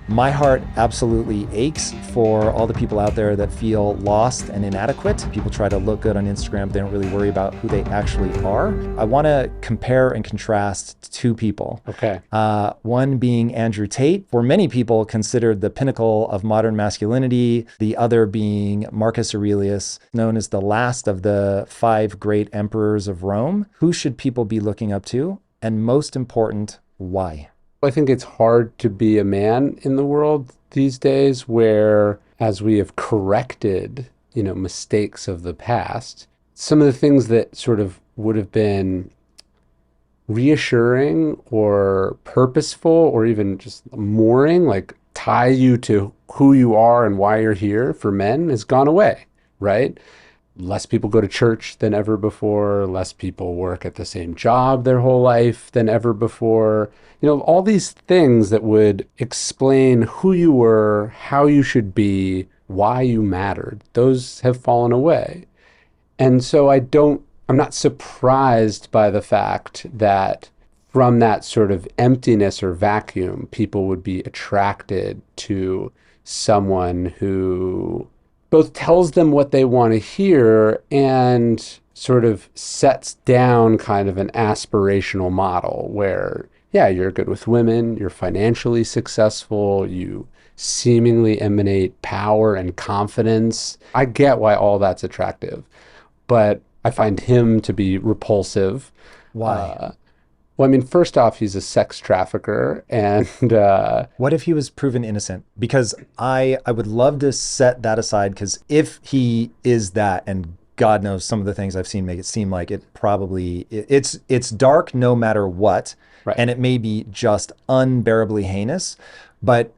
My heart absolutely aches for all the people out there that feel lost and inadequate. People try to look good on Instagram, but they don't really worry about who they actually are. I want to compare and contrast two people. Okay. One being Andrew Tate, for many people considered the pinnacle of modern masculinity. The other being Marcus Aurelius, known as the last of the 5 great emperors of Rome. Who should people be looking up to? And most important, why? I think it's hard to be a man in the world these days where, as we have corrected, mistakes of the past, some of the things that sort of would have been reassuring or purposeful or even just mooring, like tie you to who you are and why you're here for men, has gone away, right? Less people go to church than ever before. Less people work at the same job their whole life than ever before. All these things that would explain who you were, how you should be, why you mattered, those have fallen away. And so I'm not surprised by the fact that from that sort of emptiness or vacuum, people would be attracted to someone who both tells them what they want to hear and sort of sets down kind of an aspirational model where, yeah, you're good with women, you're financially successful, you seemingly emanate power and confidence. I get why all that's attractive, but I find him to be repulsive. Why? Well, first off, he's a sex trafficker, and what if he was proven innocent? Because I would love to set that aside, because if he is that, and God knows some of the things I've seen make it seem like it's dark no matter what, right. And it may be just unbearably heinous, but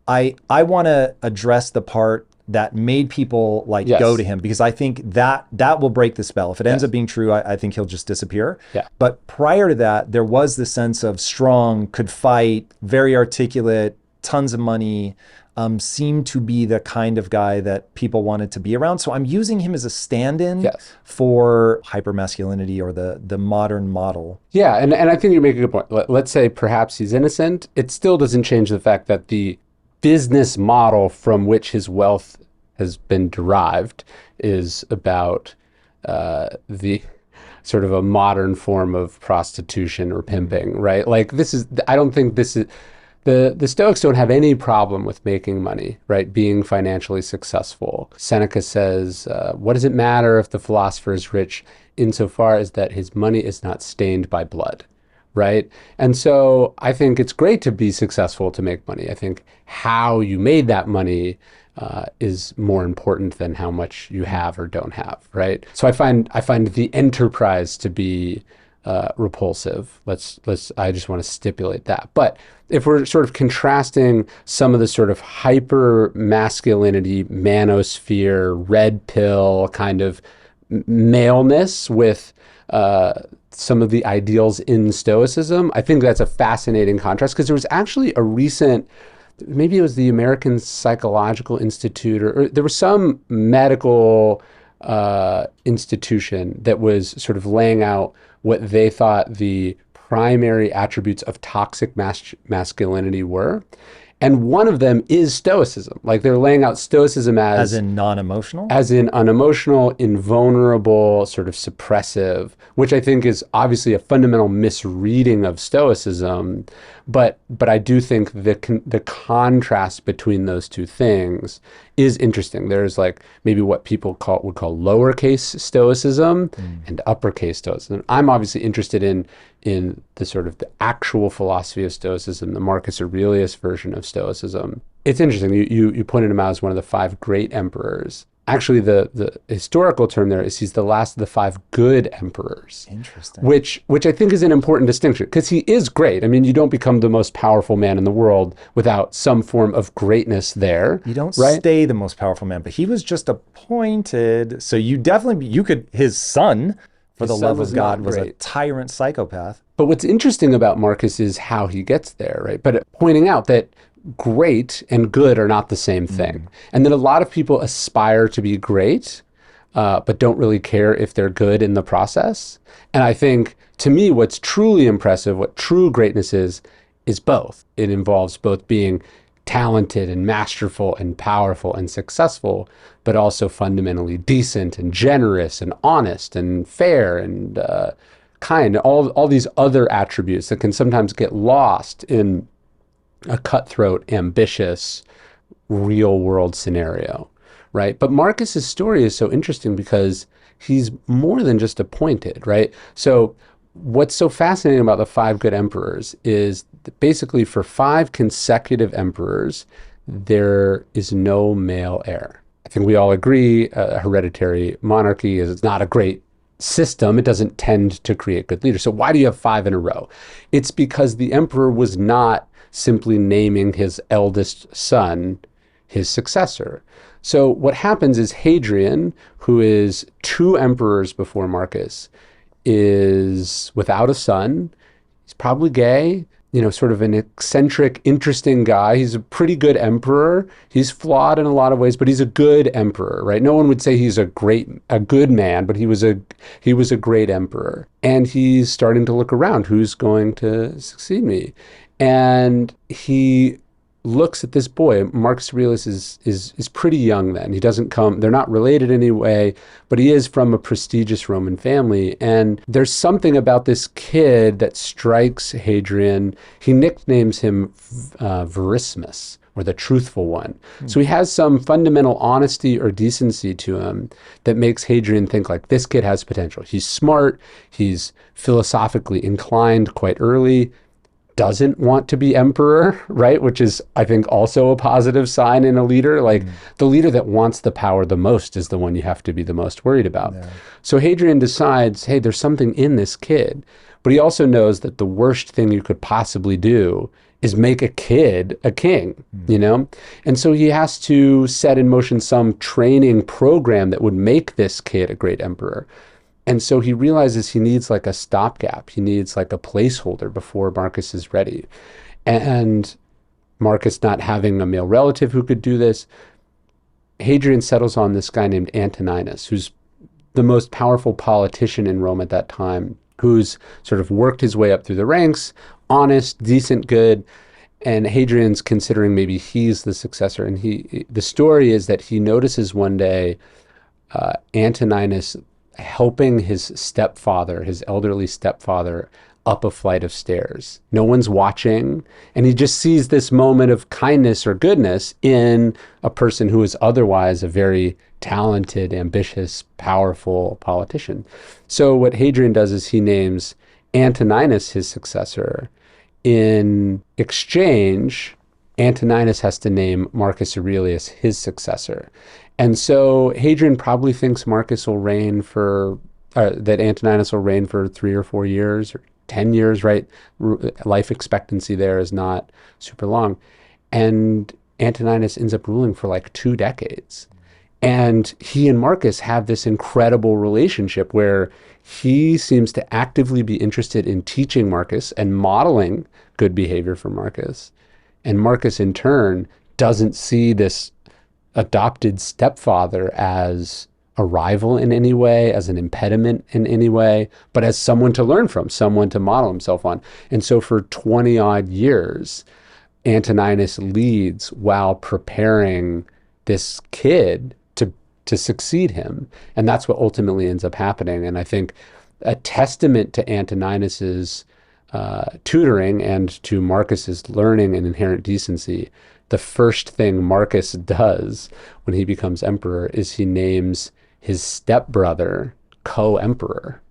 I want to address the part that made people Yes. go to him, because I think that will break the spell. If it ends Yes. up being true, I think he'll just disappear. Yeah. But prior to that, there was the sense of strong, could fight, very articulate, tons of money, seemed to be the kind of guy that people wanted to be around. So I'm using him as a stand-in Yes. for hypermasculinity or the modern model. Yeah, and I think you make a good point. Let's say perhaps he's innocent. It still doesn't change the fact that the business model from which his wealth has been derived is about the sort of a modern form of prostitution or pimping, right? I don't think this is, the Stoics don't have any problem with making money, right? Being financially successful. Seneca says, what does it matter if the philosopher is rich insofar as that his money is not stained by blood? Right? And so I think it's great to be successful, to make money. I think how you made that money is more important than how much you have or don't have, right? So I find the enterprise to be repulsive. I just want to stipulate that. But if we're sort of contrasting some of the sort of hyper masculinity, manosphere, red pill kind of maleness with some of the ideals in Stoicism, I think that's a fascinating contrast, because there was actually a recent, maybe it was the American Psychological Institute, or there was some medical institution that was sort of laying out what they thought the primary attributes of toxic masculinity were. And one of them is Stoicism. They're laying out Stoicism As in non-emotional? As in unemotional, invulnerable, sort of suppressive, which I think is obviously a fundamental misreading of Stoicism. But I do think the contrast between those two things is interesting. There's maybe what people would call lowercase Stoicism and uppercase Stoicism. I'm obviously interested in the sort of the actual philosophy of Stoicism, the Marcus Aurelius version of Stoicism. It's interesting. You pointed him out as one of the 5 great emperors. Actually, the historical term there is he's the last of the 5 good emperors. Interesting. Which I think is an important distinction, because he is great. You don't become the most powerful man in the world without some form of greatness there. You don't right? stay the most powerful man, but he was just appointed. So his son, for the love of God, was a tyrant psychopath. But what's interesting about Marcus is how he gets there, right? But pointing out that great and good are not the same thing. And that a lot of people aspire to be great, but don't really care if they're good in the process. And I think, to me, what's truly impressive, what true greatness is both. It involves both being talented and masterful and powerful and successful, but also fundamentally decent and generous and honest and fair and kind, all these other attributes that can sometimes get lost in a cutthroat, ambitious, real world scenario, right? But Marcus's story is so interesting because he's more than just appointed, right? So what's so fascinating about the 5 good emperors is that basically for 5 consecutive emperors, there is no male heir. I think we all agree a hereditary monarchy is not a great system. It doesn't tend to create good leaders. So why do you have 5 in a row? It's because the emperor was not simply naming his eldest son his successor. So what happens is Hadrian, who is 2 emperors before Marcus, is without a son. He's probably gay, sort of an eccentric, interesting guy. He's a pretty good emperor. He's flawed in a lot of ways, but he's a good emperor, right? No one would say he's a good man, but he was a great emperor. And he's starting to look around, who's going to succeed me? And he looks at this boy. Marcus Aurelius is pretty young then. He doesn't come, they're not related in any way, but he is from a prestigious Roman family. And there's something about this kid that strikes Hadrian. He nicknames him Verismus, or the truthful one. So he has some fundamental honesty or decency to him that makes Hadrian think like, this kid has potential. He's smart, he's philosophically inclined quite early, doesn't want to be emperor, right? Which is, I think, also a positive sign in a leader. Like the leader that wants the power the most is the one you have to be the most worried about. Yeah. So Hadrian decides, hey, there's something in this kid. But he also knows that the worst thing you could possibly do is make a kid a king, And so he has to set in motion some training program that would make this kid a great emperor. And so he realizes he needs like a stopgap. He needs like a placeholder before Marcus is ready. And Marcus not having a male relative who could do this, Hadrian settles on this guy named Antoninus, who's the most powerful politician in Rome at that time, who's sort of worked his way up through the ranks, honest, decent, good. And Hadrian's considering maybe he's the successor. And the story is that he notices one day Antoninus helping his stepfather, his elderly stepfather, up a flight of stairs. No one's watching. And he just sees this moment of kindness or goodness in a person who is otherwise a very talented, ambitious, powerful politician. So what Hadrian does is he names Antoninus his successor. In exchange, Antoninus has to name Marcus Aurelius his successor. And so Hadrian probably thinks Marcus will reign that Antoninus will reign for 3 or 4 years or 10 years, right? Life expectancy there is not super long. And Antoninus ends up ruling for like 2 decades. And he and Marcus have this incredible relationship where he seems to actively be interested in teaching Marcus and modeling good behavior for Marcus. And Marcus, in turn, doesn't see this adopted stepfather as a rival in any way, as an impediment in any way, but as someone to learn from, someone to model himself on. And so for 20 odd years, Antoninus leads while preparing this kid to succeed him. And that's what ultimately ends up happening. And I think a testament to Antoninus's tutoring and to Marcus's learning and inherent decency, the first thing Marcus does when he becomes emperor is he names his stepbrother co-emperor,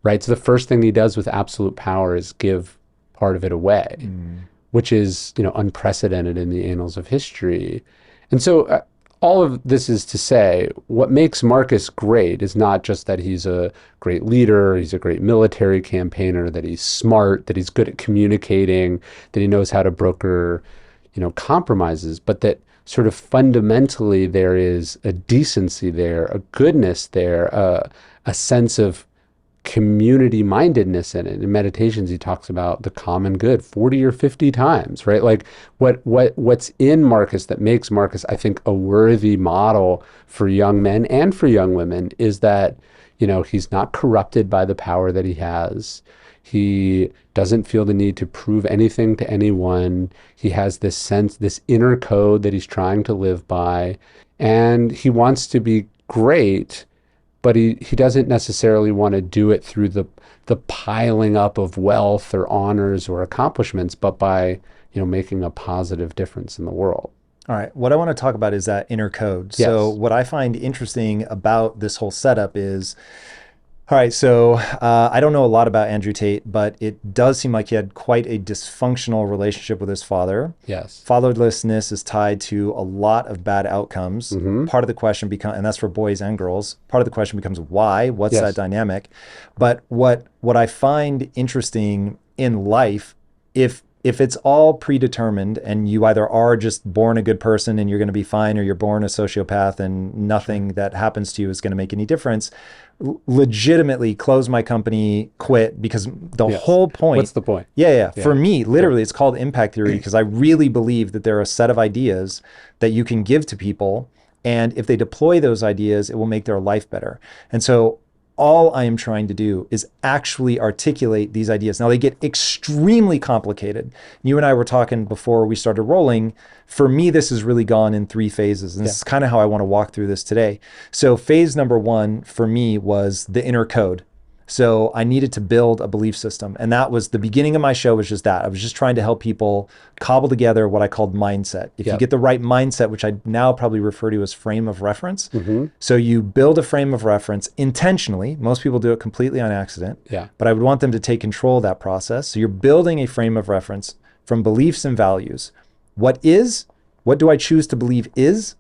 right? So the first thing he does with absolute power is give part of it away, which is, unprecedented in the annals of history. And so all of this is to say, what makes Marcus great is not just that he's a great leader, he's a great military campaigner, that he's smart, that he's good at communicating, that he knows how to broker, compromises, but that sort of fundamentally there is a decency there, a goodness there, a sense of community mindedness in it. In Meditations, he talks about the common good 40 or 50 times, right? Like what's in Marcus that makes Marcus, I think, a worthy model for young men and for young women is that, he's not corrupted by the power that he has. He doesn't feel the need to prove anything to anyone. He has this sense, this inner code that he's trying to live by. And he wants to be great, but he doesn't necessarily want to do it through the piling up of wealth or honors or accomplishments, but by, making a positive difference in the world. All right. What I want to talk about is that inner code. Yes. So what I find interesting about this whole setup is, all right, so I don't know a lot about Andrew Tate, but it does seem like he had quite a dysfunctional relationship with his father. Yes. Fatherlessness is tied to a lot of bad outcomes. Mm-hmm. Part of the question becomes, and that's for boys and girls, part of the question becomes why? What's Yes. that dynamic? But what I find interesting in life, if it's all predetermined and you either are just born a good person and you're going to be fine, or you're born a sociopath and nothing that happens to you is going to make any difference, legitimately close my company, quit, because the Yes. whole point. What's the point? Yeah. Yeah. For me, literally, it's called impact theory because I really believe that there are a set of ideas that you can give to people. And if they deploy those ideas, it will make their life better. And so all I am trying to do is actually articulate these ideas. Now, they get extremely complicated. You and I were talking before we started rolling. For me, this has really gone in 3 phases. And this is kind of how I want to walk through this today. So phase number 1 for me was the inner code. So I needed to build a belief system. And that was the beginning of my show, was just that. I was just trying to help people cobble together what I called mindset. If you get the right mindset, which I now probably refer to as frame of reference. Mm-hmm. So you build a frame of reference intentionally. Most people do it completely on accident. Yeah. But I would want them to take control of that process. So you're building a frame of reference from beliefs and values. What do I choose to believe is,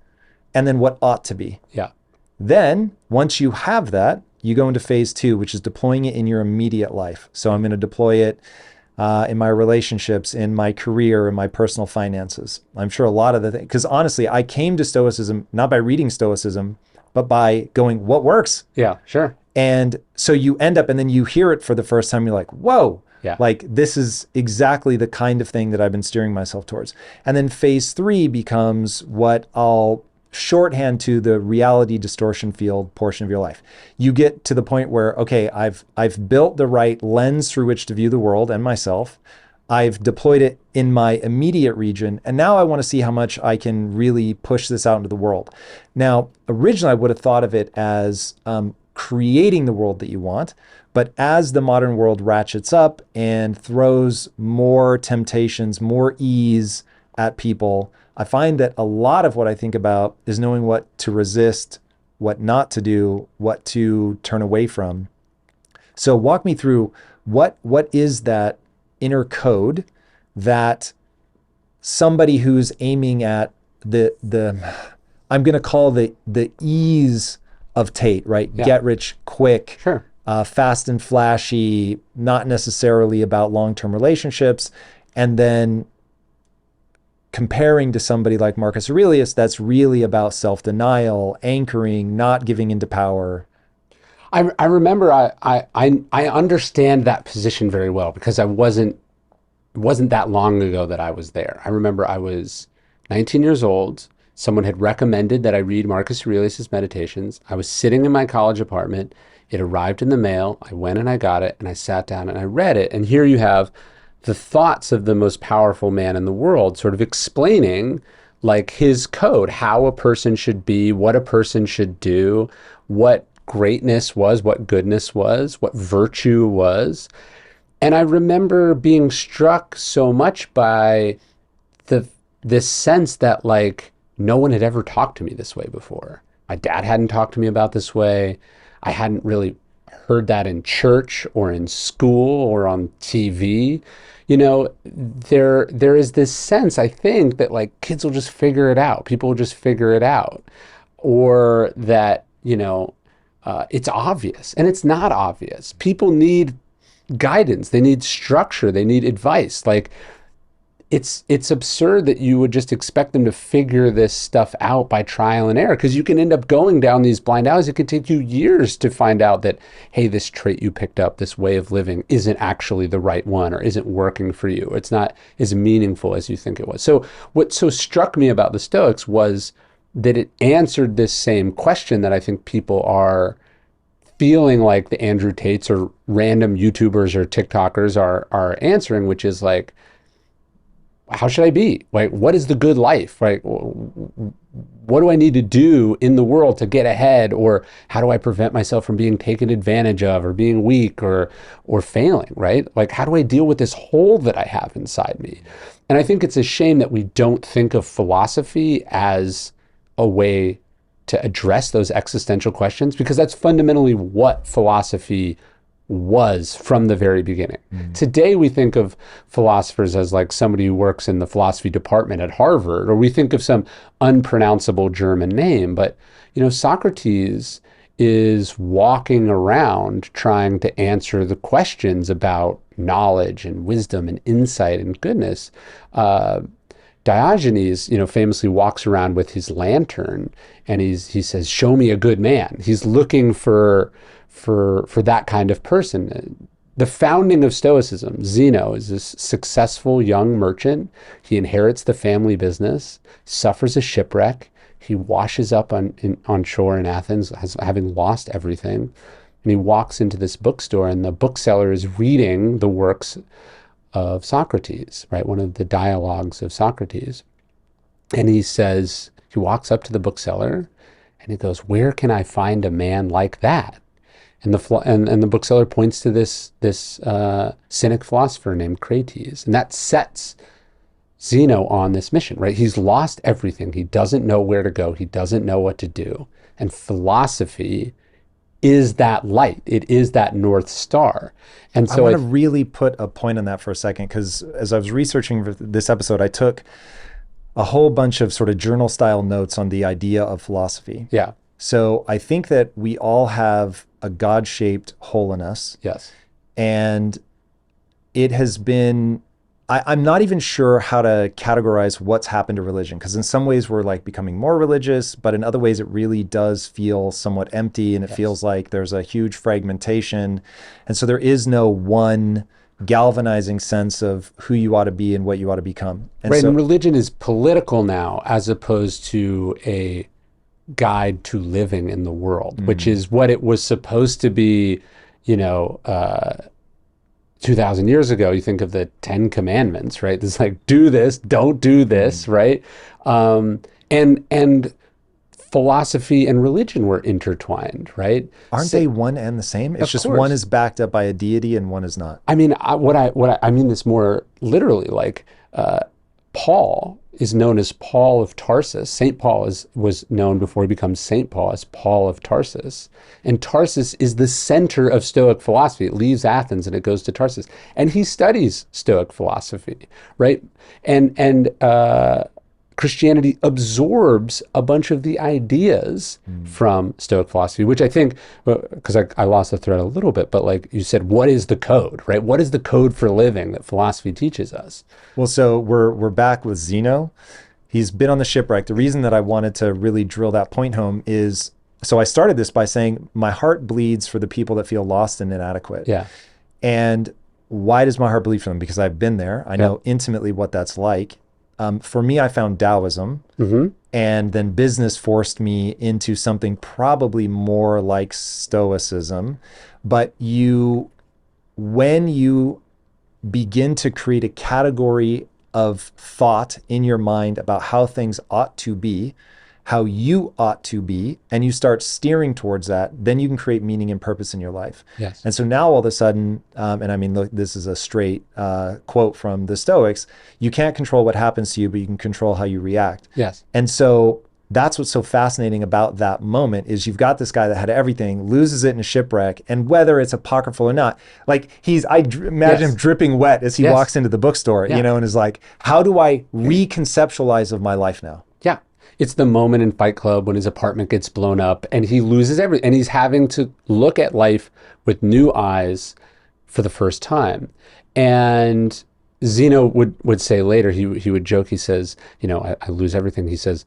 and then what ought to be. Yeah. Then once you have that, you go into phase 2, which is deploying it in your immediate life. So I'm going to deploy it in my relationships, in my career, in my personal finances. I'm sure a lot of the things, because honestly, I came to Stoicism not by reading Stoicism, but by going, what works? Yeah, sure. And so you end up, and then you hear it for the first time, you're like, whoa, Yeah. like this is exactly the kind of thing that I've been steering myself towards. And then phase 3 becomes what I'll shorthand to the reality distortion field portion of your life. You get to the point where, okay, I've built the right lens through which to view the world and myself. I've deployed it in my immediate region, and now I want to see how much I can really push this out into the world. Now, originally I would have thought of it as creating the world that you want, but as the modern world ratchets up and throws more temptations, more ease at people, I find that a lot of what I think about is knowing what to resist, what not to do, what to turn away from. So walk me through what is that inner code that somebody who's aiming at the I'm going to call the ease of Tate, right? Yeah. Get rich quick, Sure. fast and flashy, not necessarily about long-term relationships, and then comparing to somebody like Marcus Aurelius, that's really about self-denial, anchoring, not giving into power. I remember I understand that position very well because it wasn't that long ago that I was there. I remember I was 19 years old. Someone had recommended that I read Marcus Aurelius' Meditations. I was sitting in my college apartment. It arrived in the mail. I went and I got it and I sat down and I read it. And here you have the thoughts of the most powerful man in the world sort of explaining like his code, how a person should be, what a person should do, what greatness was, what goodness was, what virtue was. And I remember being struck so much by this sense that like no one had ever talked to me this way before. My dad hadn't talked to me about this way. I hadn't really heard that in church or in school or on TV. You know, there is this sense, I think, that like kids will just figure it out. People will just figure it out. Or that, you know, it's obvious. And it's not obvious. People need guidance. They need structure. They need advice. Like, it's absurd that you would just expect them to figure this stuff out by trial and error, because you can end up going down these blind alleys. It could take you years to find out that, hey, this trait you picked up, this way of living, isn't actually the right one or isn't working for you. It's not as meaningful as you think it was. So what so struck me about the Stoics was that it answered this same question that I think people are feeling like the Andrew Tates or random YouTubers or TikTokers are answering, which is like, how should I be? Like, what is the good life? Right? What do I need to do in the world to get ahead? Or how do I prevent myself from being taken advantage of, or being weak, or failing? Right? Like, how do I deal with this hole that I have inside me? And I think it's a shame that we don't think of philosophy as a way to address those existential questions, because that's fundamentally what philosophy was from the very beginning. Today, we think of philosophers as like somebody who works in the philosophy department at Harvard, or we think of some unpronounceable German name. But, Socrates is walking around trying to answer the questions about knowledge and wisdom and insight and goodness. Diogenes, famously walks around with his lantern, and he says, "Show me a good man." He's looking for that kind of person. The founding of Stoicism, Zeno is this successful young merchant. He inherits the family business, suffers a shipwreck. He washes up on shore in Athens, having lost everything. And he walks into this bookstore, and the bookseller is reading the works of Socrates, right? One of the dialogues of Socrates. And he walks up to the bookseller and he goes, "Where can I find a man like that?" And the bookseller points to this Cynic philosopher named Crates, and that sets Zeno on this mission, right? He's lost everything. He doesn't know where to go. He doesn't know what to do. And philosophy is that light. It is that North Star. And so I want to really put a point on that for a second, because as I was researching for this episode, I took a whole bunch of sort of journal style notes on the idea of philosophy. Yeah. So I think that we all have a God-shaped hole in us. Yes. And it has been, I'm not even sure how to categorize what's happened to religion, because in some ways we're like becoming more religious, but in other ways it really does feel somewhat empty, and it feels like there's a huge fragmentation. And so there is no one galvanizing sense of who you ought to be and what you ought to become. And right, and religion is political now, as opposed to a guide to living in the world, which is what it was supposed to be, 2,000 years ago. You think of the 10 Commandments, right? It's like, do this, don't do this, right? And philosophy and religion were intertwined, right? Aren't they one and the same? It's just one is backed up by a deity and one is not. I mean, I mean this more literally. Like Paul is known as Paul of Tarsus. St. Paul was known before he becomes St. Paul as Paul of Tarsus. And Tarsus is the center of Stoic philosophy. It leaves Athens and it goes to Tarsus. And he studies Stoic philosophy, right? And Christianity absorbs a bunch of the ideas from Stoic philosophy, which I think, because I lost the thread a little bit, but like you said, what is the code, right? What is the code for living that philosophy teaches us? Well, so we're back with Zeno. He's been on the shipwreck. The reason that I wanted to really drill that point home is, so I started this by saying, my heart bleeds for the people that feel lost and inadequate. Yeah. And why does my heart bleed for them? Because I've been there. I know intimately what that's like. For me, I found Taoism, and then business forced me into something probably more like Stoicism. But when you begin to create a category of thought in your mind about how things ought to be, how you ought to be, and you start steering towards that, then you can create meaning and purpose in your life. Yes. And so now all of a sudden, and I mean, look, this is a straight quote from the Stoics, you can't control what happens to you, but you can control how you react. Yes. And so that's what's so fascinating about that moment is you've got this guy that had everything, loses it in a shipwreck, and whether it's apocryphal or not, like I imagine him dripping wet as he walks into the bookstore, and is like, how do I reconceptualize of my life now? Yeah. It's the moment in Fight Club when his apartment gets blown up and he loses everything, and he's having to look at life with new eyes for the first time. And Zeno would say later, he would joke, he says, I lose everything. He says,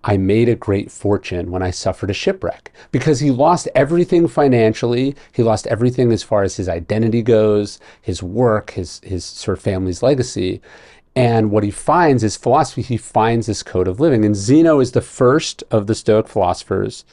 I made a great fortune when I suffered a shipwreck, because he lost everything financially. He lost everything as far as his identity goes, his work, his sort of family's legacy. And what he finds is philosophy. He finds this code of living. And Zeno is the first of the Stoic philosophers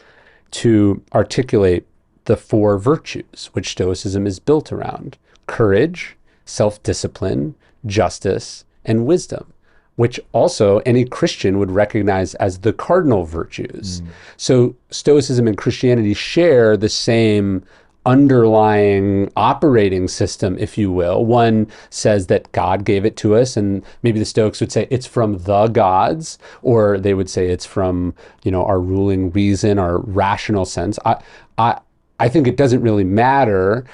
to articulate the four virtues, which Stoicism is built around: courage, self-discipline, justice, and wisdom, which also any Christian would recognize as the cardinal virtues. So Stoicism and Christianity share the same underlying operating system, if you will. One says that God gave it to us, and maybe the Stoics would say it's from the gods, or they would say it's from, our ruling reason, our rational sense. I think it doesn't really matter.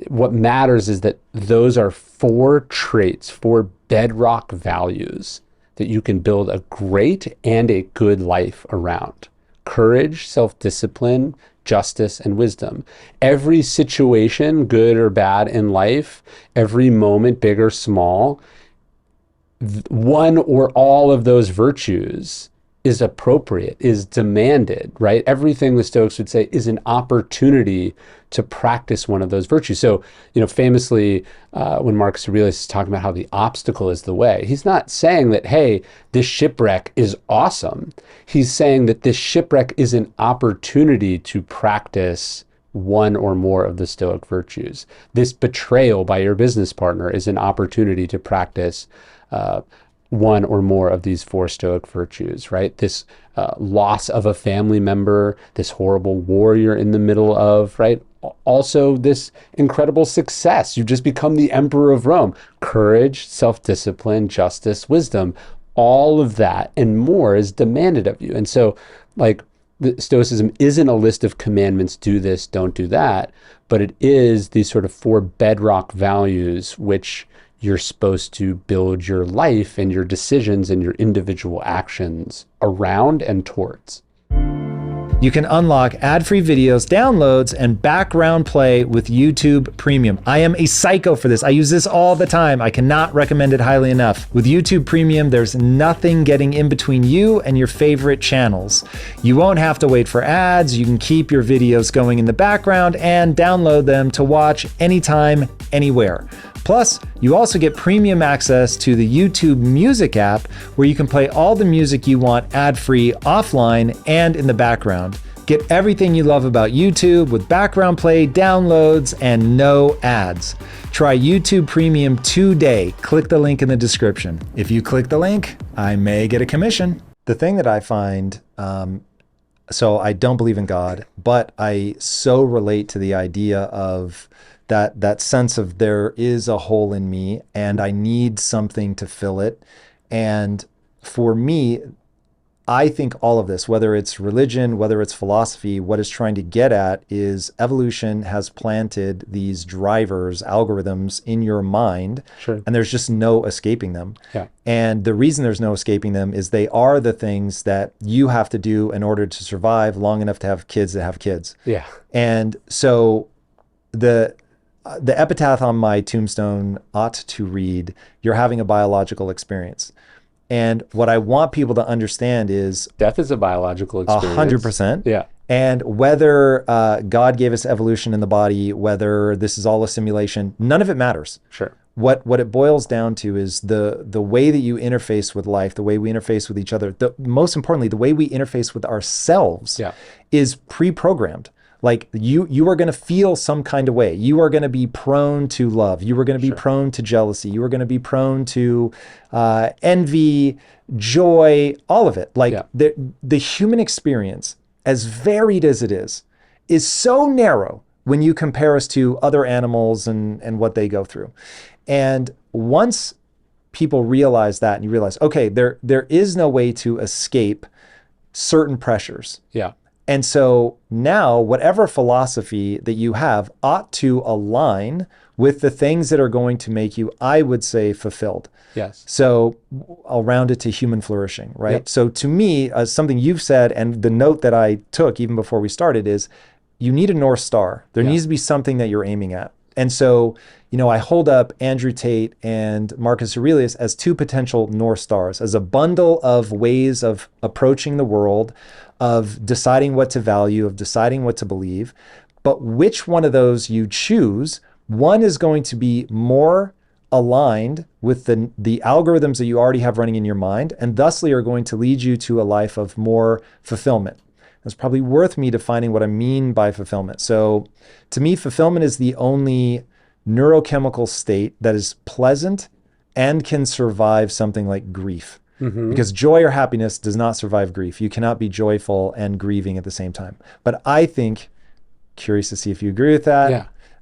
What matters is that those are four traits, four bedrock values that you can build a great and a good life around: courage, self-discipline, justice, and wisdom. Every situation, good or bad in life, every moment, big or small, one or all of those virtues is appropriate, is demanded, right? Everything the Stoics would say is an opportunity to practice one of those virtues. So, famously, when Marcus Aurelius is talking about how the obstacle is the way, he's not saying that, hey, this shipwreck is awesome. He's saying that this shipwreck is an opportunity to practice one or more of the Stoic virtues. This betrayal by your business partner is an opportunity to practice one or more of these four Stoic virtues, right? This loss of a family member, this horrible war you're in the middle of, right? Also, this incredible success. You've just become the emperor of Rome. Courage, self-discipline, justice, wisdom, all of that and more is demanded of you. And so, the Stoicism isn't a list of commandments, do this, don't do that, but it is these sort of four bedrock values which you're supposed to build your life and your decisions and your individual actions around and towards. You can unlock ad-free videos, downloads, and background play with YouTube Premium. I am a psycho for this. I use this all the time. I cannot recommend it highly enough. With YouTube Premium, there's nothing getting in between you and your favorite channels. You won't have to wait for ads. You can keep your videos going in the background and download them to watch anytime, anywhere. Plus, you also get premium access to the YouTube Music app, where you can play all the music you want ad-free offline and in the background. Get everything you love about YouTube with background play, downloads, and no ads. Try YouTube Premium today. Click the link in the description. If you click the link, I may get a commission. The thing that I find, so I don't believe in God, but I so relate to the idea of that sense of there is a hole in me and I need something to fill it. And for me, I think all of this, whether it's religion, whether it's philosophy, what it's trying to get at is evolution has planted these drivers, algorithms in your mind, Sure. and there's just no escaping them. Yeah. And the reason there's no escaping them is they are the things that you have to do in order to survive long enough to have kids that have kids. Yeah. And so the epitaph on my tombstone ought to read, "You're having a biological experience." And what I want people to understand is death is a biological experience. 100%. Yeah. And whether God gave us evolution in the body, whether this is all a simulation, none of it matters. Sure. What it boils down to is the way that you interface with life, the way we interface with each other, most importantly, the way we interface with ourselves is pre-programmed. Like you are going to feel some kind of way. You are going to be prone to love. You are going to be prone to jealousy. You are going to be prone to envy, joy, all of it. The human experience, as varied as it is so narrow when you compare us to other animals and what they go through. And once people realize that, and you realize, okay, there is no way to escape certain pressures. Yeah. And so now whatever philosophy that you have ought to align with the things that are going to make you, I would say, fulfilled. Yes. So I'll round it to human flourishing, right? Yep. So to me, something you've said, and the note that I took even before we started is, you need a North Star. There needs to be something that you're aiming at. And so, I hold up Andrew Tate and Marcus Aurelius as two potential North Stars, as a bundle of ways of approaching the world, of deciding what to value, of deciding what to believe. But which one of those you choose, one is going to be more aligned with the algorithms that you already have running in your mind, and thusly are going to lead you to a life of more fulfillment. It's probably worth me defining what I mean by fulfillment. So to me, fulfillment is the only neurochemical state that is pleasant and can survive something like grief. Because joy or happiness does not survive grief. You cannot be joyful and grieving at the same time. But I think, curious to see if you agree with that.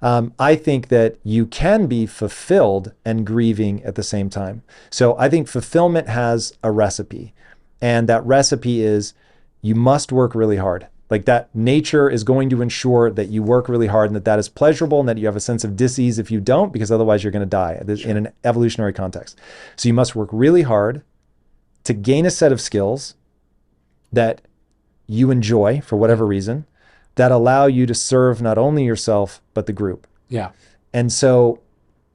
Yeah. I think that you can be fulfilled and grieving at the same time. So I think fulfillment has a recipe. And that recipe is you must work really hard. Like that nature is going to ensure that you work really hard and that is pleasurable and that you have a sense of dis-ease if you don't, because otherwise you're going to die in an evolutionary context. So you must work really hard to gain a set of skills that you enjoy for whatever reason that allow you to serve not only yourself, but the group. Yeah. And so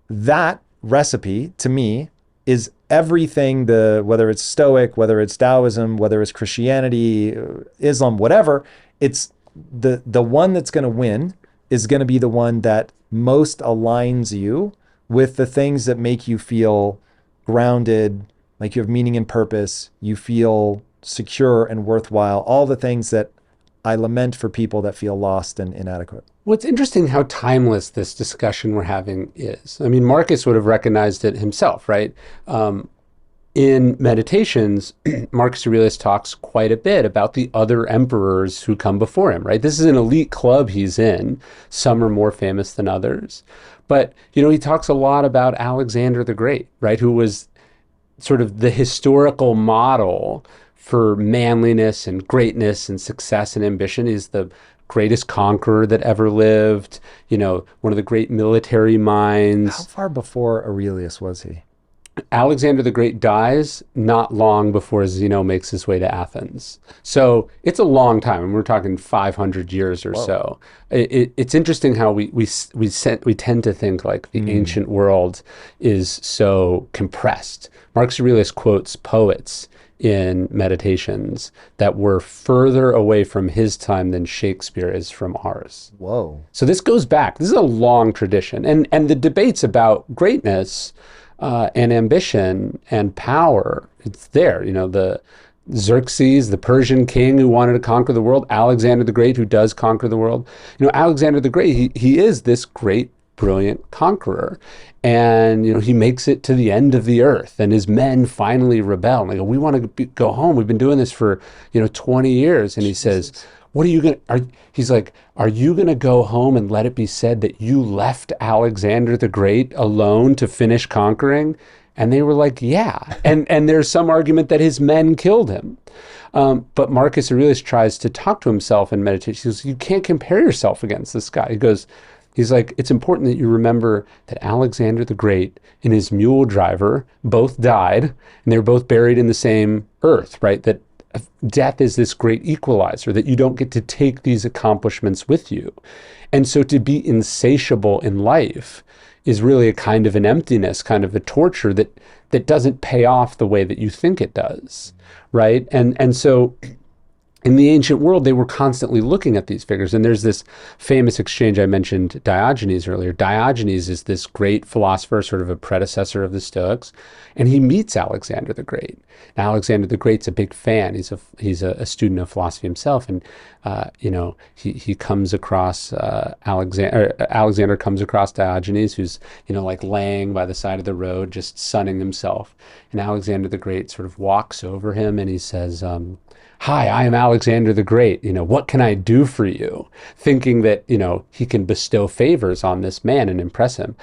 that recipe to me is everything, whether it's Stoic, whether it's Taoism, whether it's Christianity, Islam, whatever, it's the one that's going to win is going to be the one that most aligns you with the things that make you feel grounded, like you have meaning and purpose, you feel secure and worthwhile, all the things that I lament for people that feel lost and inadequate. Well, it's interesting how timeless this discussion we're having is. I mean, Marcus would have recognized it himself, right? In Meditations, Marcus Aurelius talks quite a bit about the other emperors who come before him, right? This is an elite club he's in. Some are more famous than others. But, he talks a lot about Alexander the Great, right? Who was sort of the historical model for manliness and greatness and success and ambition. He's the greatest conqueror that ever lived, one of the great military minds. How far before Aurelius was he? Alexander the Great dies not long before Zeno makes his way to Athens. So it's a long time, and we're talking 500 years or Whoa. so. It's interesting how we tend to think like the ancient world is so compressed. Marcus Aurelius quotes poets in Meditations that were further away from his time than Shakespeare is from ours. Whoa. So this goes back. This is a long tradition. And the debates about greatness and ambition and power, it's there. The Xerxes, the Persian king who wanted to conquer the world, Alexander the Great who does conquer the world. Alexander the Great, he is this great, brilliant conqueror. And, he makes it to the end of the earth and his men finally rebel. And they go, we want to go home. We've been doing this for, 20 years. And he says, what are you going to, he's like, are you going to go home and let it be said that you left Alexander the Great alone to finish conquering? And they were like, yeah. And there's some argument that his men killed him. But Marcus Aurelius tries to talk to himself in meditation. He goes, you can't compare yourself against this guy. He's like, it's important that you remember that Alexander the Great and his mule driver both died, and they were both buried in the same earth, right? That death is this great equalizer, that you don't get to take these accomplishments with you. And so to be insatiable in life is really a kind of an emptiness, kind of a torture that doesn't pay off the way that you think it does, right? And so in the ancient world, they were constantly looking at these figures. And there's this famous exchange. I mentioned Diogenes earlier. Diogenes is this great philosopher, sort of a predecessor of the Stoics. And he meets Alexander the Great. Now, Alexander the Great's a big fan. He's a student of philosophy himself. And, he comes across Alexander comes across Diogenes, who's, like laying by the side of the road, just sunning himself. And Alexander the Great sort of walks over him and he says, hi, I am Alexander the Great. What can I do for you? Thinking that, he can bestow favors on this man and impress him.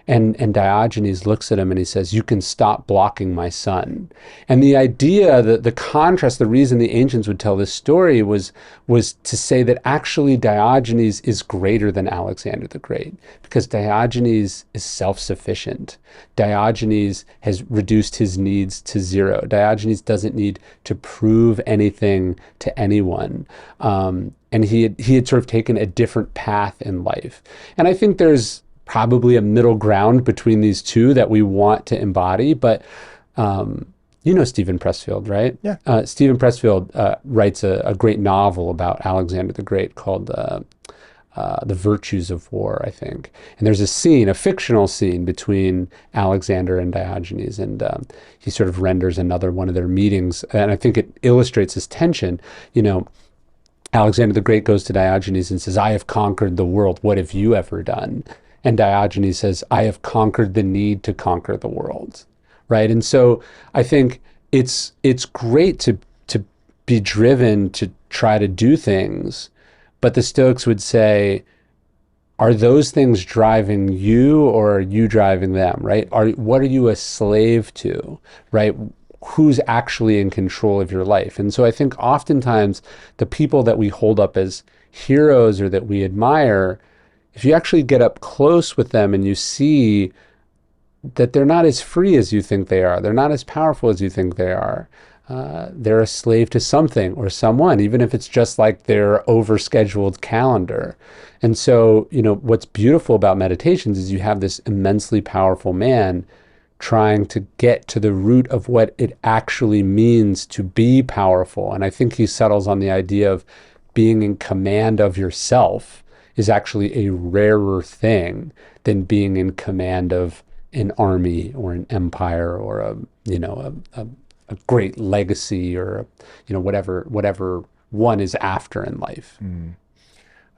And Diogenes looks at him and he says, you can stop blocking my sun. And the idea, the contrast, the reason the ancients would tell this story was to say that actually Diogenes is greater than Alexander the Great, because Diogenes is self-sufficient. Diogenes has reduced his needs to zero. Diogenes doesn't need to prove anything to anyone. And he had sort of taken a different path in life. And I think there's probably a middle ground between these two that we want to embody. But Stephen Pressfield, right? Yeah. Stephen Pressfield writes a great novel about Alexander the Great called The Virtues of War, I think. And there's a fictional scene between Alexander and Diogenes, and he sort of renders another one of their meetings. And I think it illustrates this tension. Alexander the Great goes to Diogenes and says, I have conquered the world. What have you ever done? And Diogenes says, I have conquered the need to conquer the world. Right. And so I think it's great to be driven to try to do things. But the Stoics would say, are those things driving you, or are you driving them? Right. What are you a slave to? Right. Who's actually in control of your life? And so I think oftentimes the people that we hold up as heroes or that we admire, if you actually get up close with them and you see that they're not as free as you think they are, they're not as powerful as you think they are, they're a slave to something or someone, even if it's just like their overscheduled calendar. And so, what's beautiful about meditations is you have this immensely powerful man trying to get to the root of what it actually means to be powerful. And I think he settles on the idea of being in command of yourself is actually a rarer thing than being in command of an army or an empire or a great legacy or whatever one is after in life.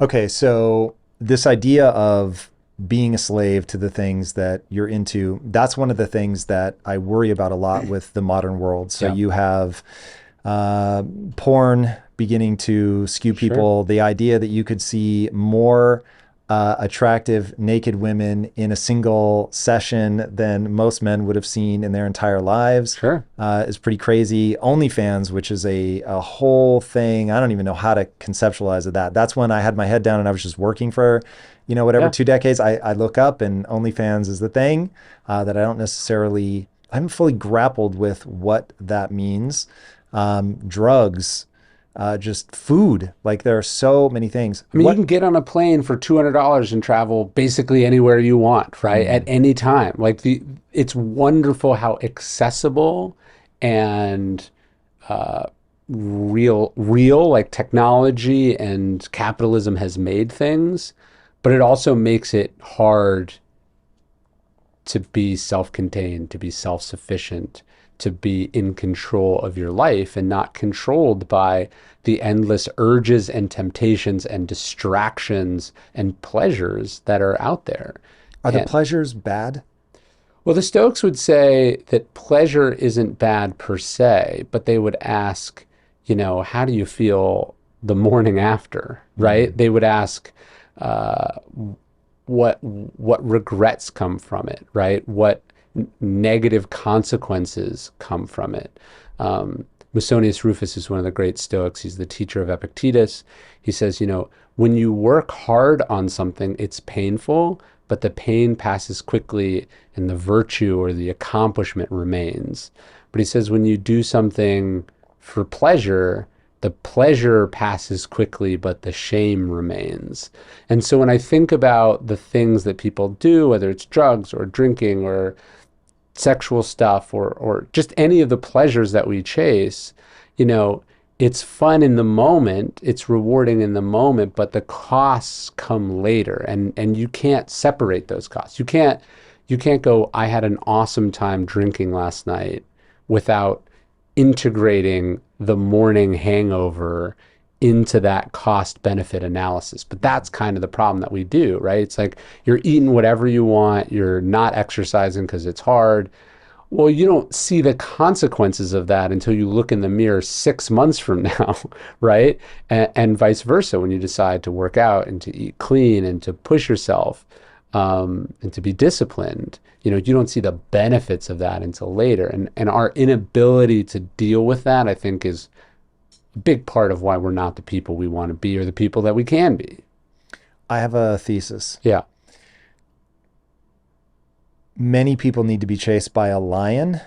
Okay, so this idea of being a slave to the things that you're into, that's one of the things that I worry about a lot with the modern world. So you have porn beginning to skew people, the idea that you could see more attractive naked women in a single session than most men would have seen in their entire lives is pretty crazy. OnlyFans, which is a whole thing, I don't even know how to conceptualize that. That's when I had my head down and I was just working for 2 decades. I look up and OnlyFans is the thing that I haven't fully grappled with what that means. Drugs, just food. Like there are so many things. I mean, you can get on a plane for $200 and travel basically anywhere you want, right? At any time. Like it's wonderful how accessible and real like technology and capitalism has made things, but it also makes it hard to be self-contained, to be self-sufficient, to be in control of your life and not controlled by the endless urges and temptations and distractions and pleasures that are out there. Are the pleasures bad? Well, the Stoics would say that pleasure isn't bad per se, but they would ask, how do you feel the morning after, right? They would ask, what regrets come from it, right? What negative consequences come from it. Musonius Rufus is one of the great Stoics. He's the teacher of Epictetus. He says, when you work hard on something, it's painful, but the pain passes quickly and the virtue or the accomplishment remains. But he says, when you do something for pleasure, the pleasure passes quickly, but the shame remains. And so when I think about the things that people do, whether it's drugs or drinking or sexual stuff or just any of the pleasures that we chase, it's fun in the moment, it's rewarding in the moment, but the costs come later, and you can't separate those costs. You can't go, I had an awesome time drinking last night, without integrating the morning hangover into that cost benefit analysis. But that's kind of the problem that we do, right? It's like you're eating whatever you want, you're not exercising because it's hard. Well, you don't see the consequences of that until you look in the mirror 6 months from now, right? And vice versa, when you decide to work out and to eat clean and to push yourself and to be disciplined, you don't see the benefits of that until later. And our inability to deal with that, I think, is a big part of why we're not the people we want to be or the people that we can be. I have a thesis. Yeah. Many people need to be chased by a lion,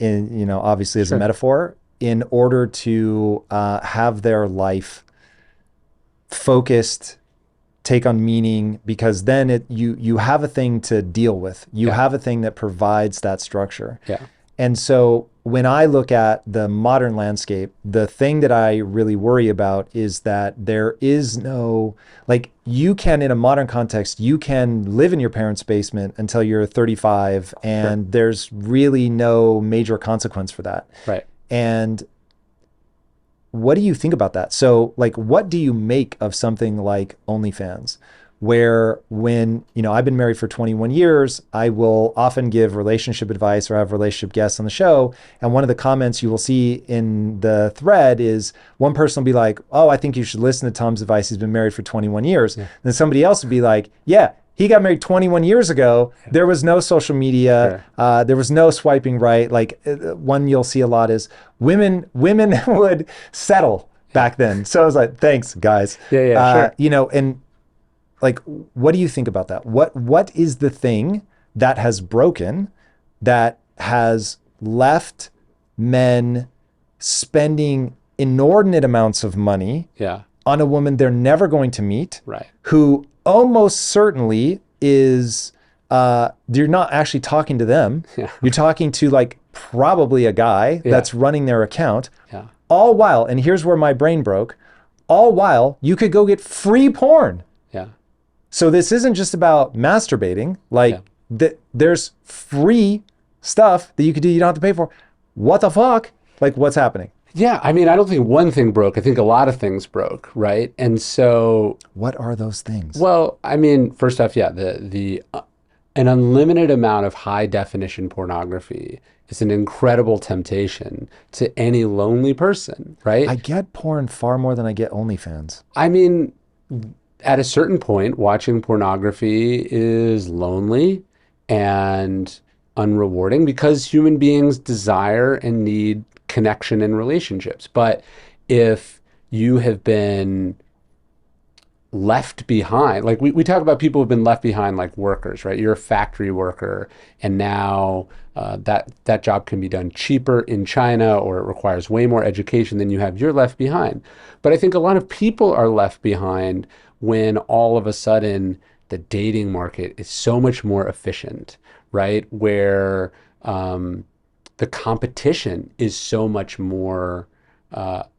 obviously as a metaphor, in order to have their life focused, take on meaning, because then you have a thing to deal with. You have a thing that provides that structure. Yeah. And so when I look at the modern landscape, the thing that I really worry about is that there is no, you can, in a modern context, you can live in your parents' basement until you're 35 and there's really no major consequence for that. Right. And what do you think about that? So like, what do you make of something like OnlyFans? Where when, I've been married for 21 years, I will often give relationship advice or have relationship guests on the show. And one of the comments you will see in the thread is one person will be like, oh, I think you should listen to Tom's advice. He's been married for 21 years. Yeah. Then somebody else would be like, yeah, he got married 21 years ago. There was no social media. Sure. There was no swiping right. Like one you'll see a lot is women would settle back then. So I was like, thanks guys. Sure. And like, what do you think about that? What is the thing that has broken, that has left men spending inordinate amounts of money on a woman they're never going to meet, right? Who almost certainly is, you're not actually talking to them. Yeah. You're talking to like probably a guy that's running their account. Yeah. All while, and here's where my brain broke, all while you could go get free porn. Yeah. So this isn't just about masturbating. Like there's free stuff that you could do you don't have to pay for. What the fuck? Like what's happening? Yeah, I mean, I don't think one thing broke. I think a lot of things broke, right? And so, what are those things? Well, I mean, first off, the an unlimited amount of high definition pornography is an incredible temptation to any lonely person, right? I get porn far more than I get OnlyFans. I mean, at a certain point, watching pornography is lonely and unrewarding because human beings desire and need connection and relationships. But if you have been left behind, like we talk about people who've been left behind like workers, right? You're a factory worker and now that job can be done cheaper in China or it requires way more education than you have, you're left behind. But I think a lot of people are left behind when all of a sudden the dating market is so much more efficient, right? Where the competition is so much more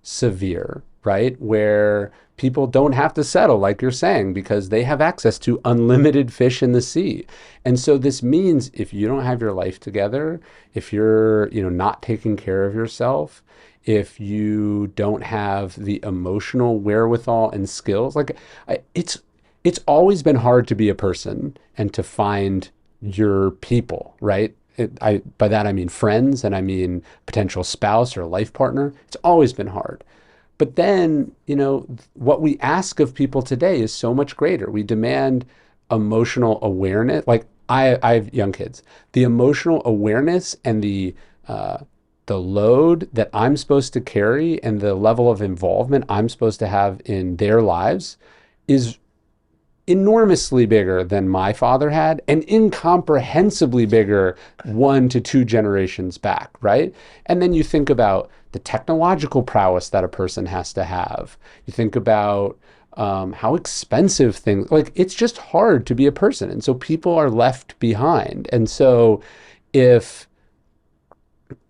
severe, right? Where people don't have to settle, like you're saying, because they have access to unlimited fish in the sea. And so this means if you don't have your life together, if you're, not taking care of yourself, if you don't have the emotional wherewithal and skills, it's always been hard to be a person and to find your people, right? By that I mean friends, and I mean potential spouse or life partner. It's always been hard. But then, what we ask of people today is so much greater. We demand emotional awareness. Like I have young kids. The emotional awareness and the load that I'm supposed to carry and the level of involvement I'm supposed to have in their lives is enormously bigger than my father had and incomprehensibly bigger 1 to 2 generations back, right? And then you think about the technological prowess that a person has to have. You think about how expensive things, like it's just hard to be a person. And so people are left behind. And so if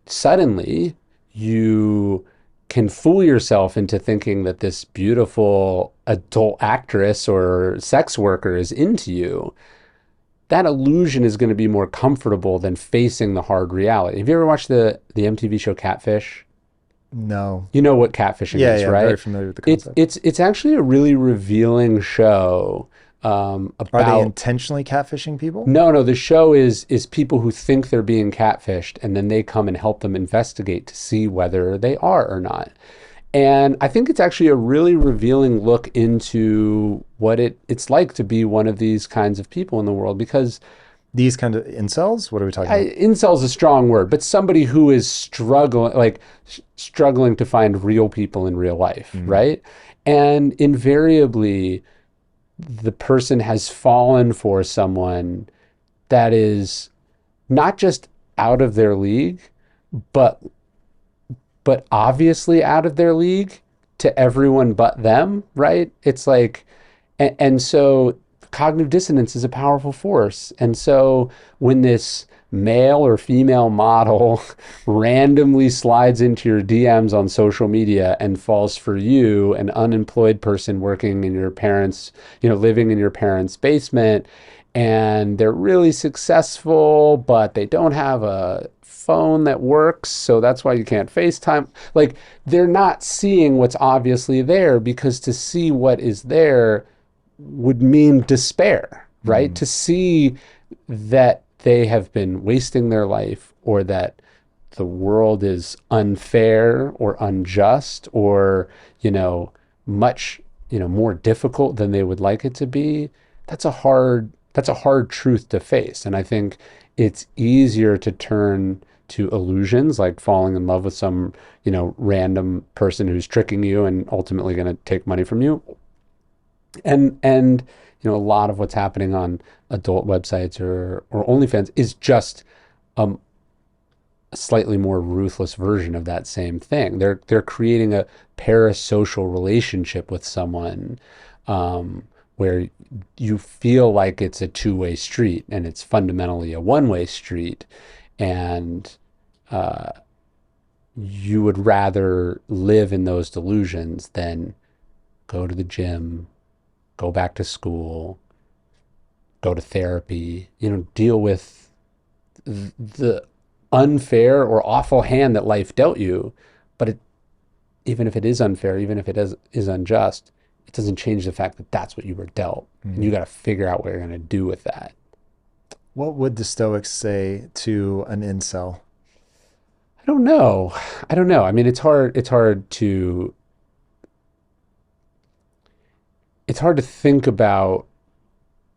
suddenly you can fool yourself into thinking that this beautiful adult actress or sex worker is into you, that illusion is going to be more comfortable than facing the hard reality. Have you ever watched the MTV show Catfish? No. You know what catfishing is, right? I'm very familiar with the concept. It's actually a really revealing show about... Are they intentionally catfishing people? No. The show is people who think they're being catfished, and then they come and help them investigate to see whether they are or not. And I think it's actually a really revealing look into what it's like to be one of these kinds of people in the world, because... These kind of incels? What are we talking about? Incel is a strong word, but somebody who is struggling to find real people in real life, right? And invariably, the person has fallen for someone that is not just out of their league, but obviously out of their league to everyone but them, right? It's like, and so cognitive dissonance is a powerful force. And so when this male or female model randomly slides into your DMs on social media and falls for you, an unemployed person working in your parents, living in your parents' basement, and they're really successful, but they don't have a phone that works, so that's why you can't FaceTime. Like, they're not seeing what's obviously there, because to see what is there would mean despair, right? To see that they have been wasting their life, or that the world is unfair or unjust, or, much, more difficult than they would like it to be. That's a hard truth to face. And I think it's easier to turn to illusions, like falling in love with some, random person who's tricking you and ultimately going to take money from you. And a lot of what's happening on adult websites or OnlyFans is just a slightly more ruthless version of that same thing. They're creating a parasocial relationship with someone, where you feel like it's a two-way street, and it's fundamentally a one-way street, and you would rather live in those delusions than go to the gym, go back to school, go to therapy, deal with the unfair or awful hand that life dealt you. But even if it is unfair, even if it is unjust, it doesn't change the fact that that's what you were dealt. And you got to figure out what you're going to do with that. What would the Stoics say to an incel? I don't know. I mean, it's hard to think about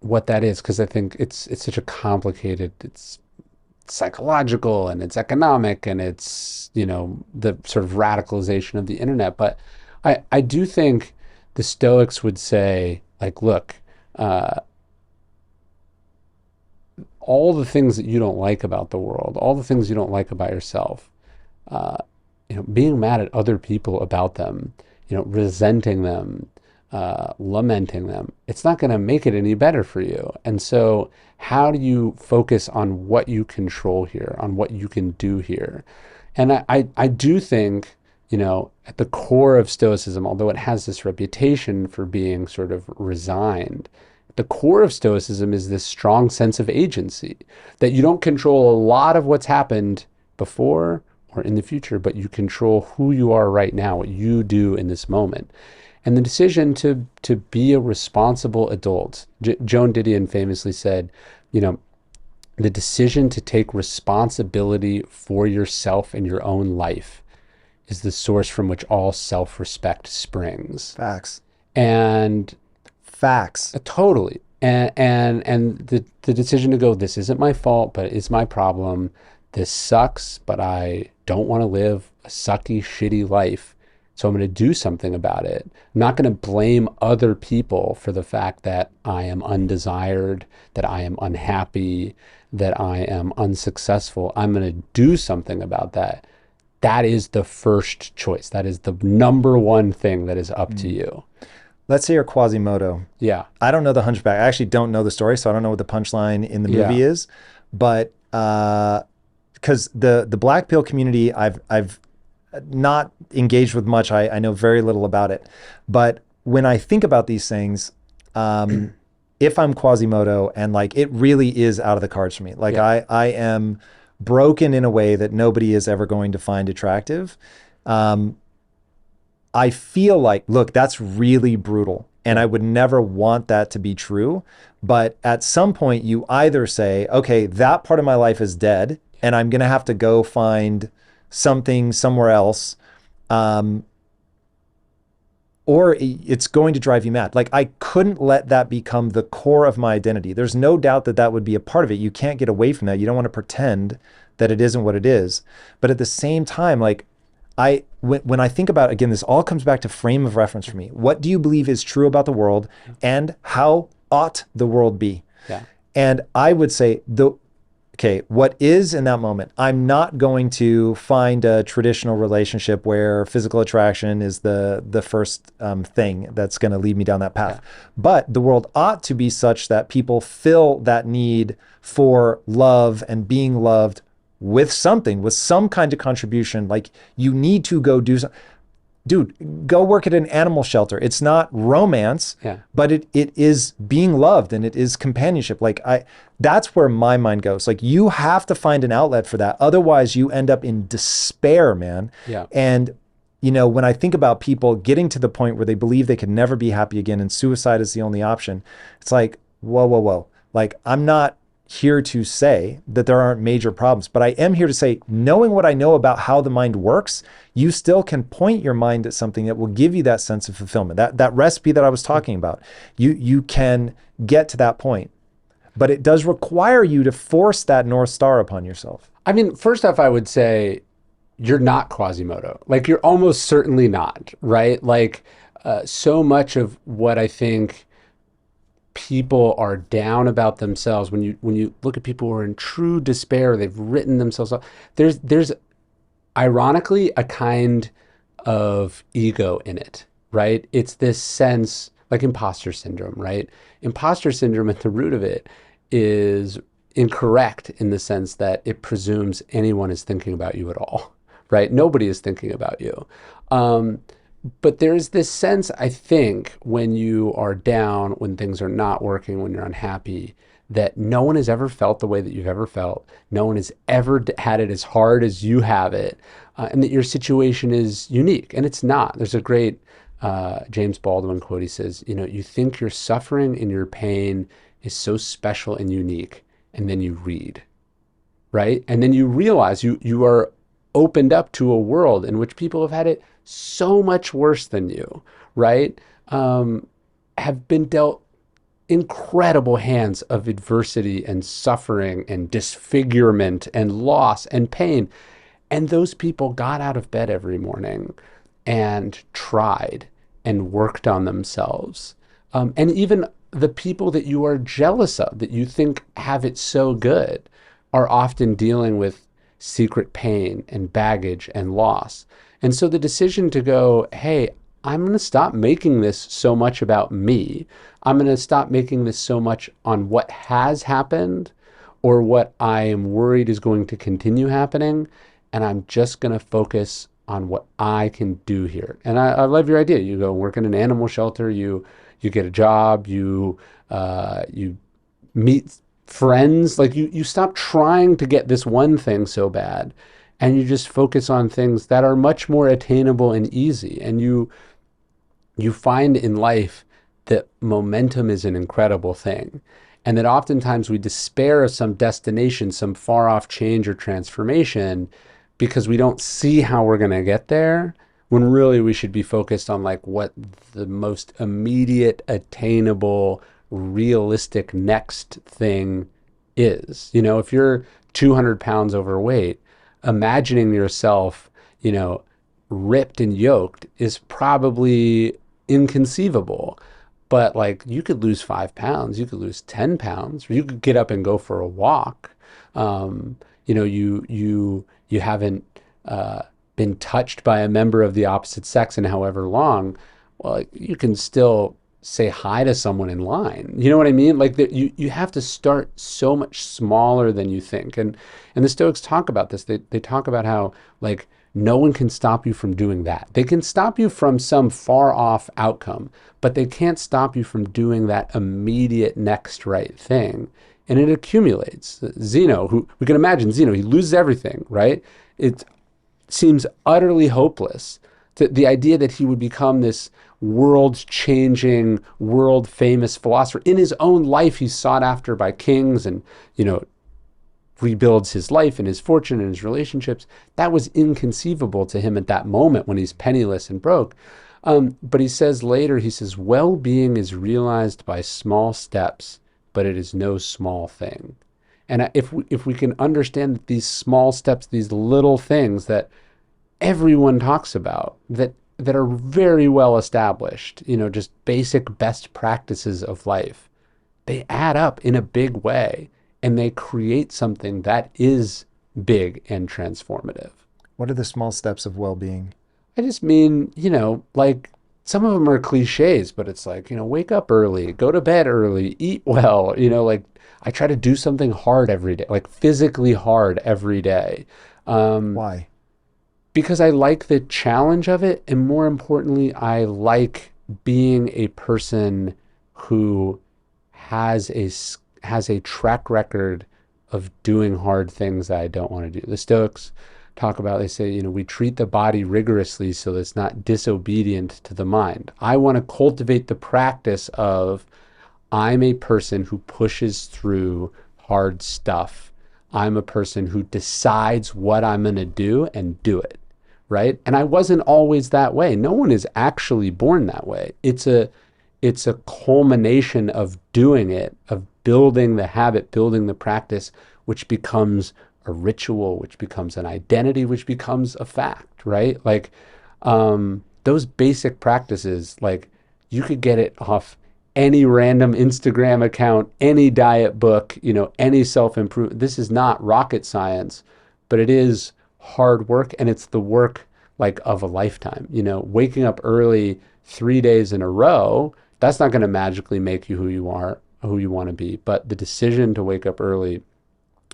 what that is, because I think it's such a complicated, it's psychological and it's economic and it's, the sort of radicalization of the internet. But I do think the Stoics would say, like, look, all the things that you don't like about the world, all the things you don't like about yourself, being mad at other people about them, resenting them, lamenting them, it's not going to make it any better for you. And so how do you focus on what you control here, on what you can do here? And I do think, at the core of Stoicism, although it has this reputation for being sort of resigned, the core of Stoicism is this strong sense of agency, that you don't control a lot of what's happened before or in the future, but you control who you are right now, what you do in this moment. And the decision to be a responsible adult, Joan Didion famously said, the decision to take responsibility for yourself and your own life is the source from which all self-respect springs. Facts. And facts. Totally. And the decision to go, this isn't my fault, but it's my problem. This sucks, but I don't want to live a sucky, shitty life. So I'm going to do something about it. I'm not going to blame other people for the fact that I am undesired, that I am unhappy, that I am unsuccessful. I'm going to do something about that. That is the first choice. That is the number one thing that is up to you. Let's say you're Quasimodo. Yeah. I don't know the Hunchback. I actually don't know the story, so I don't know what the punchline in the movie is. But because the Black Pill community, I've not engaged with much. I know very little about it. But when I think about these things, if I'm Quasimodo and like it really is out of the cards for me, like I am broken in a way that nobody is ever going to find attractive. I feel like, look, that's really brutal. And I would never want that to be true. But at some point you either say, okay, that part of my life is dead and I'm going to have to go find something somewhere else. Or it's going to drive you mad. Like I couldn't let that become the core of my identity. There's no doubt that that would be a part of it. You can't get away from that. You don't want to pretend that it isn't what it is. But at the same time, like when I think about, again, this all comes back to frame of reference for me. What do you believe is true about the world and how ought the world be? Yeah. And I would say okay, what is in that moment? I'm not going to find a traditional relationship where physical attraction is the first thing that's going to lead me down that path. Yeah. But the world ought to be such that people fill that need for love and being loved with something, with some kind of contribution. Like you need to go do something. dude, go work at an animal shelter. It's not romance, Yeah. but it is being loved and it is companionship. Like that's where my mind goes. Like you have to find an outlet for that. Otherwise you end up in despair, man. Yeah. And when I think about people getting to the point where they believe they can never be happy again and suicide is the only option, it's like, whoa, whoa, whoa. Like I'm not here to say that there aren't major problems, but I am here to say, knowing what I know about how the mind works, you still can point your mind at something that will give you that sense of fulfillment. That recipe that I was talking about, you can get to that point, but it does require you to force that North Star upon yourself. I mean, first off, I would say you're not Quasimodo. Like you're almost certainly not, right? Like so much of what I think people are down about themselves, when you look at people who are in true despair, they've written themselves off, there's ironically a kind of ego in it, right? It's this sense like imposter syndrome, right? Imposter syndrome at the root of it is incorrect in the sense that it presumes anyone is thinking about you at all, right? Nobody is thinking about you. But there's this sense, I think, when you are down, when things are not working, when you're unhappy, that no one has ever felt the way that you've ever felt. No one has ever had it as hard as you have it, and that your situation is unique. And it's not. There's a great James Baldwin quote. He says, you think your suffering and your pain is so special and unique, and then you read, right? And then you realize you are opened up to a world in which people have had it so much worse than you, right? Have been dealt incredible hands of adversity and suffering and disfigurement and loss and pain. And those people got out of bed every morning and tried and worked on themselves. And even the people that you are jealous of, that you think have it so good, are often dealing with secret pain and baggage and loss. And so the decision to go, hey, I'm going to stop making this so much about me. I'm going to stop making this so much on what has happened or what I am worried is going to continue happening. And I'm just going to focus on what I can do here. And I love your idea. You go work in an animal shelter, you get a job, you meet friends. Like you stop trying to get this one thing so bad, and you just focus on things that are much more attainable and easy. And you find in life that momentum is an incredible thing. And that oftentimes we despair of some destination, some far off change or transformation, because we don't see how we're going to get there, when really we should be focused on like what the most immediate, attainable, realistic next thing is. If you're 200 pounds overweight, imagining yourself, ripped and yoked is probably inconceivable. But like you could lose 5 pounds, you could lose 10 pounds, or you could get up and go for a walk. You haven't been touched by a member of the opposite sex in however long. Well, you can still say hi to someone in line. You know what I mean? Like you have to start so much smaller than you think. And the Stoics talk about this. They talk about how like no one can stop you from doing that. They can stop you from some far off outcome, but they can't stop you from doing that immediate next right thing. And it accumulates. Zeno, who we can imagine Zeno, he loses everything, right? It seems utterly hopeless. The idea that he would become this world-changing, world-famous philosopher. In his own life, he's sought after by kings and, rebuilds his life and his fortune and his relationships. That was inconceivable to him at that moment when he's penniless and broke. But he says later, well-being is realized by small steps, but it is no small thing. And if we can understand that these small steps, these little things that everyone talks about, that are very well established, just basic best practices of life, they add up in a big way, and they create something that is big and transformative. What are the small steps of well-being? I just mean, like some of them are cliches, but it's like, wake up early, go to bed early, eat well, like I try to do something hard every day, like physically hard every day. Why? Because I like the challenge of it, and more importantly, I like being a person who has a track record of doing hard things that I don't want to do. The Stoics talk about, they say, we treat the body rigorously so that it's not disobedient to the mind. I want to cultivate the practice of, I'm a person who pushes through hard stuff. I'm a person who decides what I'm going to do and do it, right? And I wasn't always that way. No one is actually born that way. It's a culmination of doing it, of building the habit, building the practice, which becomes a ritual, which becomes an identity, which becomes a fact, right? Like those basic practices, like you could get it off any random Instagram account, any diet book, any self-improvement. This is not rocket science, but it is hard work, and it's the work like of a lifetime. Waking up early 3 days in a row, that's not going to magically make you who you are, who you want to be. But the decision to wake up early,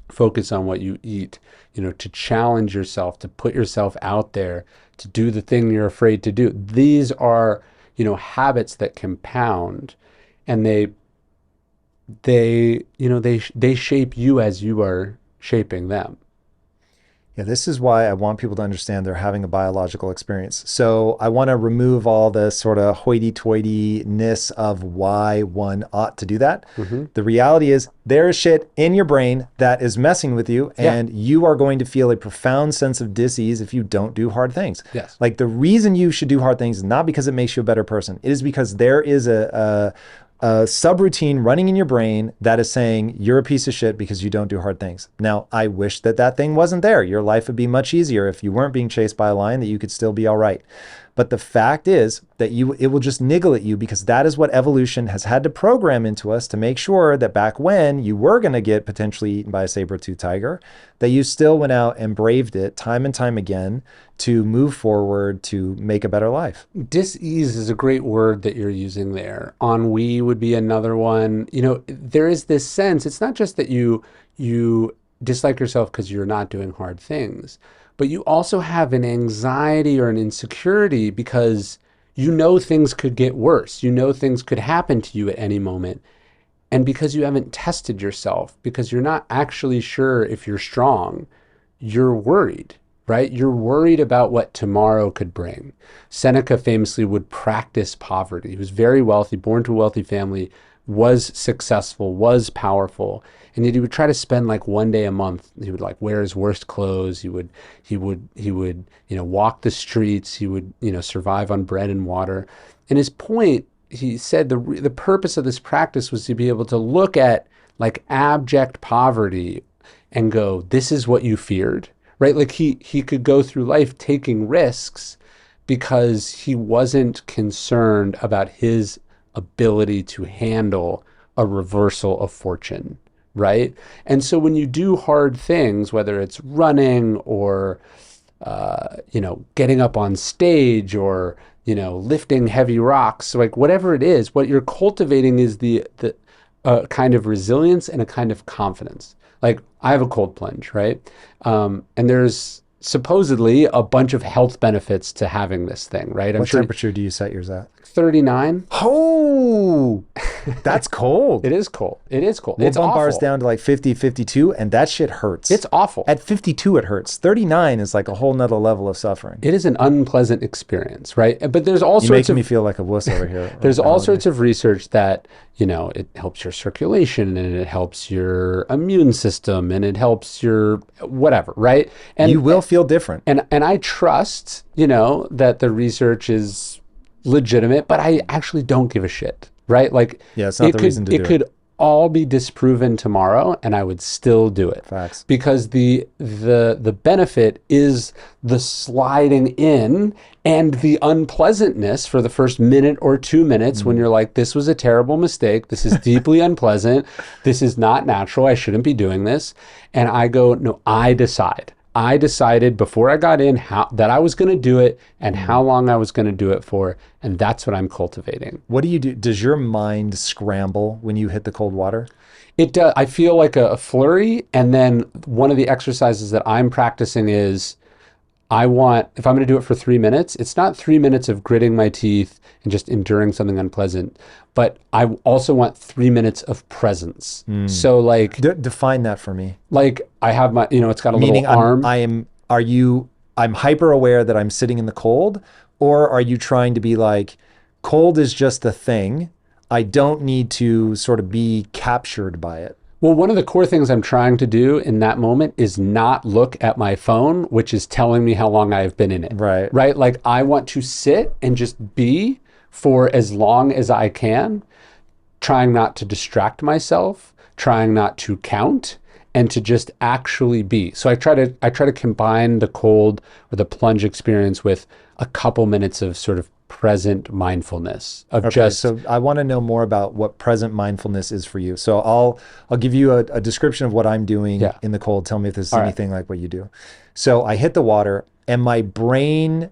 focus on what you eat, to challenge yourself, to put yourself out there, to do the thing you're afraid to do. These are, habits that compound, and they shape you as you are shaping them. Yeah, this is why I want people to understand they're having a biological experience. So I want to remove all the sort of hoity-toity-ness of why one ought to do that. Mm-hmm. The reality is there is shit in your brain that is messing with you, and you are going to feel a profound sense of dis-ease if you don't do hard things. Yes. Like the reason you should do hard things is not because it makes you a better person. It is because there is a subroutine running in your brain that is saying you're a piece of shit because you don't do hard things. Now, I wish that thing wasn't there. Your life would be much easier if you weren't being chased by a lion, that you could still be all right. But the fact is that it will just niggle at you, because that is what evolution has had to program into us to make sure that back when you were going to get potentially eaten by a saber-toothed tiger, that you still went out and braved it time and time again to move forward, to make a better life. Dis-ease is a great word that you're using there. Ennui would be another one. There is this sense, it's not just that you dislike yourself because you're not doing hard things, but you also have an anxiety or an insecurity because things could get worse. Things could happen to you at any moment. And because you haven't tested yourself, because you're not actually sure if you're strong, you're worried, right? You're worried about what tomorrow could bring. Seneca famously would practice poverty. He was very wealthy, born to a wealthy family, was successful, was powerful, and yet he would try to spend like 1 day a month. He would like wear his worst clothes. He would walk the streets. He would survive on bread and water. And his point, he said, the purpose of this practice was to be able to look at like abject poverty and go, this is what you feared, right? Like he could go through life taking risks because he wasn't concerned about his ability to handle a reversal of fortune, right? And so when you do hard things, whether it's running or, getting up on stage or, lifting heavy rocks, like whatever it is, what you're cultivating is the kind of resilience and a kind of confidence. Like I have a cold plunge, right? And there's supposedly a bunch of health benefits to having this thing, right? What temperature do you set yours at? 39. Oh, that's cold. It is cold. It's We'll bump awful. ours down to like 50, 52, and that shit hurts. It's awful. At 52, it hurts. 39 is like a whole nother level of suffering. It is an unpleasant experience, right? But there's all You're sorts making me feel like a wuss over here. There's all sorts of research that, it helps your circulation and it helps your immune system and it helps your whatever, right? And you will feel different. And I trust, that the research is legitimate, but I actually don't give a shit, right? Like, yeah, it's not the reason to do it. It could all be disproven tomorrow and I would still do it. Facts. Because the benefit is the sliding in and the unpleasantness for the first minute or 2 minutes when you're like, this was a terrible mistake. This is deeply unpleasant. This is not natural. I shouldn't be doing this. And I go, no, I decide. I decided before I got in that I was going to do it and how long I was going to do it for. And that's what I'm cultivating. What do you do? Does your mind scramble when you hit the cold water? It does. I feel like a flurry. And then one of the exercises that I'm practicing is if I'm going to do it for 3 minutes, it's not 3 minutes of gritting my teeth and just enduring something unpleasant, but I also want 3 minutes of presence. So like, Define that for me. like I have my, it's got a Meaning little arm. I'm hyper aware that I'm sitting in the cold, or are you trying to be like, cold is just a thing. I don't need to sort of be captured by it. Well, one of the core things I'm trying to do in that moment is not look at my phone, which is telling me how long I've been in it. Right. Right? Like I want to sit and just be for as long as I can, trying not to distract myself, trying not to count, and to just actually be. So I try to combine the cold or the plunge experience with a couple minutes of sort of present mindfulness of So I want to know more about what present mindfulness is for you. So I'll give you a description of what I'm doing in the cold. Tell me if this is anything like what you do. So I hit the water and my brain,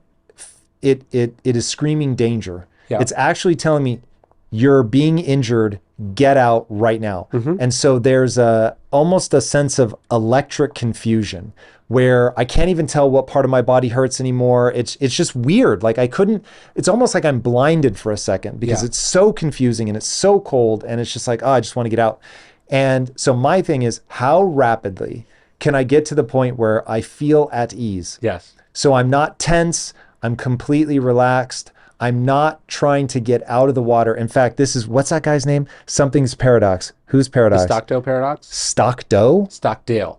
it is screaming danger. Yeah. It's actually telling me you're being injured, get out right now. And so there's almost a sense of electric confusion where I can't even tell what part of my body hurts anymore. It's just weird. Like it's almost like I'm blinded for a second because it's so confusing and it's so cold and it's just like, I just want to get out. And so my thing is, how rapidly can I get to the point where I feel at ease? Yes. So I'm not tense, I'm completely relaxed. I'm not trying to get out of the water. In fact, what's that guy's name? Something's paradox. Who's paradox? The Stockdale paradox?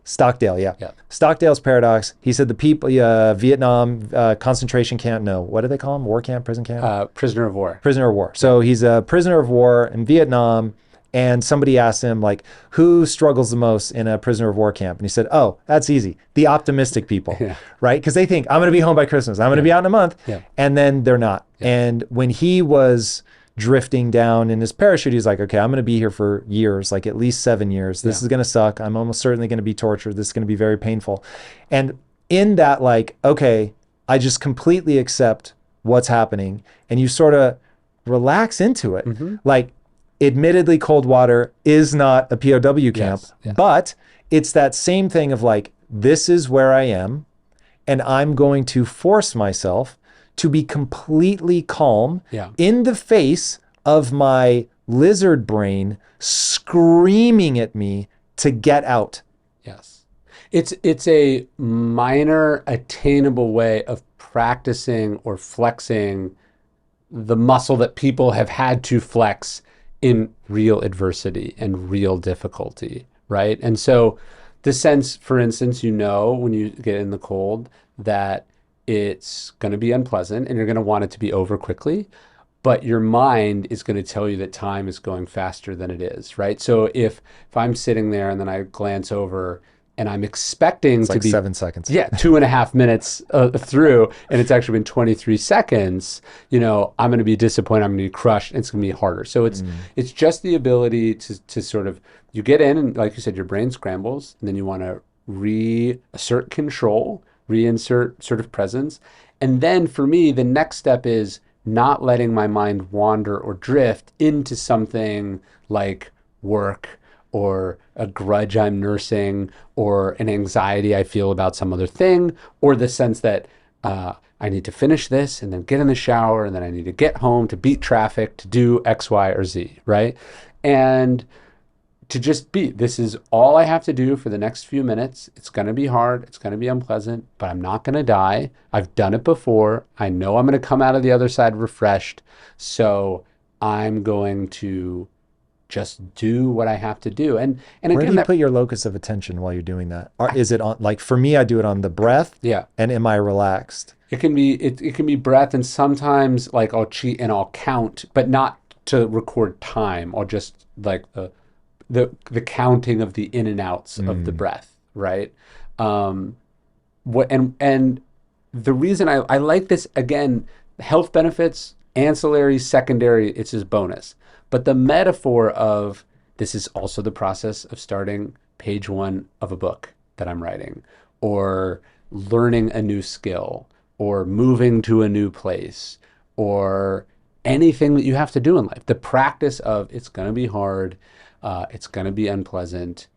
Stockdale, yeah. Stockdale's paradox. He said the people, Vietnam concentration camp, no, what do they call him? War camp, prison camp? Prisoner of war. Prisoner of war. So he's a prisoner of war in Vietnam. And somebody asked him, like, who struggles the most in a prisoner of war camp? And he said, oh, that's easy. The optimistic people, right? Because they think, I'm going to be home by Christmas. I'm going to be out in a month. And then they're not. And when he was drifting down in his parachute, he's like, okay, I'm going to be here for years, like at least 7 years. This is going to suck. I'm almost certainly going to be tortured. This is going to be very painful. And in that, like, okay, I just completely accept what's happening. And you sort of relax into it. Like, admittedly, cold water is not a POW camp, but it's that same thing of like, this is where I am, and I'm going to force myself to be completely calm in the face of my lizard brain screaming at me to get out. Yes. It's a minor, attainable way of practicing or flexing the muscle that people have had to flex in real adversity and real difficulty, right? And so the sense, for instance, when you get in the cold that it's going to be unpleasant and you're going to want it to be over quickly, but your mind is going to tell you that time is going faster than it is, right? So if I'm sitting there and then I glance over and I'm expecting it's to like be 7 seconds. Yeah, 2.5 minutes through, and it's actually been 23 seconds. I'm going to be disappointed. I'm going to be crushed. And it's going to be harder. So it's just the ability to sort of, you get in and like you said, your brain scrambles, and then you want to reassert control, reinsert sort of presence, and then for me, the next step is not letting my mind wander or drift into something like work, or a grudge I'm nursing, or an anxiety I feel about some other thing, or the sense that I need to finish this and then get in the shower and then I need to get home to beat traffic to do X, Y, or Z, right? And to just be, this is all I have to do for the next few minutes. It's going to be hard. It's going to be unpleasant, but I'm not going to die. I've done it before. I know I'm going to come out of the other side refreshed. So I'm going to just do what I have to do. And where again, do you put your locus of attention while you're doing that? Or is it on, like for me, I do it on the breath. And am I relaxed? It can be breath, and sometimes like I'll cheat and I'll count, but not to record time. I'll just like the counting of the in and outs of the breath, right? And the reason I like this, again, health benefits, ancillary, secondary, it's just bonus. But the metaphor of this is also the process of starting page 1 of a book that I'm writing, or learning a new skill, or moving to a new place, or anything that you have to do in life. The practice of it's going to be hard, it's going to be unpleasant,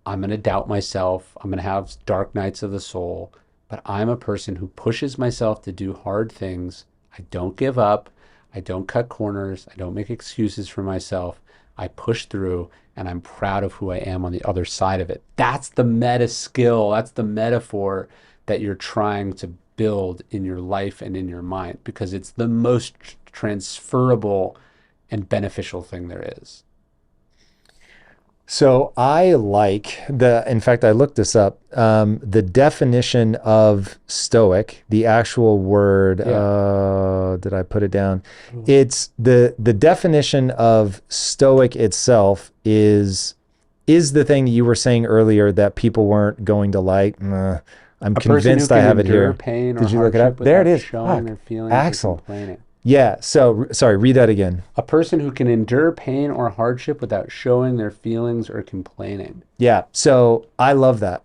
I'm going to doubt myself, I'm going to have dark nights of the soul, but I'm a person who pushes myself to do hard things. I don't give up. I don't cut corners. I don't make excuses for myself. I push through, and I'm proud of who I am on the other side of it. That's the meta skill. That's the metaphor that you're trying to build in your life and in your mind, because it's the most transferable and beneficial thing there is. So I like in fact, I looked this up, the definition of stoic, the actual word, did I put it down? It's the definition of stoic itself is the thing that you were saying earlier that people weren't going to like. I'm convinced I have it here. Pain or Did you look it up? There it is. Showing their feelings Axel. or complaining. Yeah. So sorry, read that again. A person who can endure pain or hardship without showing their feelings or complaining. Yeah. So I love that.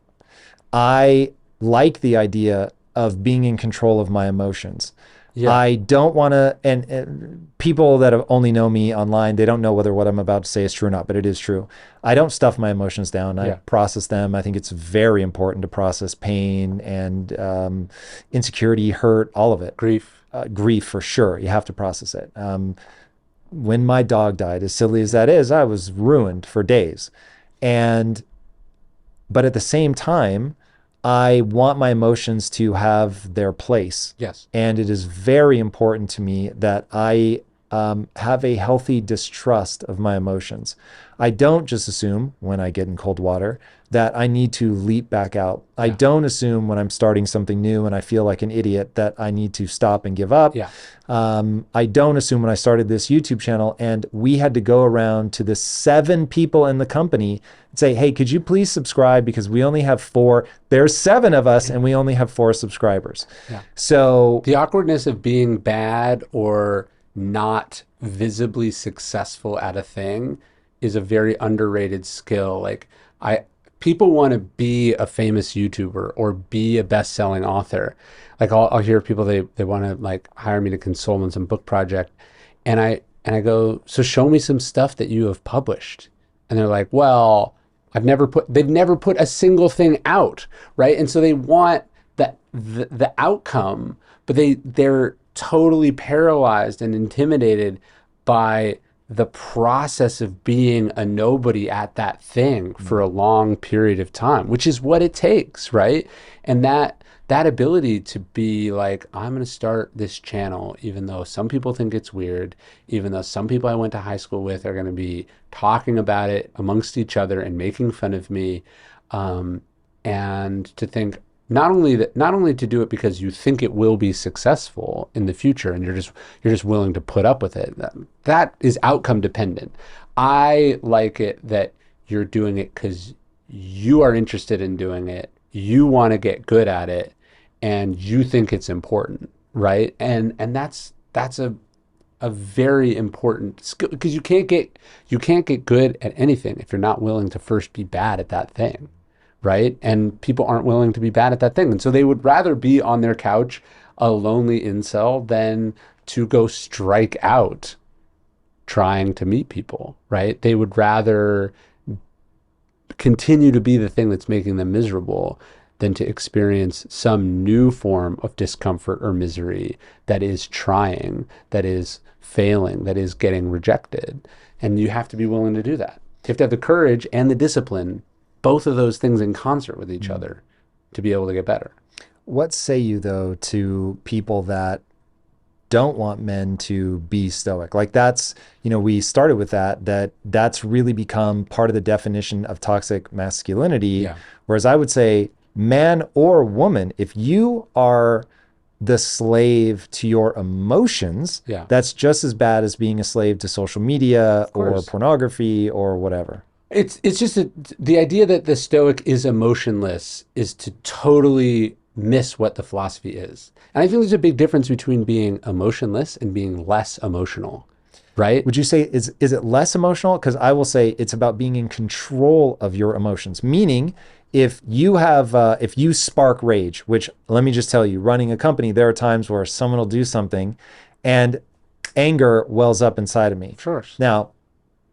I like the idea of being in control of my emotions. Yeah. I don't want to, and people that only know me online, they don't know whether what I'm about to say is true or not, but it is true. I don't stuff my emotions down. I process them. I think it's very important to process pain and insecurity, hurt, all of it. Grief for sure. You have to process it. When my dog died, as silly as that is, I was ruined for days. But at the same time, I want my emotions to have their place. Yes. And it is very important to me that I have a healthy distrust of my emotions. I don't just assume when I get in cold water that I need to leap back out. Yeah. I don't assume when I'm starting something new and I feel like an idiot that I need to stop and give up. Yeah. I don't assume when I started this YouTube channel and we had to go around to the 7 people in the company and say, hey, could you please subscribe because we only have 4. There's 7 of us and we only have 4 subscribers. Yeah. So the awkwardness of being bad or not visibly successful at a thing is a very underrated skill. Like people want to be a famous YouTuber or be a best-selling author. Like I'll hear people, they want to like hire me to console on some book project. And I go, so show me some stuff that you have published. And they're like, well, they've never put a single thing out. Right. And so they want the outcome, but they're totally paralyzed and intimidated by the process of being a nobody at that thing for a long period of time, which is what it takes, right? And that ability to be like, I'm going to start this channel, even though some people think it's weird, even though some people I went to high school with are going to be talking about it amongst each other and making fun of me, and to think, not only to do it because you think it will be successful in the future and you're just willing to put up with it. That is outcome dependent. I like it that you're doing it because you are interested in doing it. You want to get good at it and you think it's important, right? And that's a very important skill, because you can't get good at anything if you're not willing to first be bad at that thing. Right? And people aren't willing to be bad at that thing. And so they would rather be on their couch, a lonely incel, than to go strike out trying to meet people, right? They would rather continue to be the thing that's making them miserable than to experience some new form of discomfort or misery that is trying, that is failing, that is getting rejected. And you have to be willing to do that. You have to have the courage and the discipline, both of those things in concert with each other, to be able to get better. What say you, though, to people that don't want men to be stoic? Like that's, we started with that's really become part of the definition of toxic masculinity. Yeah. Whereas I would say, man or woman, if you are the slave to your emotions, that's just as bad as being a slave to social media or pornography or whatever. It's just the idea that the Stoic is emotionless is to totally miss what the philosophy is. And I feel there's a big difference between being emotionless and being less emotional, right? Would you say, is it less emotional? Because I will say it's about being in control of your emotions. Meaning, if you spark rage, which let me just tell you, running a company, there are times where someone will do something and anger wells up inside of me. Sure. Now,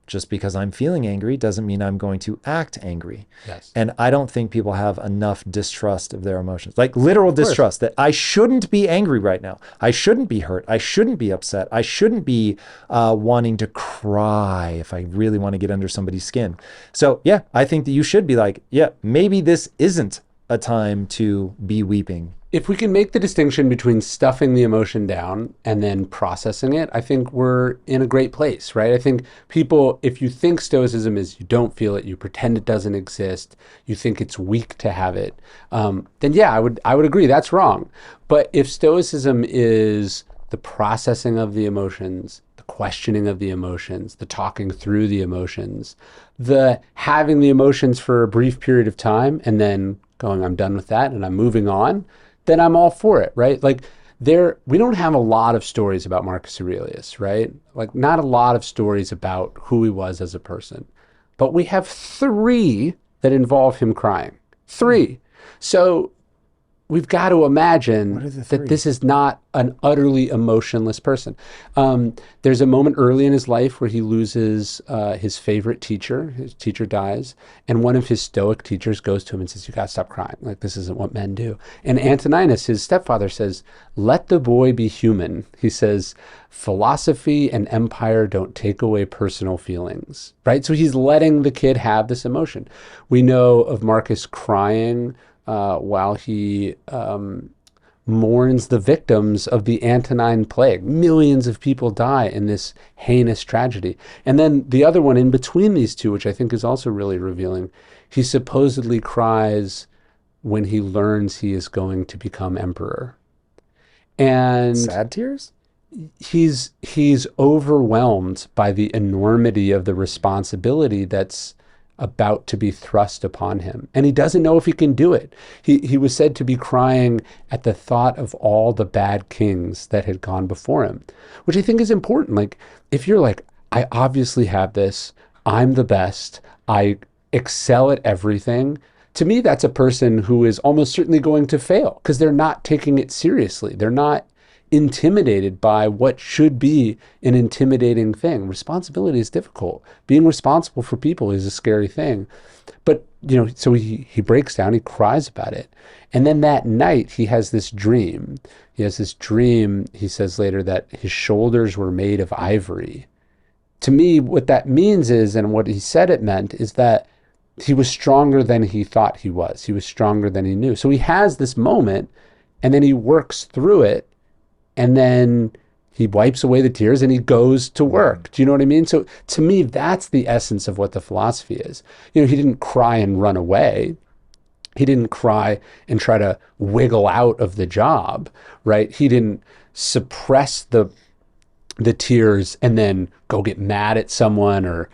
just because I'm feeling angry doesn't mean I'm going to act angry. Yes. And I don't think people have enough distrust of their emotions, like literal course. distrust that I shouldn't be angry right now. I shouldn't be hurt. I shouldn't be upset. I shouldn't be wanting to cry if I really want to get under somebody's skin. So yeah, I think that you should be like, yeah, maybe this isn't a time to be weeping. If we can make the distinction between stuffing the emotion down and then processing it, I think we're in a great place, right? I think people, if you think Stoicism is you don't feel it, you pretend it doesn't exist, you think it's weak to have it, then yeah, I would agree that's wrong. But if Stoicism is the processing of the emotions, the questioning of the emotions, the talking through the emotions, the having the emotions for a brief period of time and then going, I'm done with that and I'm moving on, then I'm all for it, right? Like we don't have a lot of stories about Marcus Aurelius, right? Like not a lot of stories about who he was as a person, but we have 3 that involve him crying. 3. So we've got to imagine that this is not an utterly emotionless person. There's a moment early in his life where he loses his favorite teacher. His teacher dies, and one of his Stoic teachers goes to him and says, you got to stop crying. Like, this isn't what men do. And Antoninus, his stepfather, says, let the boy be human. He says, philosophy and empire don't take away personal feelings, right? So he's letting the kid have this emotion. We know of Marcus crying while he mourns the victims of the Antonine Plague. Millions of people die in this heinous tragedy. And then the other one in between these two, which I think is also really revealing, he supposedly cries when he learns he is going to become emperor. And sad tears? He's overwhelmed by the enormity of the responsibility that's about to be thrust upon him. And he doesn't know if he can do it. He was said to be crying at the thought of all the bad kings that had gone before him, which I think is important. Like, if you're like, I obviously have this, I'm the best, I excel at everything, to me, that's a person who is almost certainly going to fail because they're not taking it seriously. They're not intimidated by what should be an intimidating thing. Responsibility is difficult. Being responsible for people is a scary thing. But, so he breaks down, he cries about it. And then that night he has this dream. He says later, that his shoulders were made of ivory. To me, what that means is, and what he said it meant, is that he was stronger than he thought he was. He was stronger than he knew. So he has this moment and then he works through it. And then he wipes away the tears and he goes to work. Do you know what I mean? So to me, that's the essence of what the philosophy is. He didn't cry and run away. He didn't cry and try to wiggle out of the job, right? He didn't suppress the tears and then go get mad at someone or,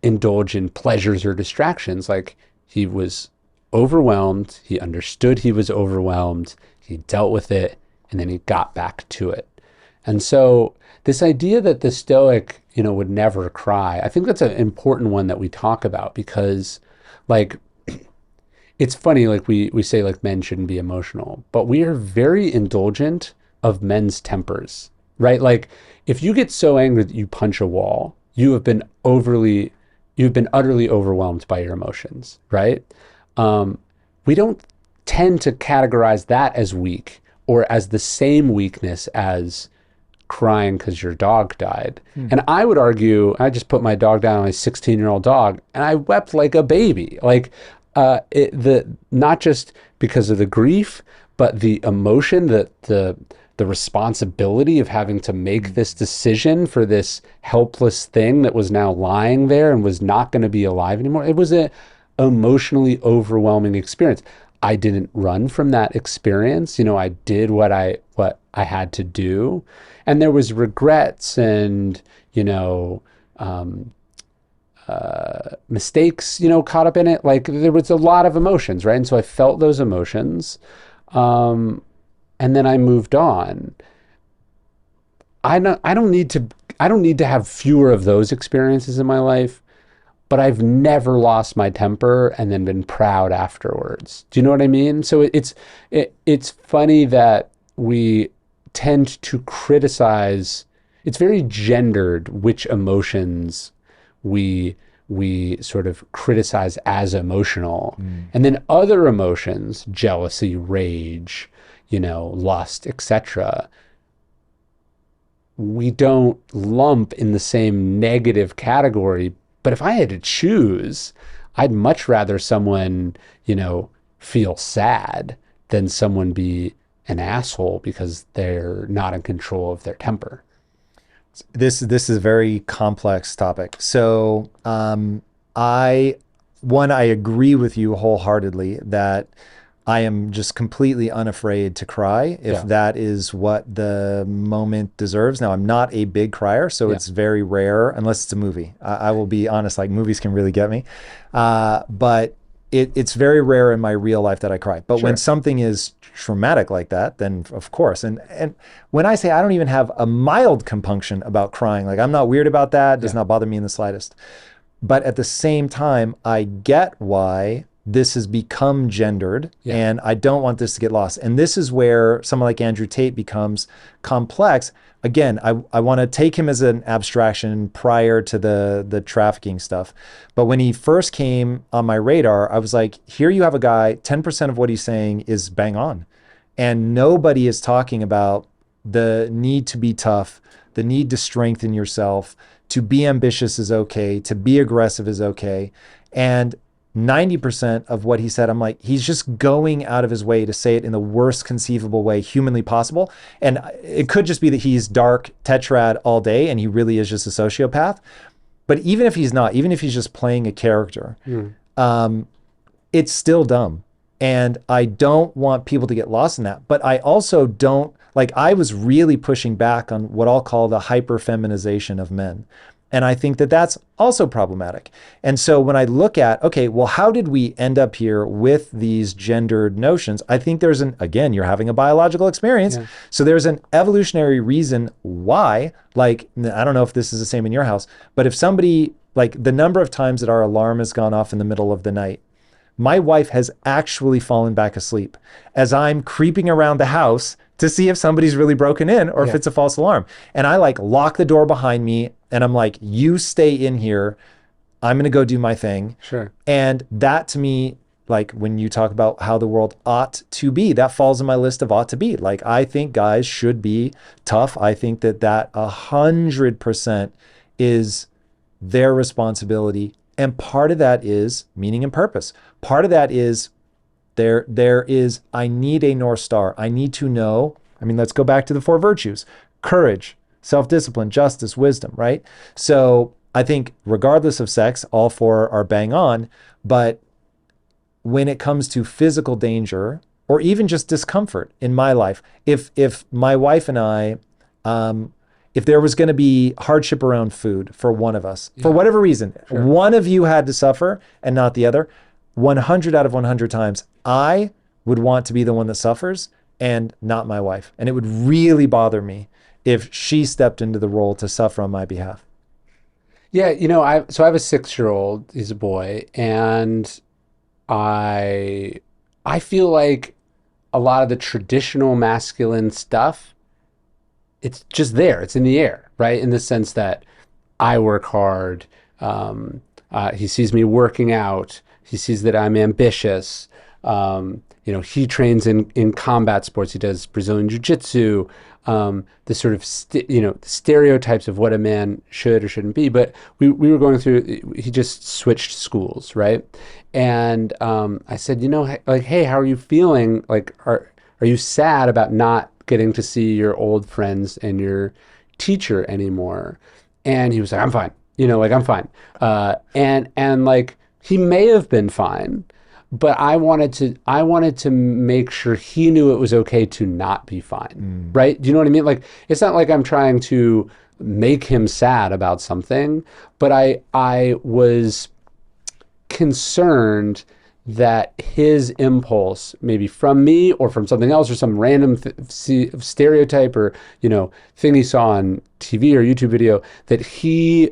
indulge in pleasures or distractions. Like, he was overwhelmed. He understood he was overwhelmed. He dealt with it. And then he got back to it. And so this idea that the Stoic, would never cry, I think that's an important one that we talk about because, like, it's funny, like we say like men shouldn't be emotional, but we are very indulgent of men's tempers, right? Like, if you get so angry that you punch a wall, you've been utterly overwhelmed by your emotions, right? We don't tend to categorize that as weak, or as the same weakness as crying because your dog died. And I would argue, I just put my dog down, my 16-year-old dog, and I wept like a baby. Like, not just because of the grief, but the emotion, the responsibility of having to make this decision for this helpless thing that was now lying there and was not going to be alive anymore. It was an emotionally overwhelming experience. I didn't run from that experience. I did what I had to do. And there was regrets and, mistakes, caught up in it. Like, there was a lot of emotions, right? And so I felt those emotions. And then I moved on. I don't need to have fewer of those experiences in my life. But I've never lost my temper and then been proud afterwards. Do you know what I mean? So it's funny that we tend to criticize. It's very gendered which emotions we sort of criticize as emotional. And then other emotions, jealousy, rage, lust, etc., we don't lump in the same negative category. But if I had to choose, I'd much rather someone, feel sad than someone be an asshole because they're not in control of their temper. This is a very complex topic. So I agree with you wholeheartedly that I am just completely unafraid to cry if that is what the moment deserves. Now, I'm not a big crier, so it's very rare, unless it's a movie. I will be honest, like movies can really get me. But it's very rare in my real life that I cry. But when something is traumatic like that, then of course. And when I say I don't even have a mild compunction about crying, like I'm not weird about that, it does not bother me in the slightest. But at the same time, I get why this has become gendered, and I don't want this to get lost. And this is where someone like Andrew Tate becomes complex. Again, I want to take him as an abstraction prior to the trafficking stuff. But when he first came on my radar, I was like, here you have a guy, 10% of what he's saying is bang on. And nobody is talking about the need to be tough, the need to strengthen yourself, to be ambitious is okay, to be aggressive is okay. And 90% of what he said, I'm like, he's just going out of his way to say it in the worst conceivable way humanly possible. And it could just be that he's dark tetrad all day and he really is just a sociopath. But even if he's not, even if he's just playing a character, it's still dumb. And I don't want people to get lost in that. But I also don't, like, I was really pushing back on what I'll call the hyper-feminization of men. And I think that that's also problematic. And so when I look at, okay, well, how did we end up here with these gendered notions? I think there's again, you're having a biological experience. Yeah. So there's an evolutionary reason why, like, I don't know if this is the same in your house, but if somebody, like the number of times that our alarm has gone off in the middle of the night, my wife has actually fallen back asleep as I'm creeping around the house to see if somebody's really broken in or if it's a false alarm. And I like lock the door behind me and I'm like, you stay in here. I'm going to go do my thing. Sure. And that to me, like when you talk about how the world ought to be, that falls in my list of ought to be. Like, I think guys should be tough. I think that 100% is their responsibility. And part of that is meaning and purpose. Part of that is there is, I need a North Star. I need to know, I mean, let's go back to the 4 virtues: courage, self-discipline, justice, wisdom, right? So I think regardless of sex, all 4 are bang on. But when it comes to physical danger or even just discomfort in my life, if my wife and I, if there was going to be hardship around food for one of us, for whatever reason, one of you had to suffer and not the other, 100 out of 100 times, I would want to be the one that suffers and not my wife. And it would really bother me if she stepped into the role to suffer on my behalf. Yeah, I have a 6-year-old, he's a boy, and I feel like a lot of the traditional masculine stuff, it's just there. It's in the air, right? In the sense that I work hard. He sees me working out. He sees that I'm ambitious. He trains in combat sports. He does Brazilian jiu-jitsu. The sort of stereotypes of what a man should or shouldn't be. But we were going through. He just switched schools, right? And I said, like, hey, how are you feeling? Like, are you sad about not getting to see your old friends and your teacher anymore? And he was like, I'm fine. I'm fine. And like, he may have been fine, but I wanted to make sure he knew it was okay to not be fine. Right? Do you know what I mean? Like, it's not like I'm trying to make him sad about something, but I was concerned that his impulse, maybe from me or from something else or some random stereotype or, thing he saw on TV or YouTube video, that he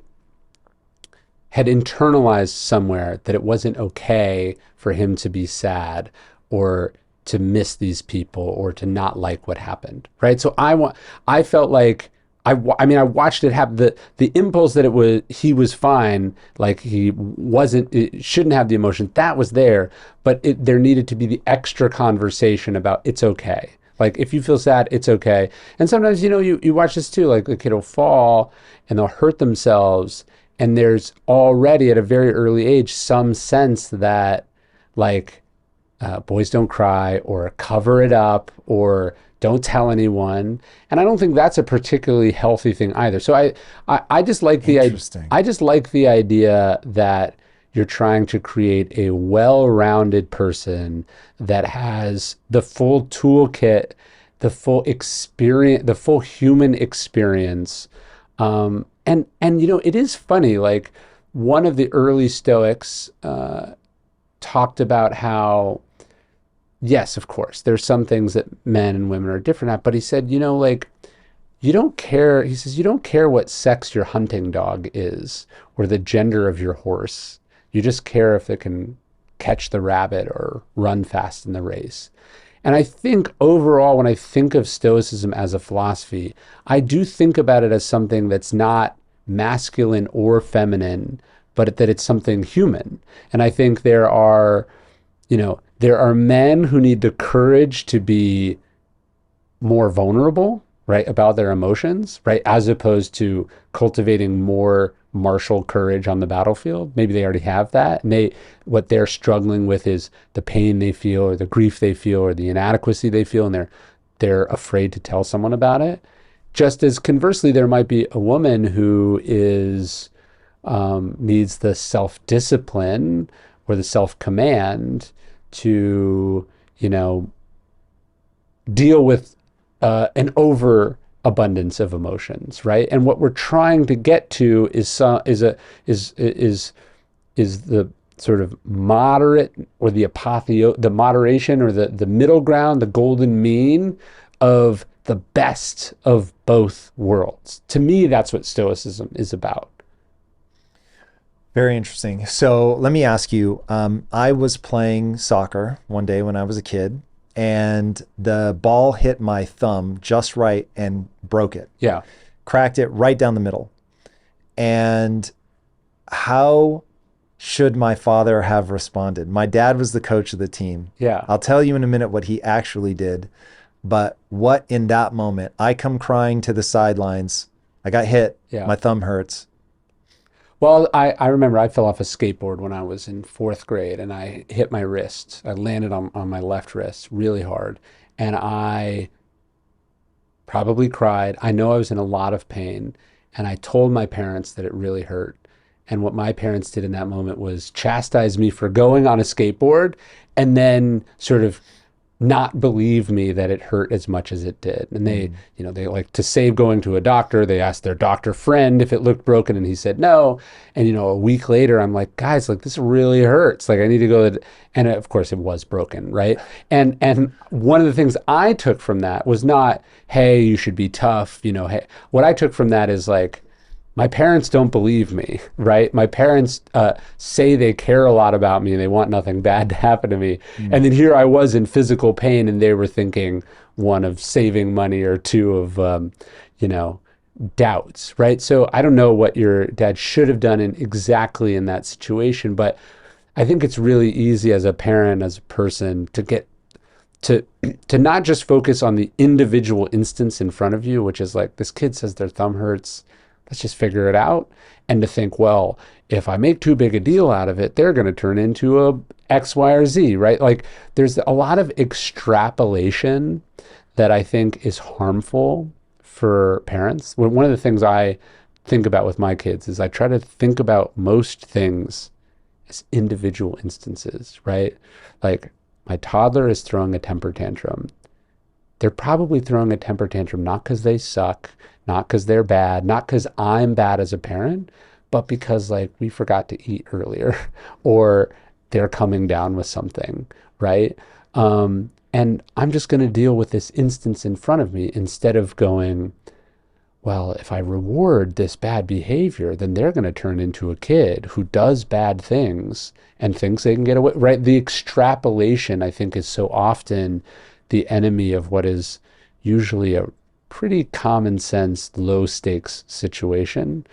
had internalized somewhere that it wasn't okay for him to be sad or to miss these people or to not like what happened, right? So I felt like I mean, I watched it happen. The impulse that he was fine, like he wasn't, it shouldn't have the emotion, that was there, but there needed to be the extra conversation about it's okay. Like if you feel sad, it's okay. And sometimes, you watch this too, like a kid will fall and they'll hurt themselves. And there's already at a very early age, some sense that like boys don't cry, or cover it up, or don't tell anyone. And I don't think that's a particularly healthy thing either. So I just like I just like the idea that you're trying to create a well-rounded person that has the full toolkit, the full experience, the full human experience. And it is funny, like one of the early Stoics talked about how, yes, of course, there's some things that men and women are different at, but he said, like, you don't care, he says, you don't care what sex your hunting dog is or the gender of your horse. You just care if it can catch the rabbit or run fast in the race. And I think overall, when I think of Stoicism as a philosophy, I do think about it as something that's not masculine or feminine, but that it's something human. And I think there are men who need the courage to be more vulnerable, right, about their emotions, right, as opposed to cultivating more martial courage on the battlefield. Maybe they already have that, and what they're struggling with is the pain they feel, or the grief they feel, or the inadequacy they feel, and they're afraid to tell someone about it. Just as conversely, there might be a woman who needs the self-discipline or the self-command to, deal with an overabundance of emotions, right? And what we're trying to get to is the sort of moderate, or the moderation, or the middle ground, the golden mean of the best of both worlds. To me, that's what Stoicism is about. Very interesting. So let me ask you, I was playing soccer one day when I was a kid, and the ball hit my thumb just right and broke it. Yeah. Cracked it right down the middle. And how should my father have responded? My dad was the coach of the team. Yeah. I'll tell you in a minute what he actually did. But what in that moment, I come crying to the sidelines. I got hit. Yeah. My thumb hurts. Well, I remember I fell off a skateboard when I was in 4th grade, and I hit my wrist. I landed on my left wrist really hard, and I probably cried. I know I was in a lot of pain, and I told my parents that it really hurt. And what my parents did in that moment was chastise me for going on a skateboard, and then sort of not believe me that it hurt as much as it did. And they like, to save going to a doctor, they asked their doctor friend if it looked broken, and he said no. And a week later, I'm like, guys, like, this really hurts. Like, I need to go. And of course, it was broken, right? And one of the things I took from that was not, hey, you should be tough. Hey, what I took from that is like, my parents don't believe me, right? My parents say they care a lot about me and they want nothing bad to happen to me. And then here I was in physical pain, and they were thinking, one, of saving money, or two, of, doubts, right? So I don't know what your dad should have done exactly in that situation, but I think it's really easy as a parent, as a person, to get to not just focus on the individual instance in front of you, which is like, this kid says their thumb hurts, let's just figure it out. And to think, well, if I make too big a deal out of it, they're going to turn into a X, Y, or Z, right? Like, there's a lot of extrapolation that I think is harmful for parents. One of the things I think about with my kids is I try to think about most things as individual instances, right? Like, my toddler is throwing a temper tantrum. They're probably throwing a temper tantrum not because they suck, not because they're bad, not because I'm bad as a parent, but because, like, we forgot to eat earlier, or they're coming down with something, right? And I'm just going to deal with this instance in front of me, instead of going, well, if I reward this bad behavior, then they're going to turn into a kid who does bad things and thinks they can get away, right? The extrapolation, I think, is so often the enemy of what is usually a pretty common sense, low stakes situation.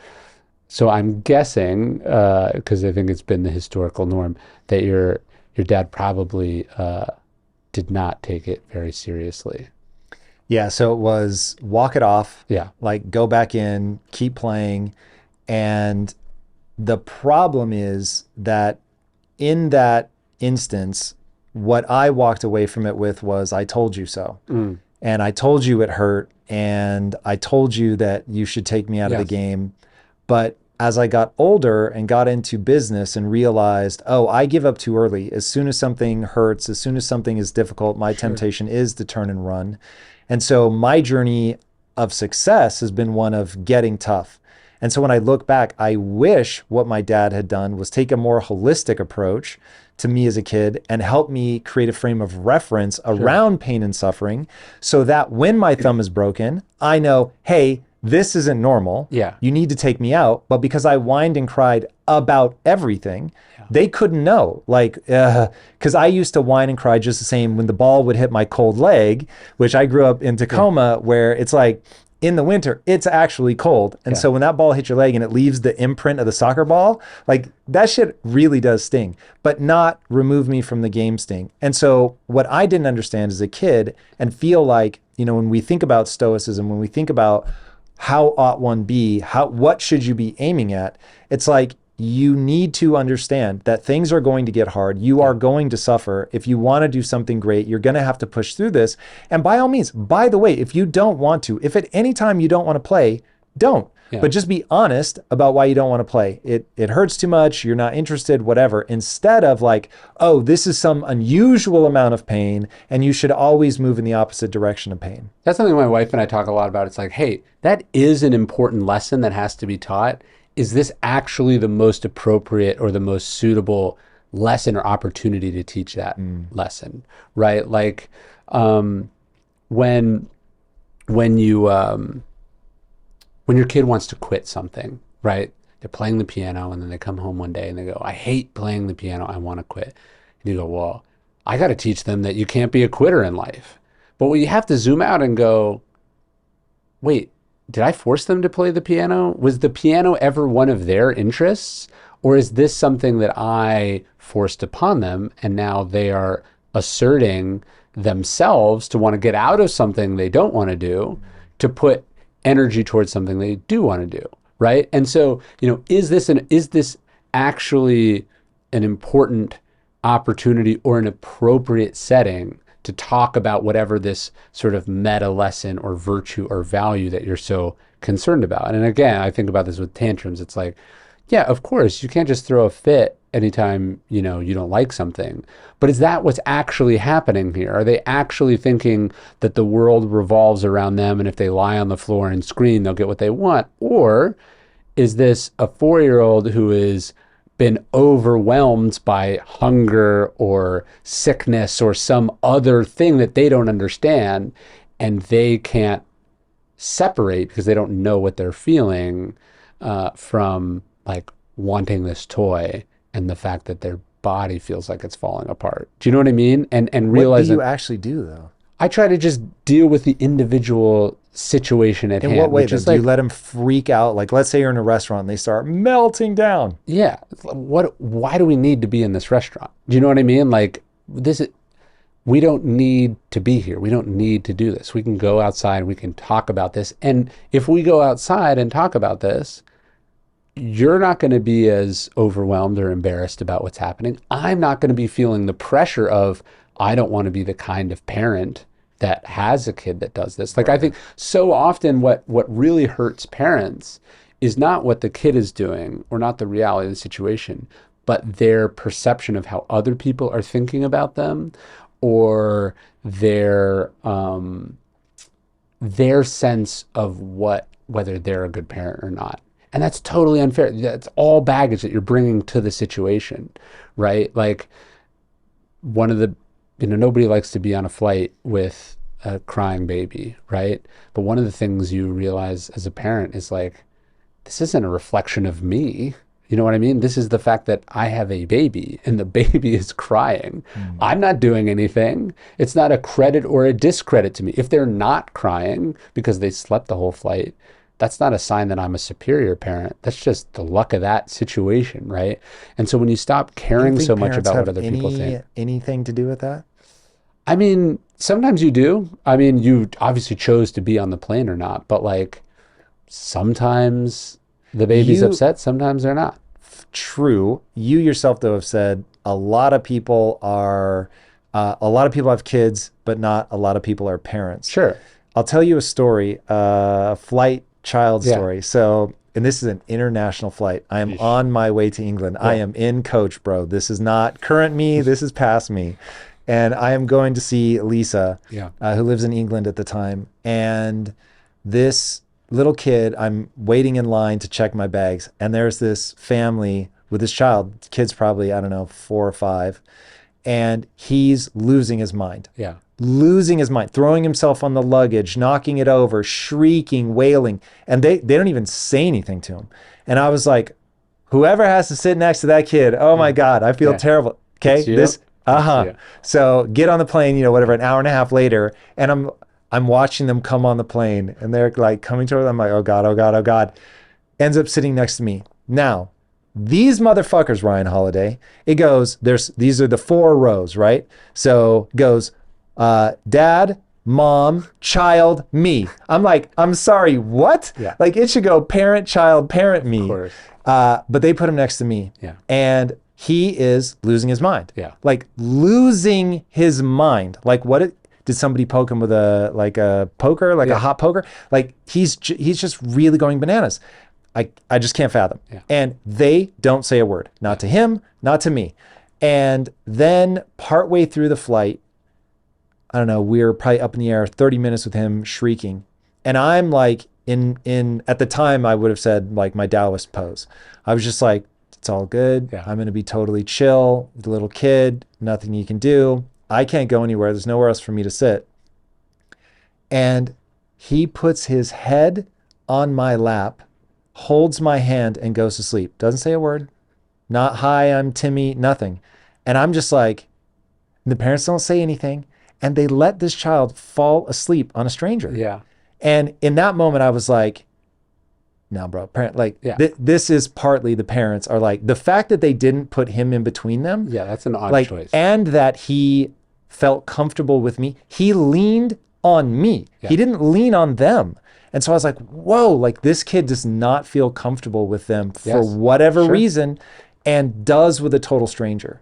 So I'm guessing, because I think it's been the historical norm, that your dad probably did not take it very seriously. Yeah, so it was walk it off, Yeah. like go back in, keep playing. And the problem is that in that instance, what I walked away from it with was, I told you so. Mm. And I told you it hurt. And I told you that you should take me out of the Yes. game. But as I got older and got into business and realized, oh, I give up too early. As soon as something hurts, as soon as something is difficult, my temptation is to turn and run. And so my journey of success has been one of getting tough. And so when I look back, I wish what my dad had done was take a more holistic approach to me as a kid and help me create a frame of reference around pain and suffering so that when my thumb is broken, I know, hey, this isn't normal. Yeah. You need to take me out. But because I whined and cried about everything, they couldn't know. Like, because I used to whine and cry just the same when the ball would hit my cold leg, which I grew up in Tacoma, where it's like, in the winter, it's actually cold. And so when that ball hits your leg and it leaves the imprint of the soccer ball, like that shit really does sting, but not remove me from the game sting. And so what I didn't understand as a kid and feel like, you know, when we think about stoicism, when we think about how ought one be, what should you be aiming at? It's like, you need to understand that things are going to get hard. You are going to suffer. If you want to do something great, you're going to have to push through this. And by all means, by the way, if you don't want to, if at any time you don't want to play, don't. But just be honest about why you don't want to play. It hurts too much, you're not interested, whatever. Instead of like, oh, this is some unusual amount of pain and you should always move in the opposite direction of pain. That's something my wife and I talk a lot about. It's like, hey, that is an important lesson that has to be taught. Is this actually the most appropriate or the most suitable lesson or opportunity to teach that lesson, right? Like when your kid wants to quit something, right? They're playing the piano and then they come home one day and they go, I hate playing the piano, I want to quit. And you go, well, I got to teach them that you can't be a quitter in life. But what you have to zoom out and go, wait, did I force them to play the piano? Was the piano ever one of their interests? Or is this something that I forced upon them and now they are asserting themselves to want to get out of something they don't want to do to put energy towards something they do want to do, right? And so, you know, is this actually an important opportunity or an appropriate setting to talk about whatever this sort of meta lesson or virtue or value that you're so concerned about? And again, I think about this with tantrums. It's like, yeah, of course, you can't just throw a fit anytime, you know, you don't like something. But is that what's actually happening here? Are they actually thinking that the world revolves around them and if they lie on the floor and scream, they'll get what they want? Or is this a 4-year-old who has been overwhelmed by hunger or sickness or some other thing that they don't understand and they can't separate because they don't know what they're feeling from like wanting this toy and the fact that their body feels like it's falling apart. Do you know what I mean? And realize what do you actually do though? I try to just deal with the individual situation at hand. In what way? Which is Do like, you let them freak out? Like, let's say you're in a restaurant and they start melting down. yeah, why do we need to be in this restaurant? Do you know what I mean? Like we don't need to be here. We don't need to do this. We can go outside, we can talk about this. And if we go outside and talk about this, you're not going to be as overwhelmed or embarrassed about what's happening. I'm not going to be feeling the pressure of, I don't want to be the kind of parent that has a kid that does this. Like, I think so often what really hurts parents is not what the kid is doing or not the reality of the situation, but their perception of how other people are thinking about them or their sense of whether they're a good parent or not. And that's totally unfair. That's all baggage that you're bringing to the situation, right? Like nobody likes to be on a flight with a crying baby, right? But one of the things you realize as a parent is like, this isn't a reflection of me. You know what I mean? This is the fact that I have a baby and the baby is crying. I'm not doing anything. It's not a credit or a discredit to me. If they're not crying because they slept the whole flight, that's not a sign that I'm a superior parent. That's just the luck of that situation, right? And so when you stop Do you caring think so much parents about have what other people think, anything to do with that? I mean, sometimes you do. I mean, you obviously chose to be on the plane or not, but like sometimes the baby's You upset, sometimes they're not. True. You yourself, though, have said a lot of people a lot of people have kids, but not a lot of people are parents. Sure. I'll tell you a story, a flight child Yeah. story. So, and this is an international flight. I am Yeesh. on my way to England. I am in coach, bro. This is not current me. This is past me. And I am going to see Lisa, Yeah. who lives in England at the time. And this little kid, I'm waiting in line to check my bags. And there's this family with this child. The kid's probably, I don't know, 4 or 5. And he's losing his mind. Yeah. Losing his mind, throwing himself on the luggage, knocking it over, shrieking, wailing. And they don't even say anything to him. And I was like, whoever has to sit next to that kid, oh my God, I feel Yeah. terrible. Okay. It's you? This, you. So get on the plane, whatever, an hour and a half later. And I'm watching them come on the plane and they're like coming toward them. I'm like, oh God, oh God, oh God. Ends up sitting next to me. Now, these motherfuckers, Ryan Holiday, it goes, these are the 4 rows, right? So it goes, dad, mom, child, me. I'm like, I'm sorry, what? Yeah. Like it should go parent, child, parent, me. Of course. But they put him next to me. Yeah. And he is losing his mind. Yeah. Like losing his mind. Like did somebody poke him with a poker, like a hot poker? Like he's just really going bananas. I just can't fathom. Yeah. And they don't say a word, not to him, not to me. And then partway through the flight, I don't know, we were probably up in the air 30 minutes with him shrieking. And I'm like at the time I would have said like my Taoist pose. I was just like, it's all good. Yeah. I'm going to be totally chill. The little kid, nothing you can do. I can't go anywhere. There's nowhere else for me to sit. And he puts his head on my lap, holds my hand and goes to sleep. Doesn't say a word. Not hi, I'm Timmy, nothing. And I'm just like, the parents don't say anything. And they let this child fall asleep on a stranger. Yeah. And in that moment, I was like, no, bro, this is partly the parents are like, the fact that they didn't put him in between them. Yeah, that's an odd choice. And that he felt comfortable with me. He leaned on me. Yeah. He didn't lean on them. And so I was like, whoa, like this kid does not feel comfortable with them for whatever reason and does with a total stranger.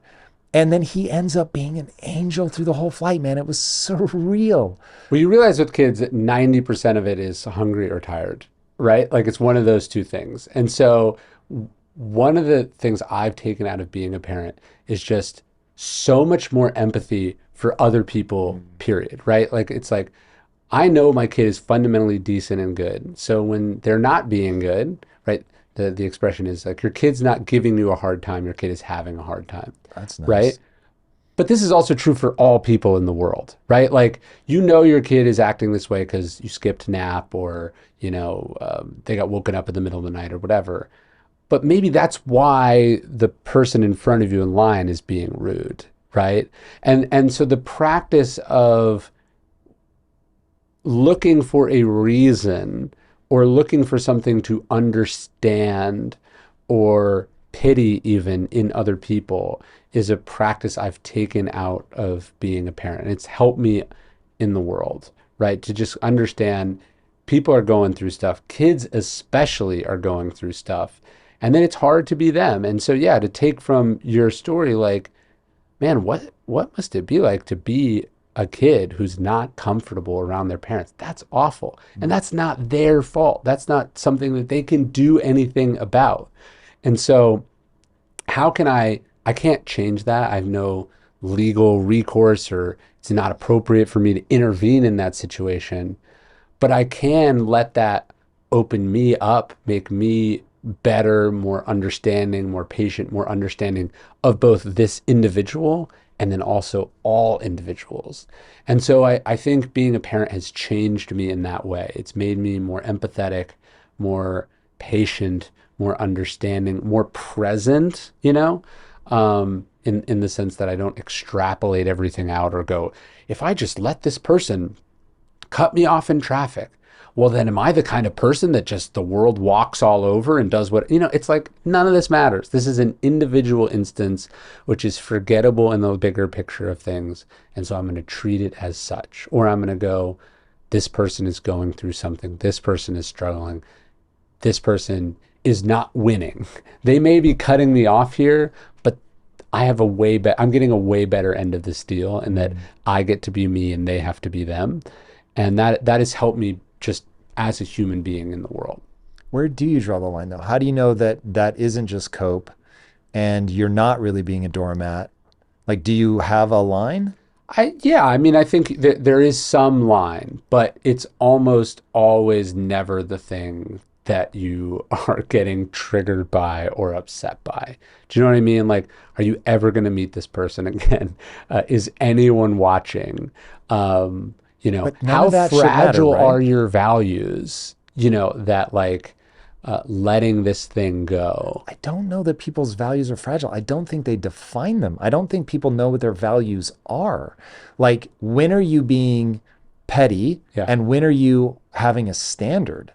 And then he ends up being an angel through the whole flight, man. It was surreal. Well, you realize with kids that 90% of it is hungry or tired, right? Like it's one of those two things. And so one of the things I've taken out of being a parent is just so much more empathy for other people, period, right? Like it's like, I know my kid is fundamentally decent and good. So when they're not being good, right? The expression is like, your kid's not giving you a hard time, your kid is having a hard time. That's nice. Right? But this is also true for all people in the world, right? Like, your kid is acting this way because you skipped nap or, they got woken up in the middle of the night or whatever. But maybe that's why the person in front of you in line is being rude, right? And so the practice of looking for a reason or looking for something to understand or pity even in other people is a practice I've taken out of being a parent. And it's helped me in the world, right? To just understand people are going through stuff. Kids especially are going through stuff. And then it's hard to be them. And so, yeah, to take from your story, like, man, what must it be like to be a kid who's not comfortable around their parents? That's awful. And that's not their fault. That's not something that they can do anything about. And so how can I can't change that. I have no legal recourse or it's not appropriate for me to intervene in that situation, but I can let that open me up, make me better, more understanding, more patient, more understanding of both this individual and then also all individuals. And so I think being a parent has changed me in that way. It's made me more empathetic, more patient, more understanding, more present, in the sense that I don't extrapolate everything out or go, if I just let this person cut me off in traffic, well, then am I the kind of person that just the world walks all over and does what, it's like, none of this matters. This is an individual instance, which is forgettable in the bigger picture of things. And so I'm going to treat it as such, or I'm going to go, this person is going through something. This person is struggling. This person is not winning. They may be cutting me off here, but I have I'm getting a way better end of this deal, and that I get to be me and they have to be them. And that has helped me just as a human being in the world. Where do you draw the line though? How do you know that that isn't just cope and you're not really being a doormat? Like, do you have a line? I think that there is some line, but it's almost always never the thing that you are getting triggered by or upset by. Do you know what I mean? Like, are you ever going to meet this person again? Is anyone watching? How fragile are your values? That like letting this thing go. I don't know that people's values are fragile. I don't think they define them. I don't think people know what their values are. Like, when are you being petty, and when are you having a standard?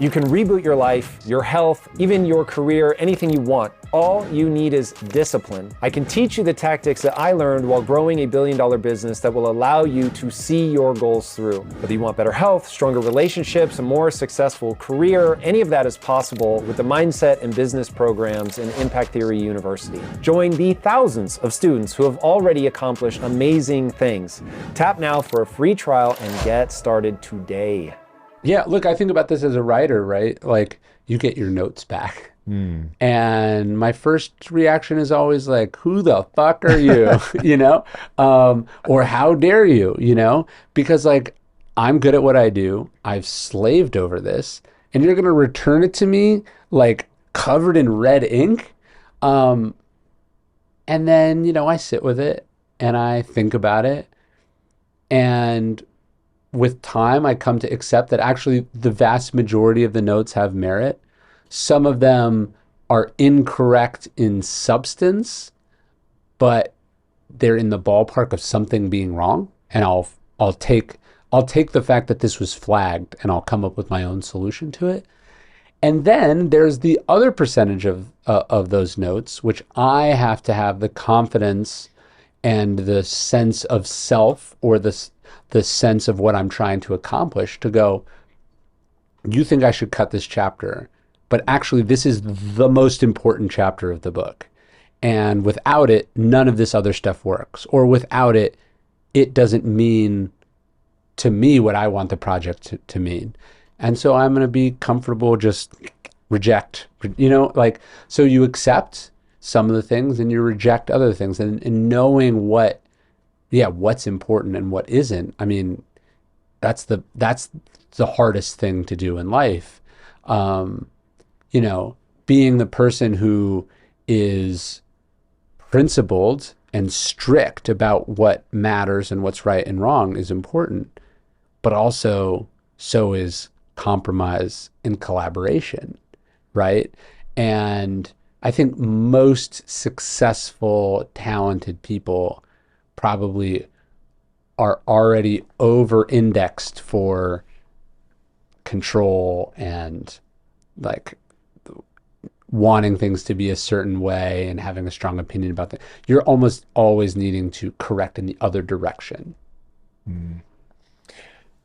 You can reboot your life, your health, even your career, anything you want. All you need is discipline. I can teach you the tactics that I learned while growing a billion-dollar business that will allow you to see your goals through. Whether you want better health, stronger relationships, a more successful career, any of that is possible with the mindset and business programs in Impact Theory University. Join the thousands of students who have already accomplished amazing things. Tap now for a free trial and get started today. Yeah, look, I think about this as a writer, right? Like, you get your notes back. And my first reaction is always like, who the fuck are you? Or how dare you, because like, I'm good at what I do. I've slaved over this, and you're going to return it to me like covered in red ink. And then, I sit with it and I think about it, and with time, I come to accept that actually the vast majority of the notes have merit. Some of them are incorrect in substance, but they're in the ballpark of something being wrong. And I'll take the fact that this was flagged, and I'll come up with my own solution to it. And then there's the other percentage of those notes, which I have to have the confidence and the sense of self, or the sense of what I'm trying to accomplish, to go, you think I should cut this chapter, but actually this is the most important chapter of the book. And without it, none of this other stuff works. Or without it, it doesn't mean to me what I want the project to mean. And so I'm going to be comfortable just reject, so you accept some of the things and you reject other things, and knowing what's important and what isn't. I mean, that's the hardest thing to do in life. Being the person who is principled and strict about what matters and what's right and wrong is important, but also so is compromise and collaboration, right? And I think most successful, talented people probably are already over-indexed for control and like wanting things to be a certain way and having a strong opinion about that. You're almost always needing to correct in the other direction.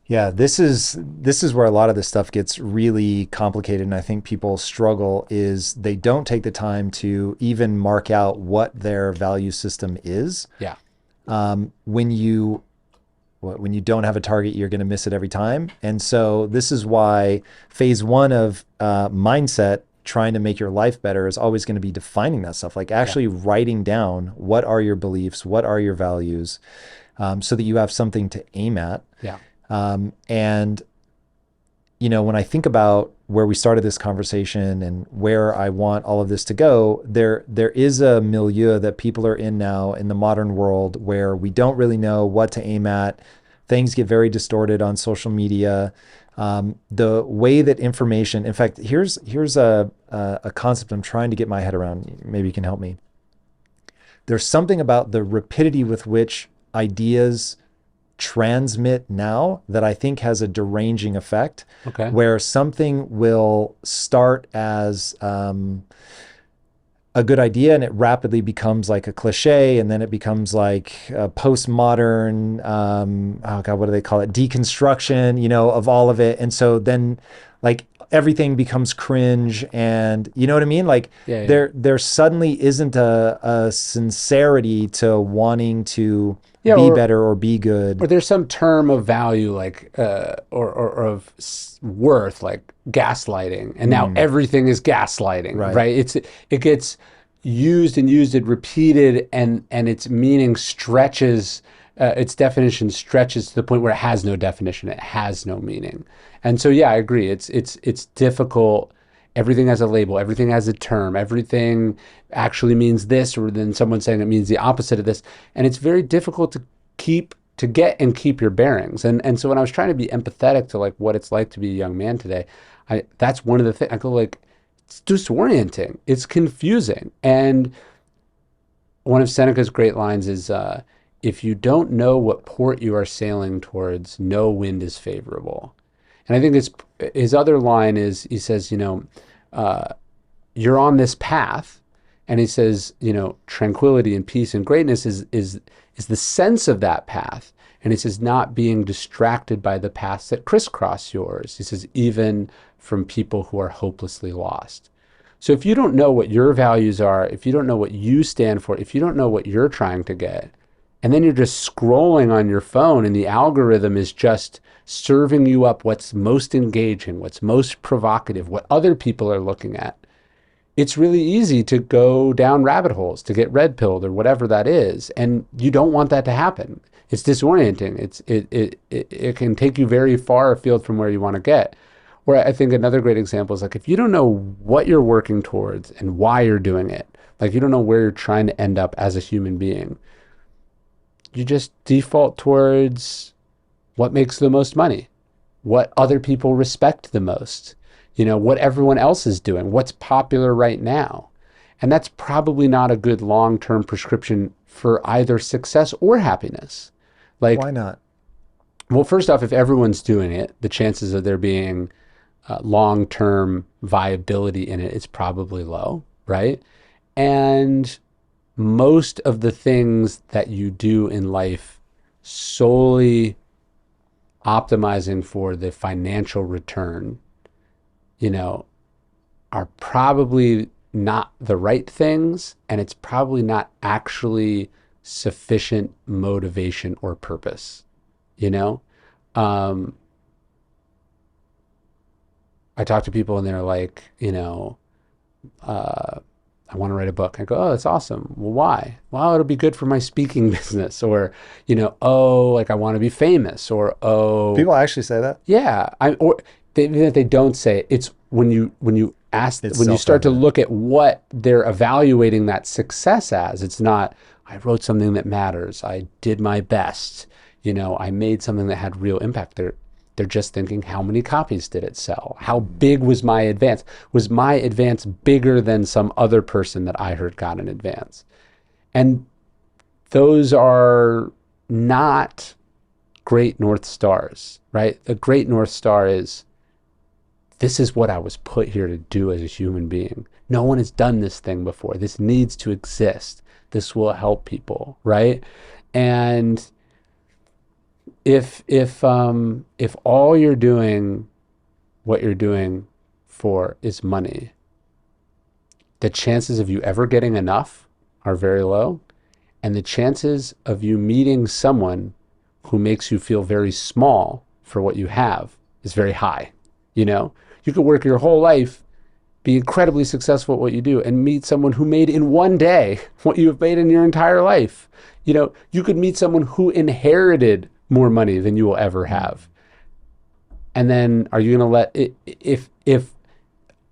Yeah, this is where a lot of this stuff gets really complicated, and I think people struggle is they don't take the time to even mark out what their value system is. Yeah. When you don't have a target, you're going to miss it every time. And so this is why phase one of mindset, trying to make your life better, is always going to be defining that stuff, like actually writing down what are your beliefs, what are your values, so that you have something to aim at. Yeah. And, when I think about where we started this conversation and where I want all of this to go, there is a milieu that people are in now in the modern world where we don't really know what to aim at. things get very distorted on social media. The way that information, in fact, here's a concept I'm trying to get my head around. Maybe you can help me. There's something about the rapidity with which ideas transmit now that I think has a deranging effect, where something will start as a good idea and it rapidly becomes like a cliche, and then it becomes like a postmodern, oh God, what do they call it? Deconstruction, of all of it. And so then like everything becomes cringe, and you know what I mean? Like there suddenly isn't a sincerity to wanting to be better or be good. Or there's some term of value like, or of worth, like gaslighting. And now everything is gaslighting, right? It gets used and repeated, and its meaning stretches, its definition stretches to the point where it has no definition. It has no meaning. And so, yeah, I agree. It's difficult. Everything has a label. Everything has a term. Everything actually means this, or then someone saying it means the opposite of this. And it's very difficult to get and keep your bearings. And so when I was trying to be empathetic to like what it's like to be a young man today, that's one of the things. I go like, it's disorienting. It's confusing. And one of Seneca's great lines is, if you don't know what port you are sailing towards, no wind is favorable. And I think his other line is, he says, you're on this path, and he says, tranquility and peace and greatness is the sense of that path. And he says, not being distracted by the paths that crisscross yours. He says, even from people who are hopelessly lost. So if you don't know what your values are, if you don't know what you stand for, if you don't know what you're trying to get, and then you're just scrolling on your phone and the algorithm is just serving you up what's most engaging, what's most provocative, what other people are looking at, it's really easy to go down rabbit holes, to get red pilled or whatever that is. And you don't want that to happen. It's disorienting. It can take you very far afield from where you want to get. Or I think another great example is like, if you don't know what you're working towards and why you're doing it, like you don't know where you're trying to end up as a human being, you just default towards what makes the most money, what other people respect the most, what everyone else is doing, what's popular right now. And that's probably not a good long-term prescription for either success or happiness. Like, why not? Well, first off, if everyone's doing it, the chances of there being long-term viability in it is probably low, right? And most of the things that you do in life solely optimizing for the financial return, are probably not the right things, and it's probably not actually sufficient motivation or purpose, I talk to people and they're like, I want to write a book. I go, oh, that's awesome. Well, why? Well, it'll be good for my speaking business. Or, like I want to be famous. Or, people actually say that. Yeah. They don't say it. It's when you ask, when you start to look at what they're evaluating that success as. It's not, I wrote something that matters. I did my best. I made something that had real impact. They're just thinking, how many copies did it sell? How big was my advance? Was my advance bigger than some other person that I heard got an advance? And those are not great North Stars, right? A great North Star is, this is what I was put here to do as a human being. No one has done this thing before. This needs to exist. This will help people, right? And if all you're doing, what you're doing for is money, the chances of you ever getting enough are very low. And the chances of you meeting someone who makes you feel very small for what you have is very high. You could work your whole life, be incredibly successful at what you do, and meet someone who made in one day what you have made in your entire life. You could meet someone who inherited more money than you will ever have. And then are you going to let it, if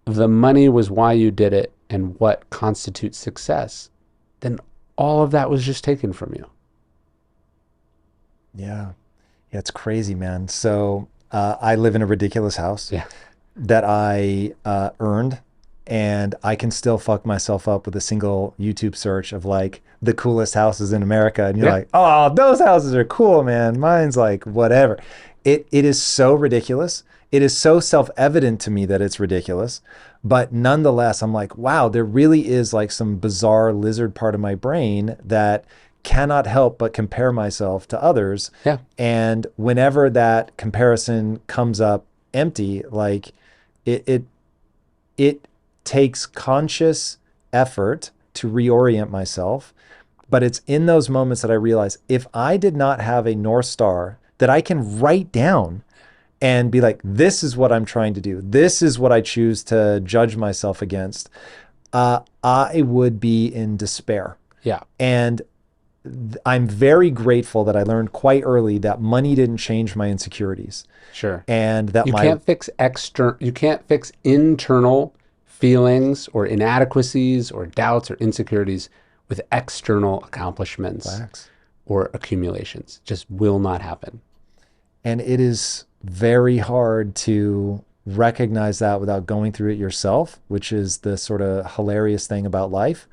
the money was why you did it and what constitutes success, then all of that was just taken from you. Yeah. Yeah, it's crazy, man. So I live in a ridiculous house Yeah. that I earned, and I can still fuck myself up with a single YouTube search of like the coolest houses in America. And you're Yeah. like, oh, those houses are cool, man. Mine's like whatever. It is so ridiculous. It is so self-evident to me that it's ridiculous. But nonetheless, I'm like, wow, there really is like some bizarre lizard part of my brain that cannot help but compare myself to others. Yeah. And whenever that comparison comes up empty, like it takes conscious effort to reorient myself. But it's in those moments that I realize if I did not have a North Star that I can write down and be like, this is what I'm trying to do, this is what I choose to judge myself against, I would be in despair. Yeah. And I'm very grateful that I learned quite early that money didn't change my insecurities. Sure. And that You can't fix internal feelings or inadequacies or doubts or insecurities with external accomplishments Facts. or accumulations. Just will not happen. And it is very hard to recognize that without going through it yourself, which is the sort of hilarious thing about life.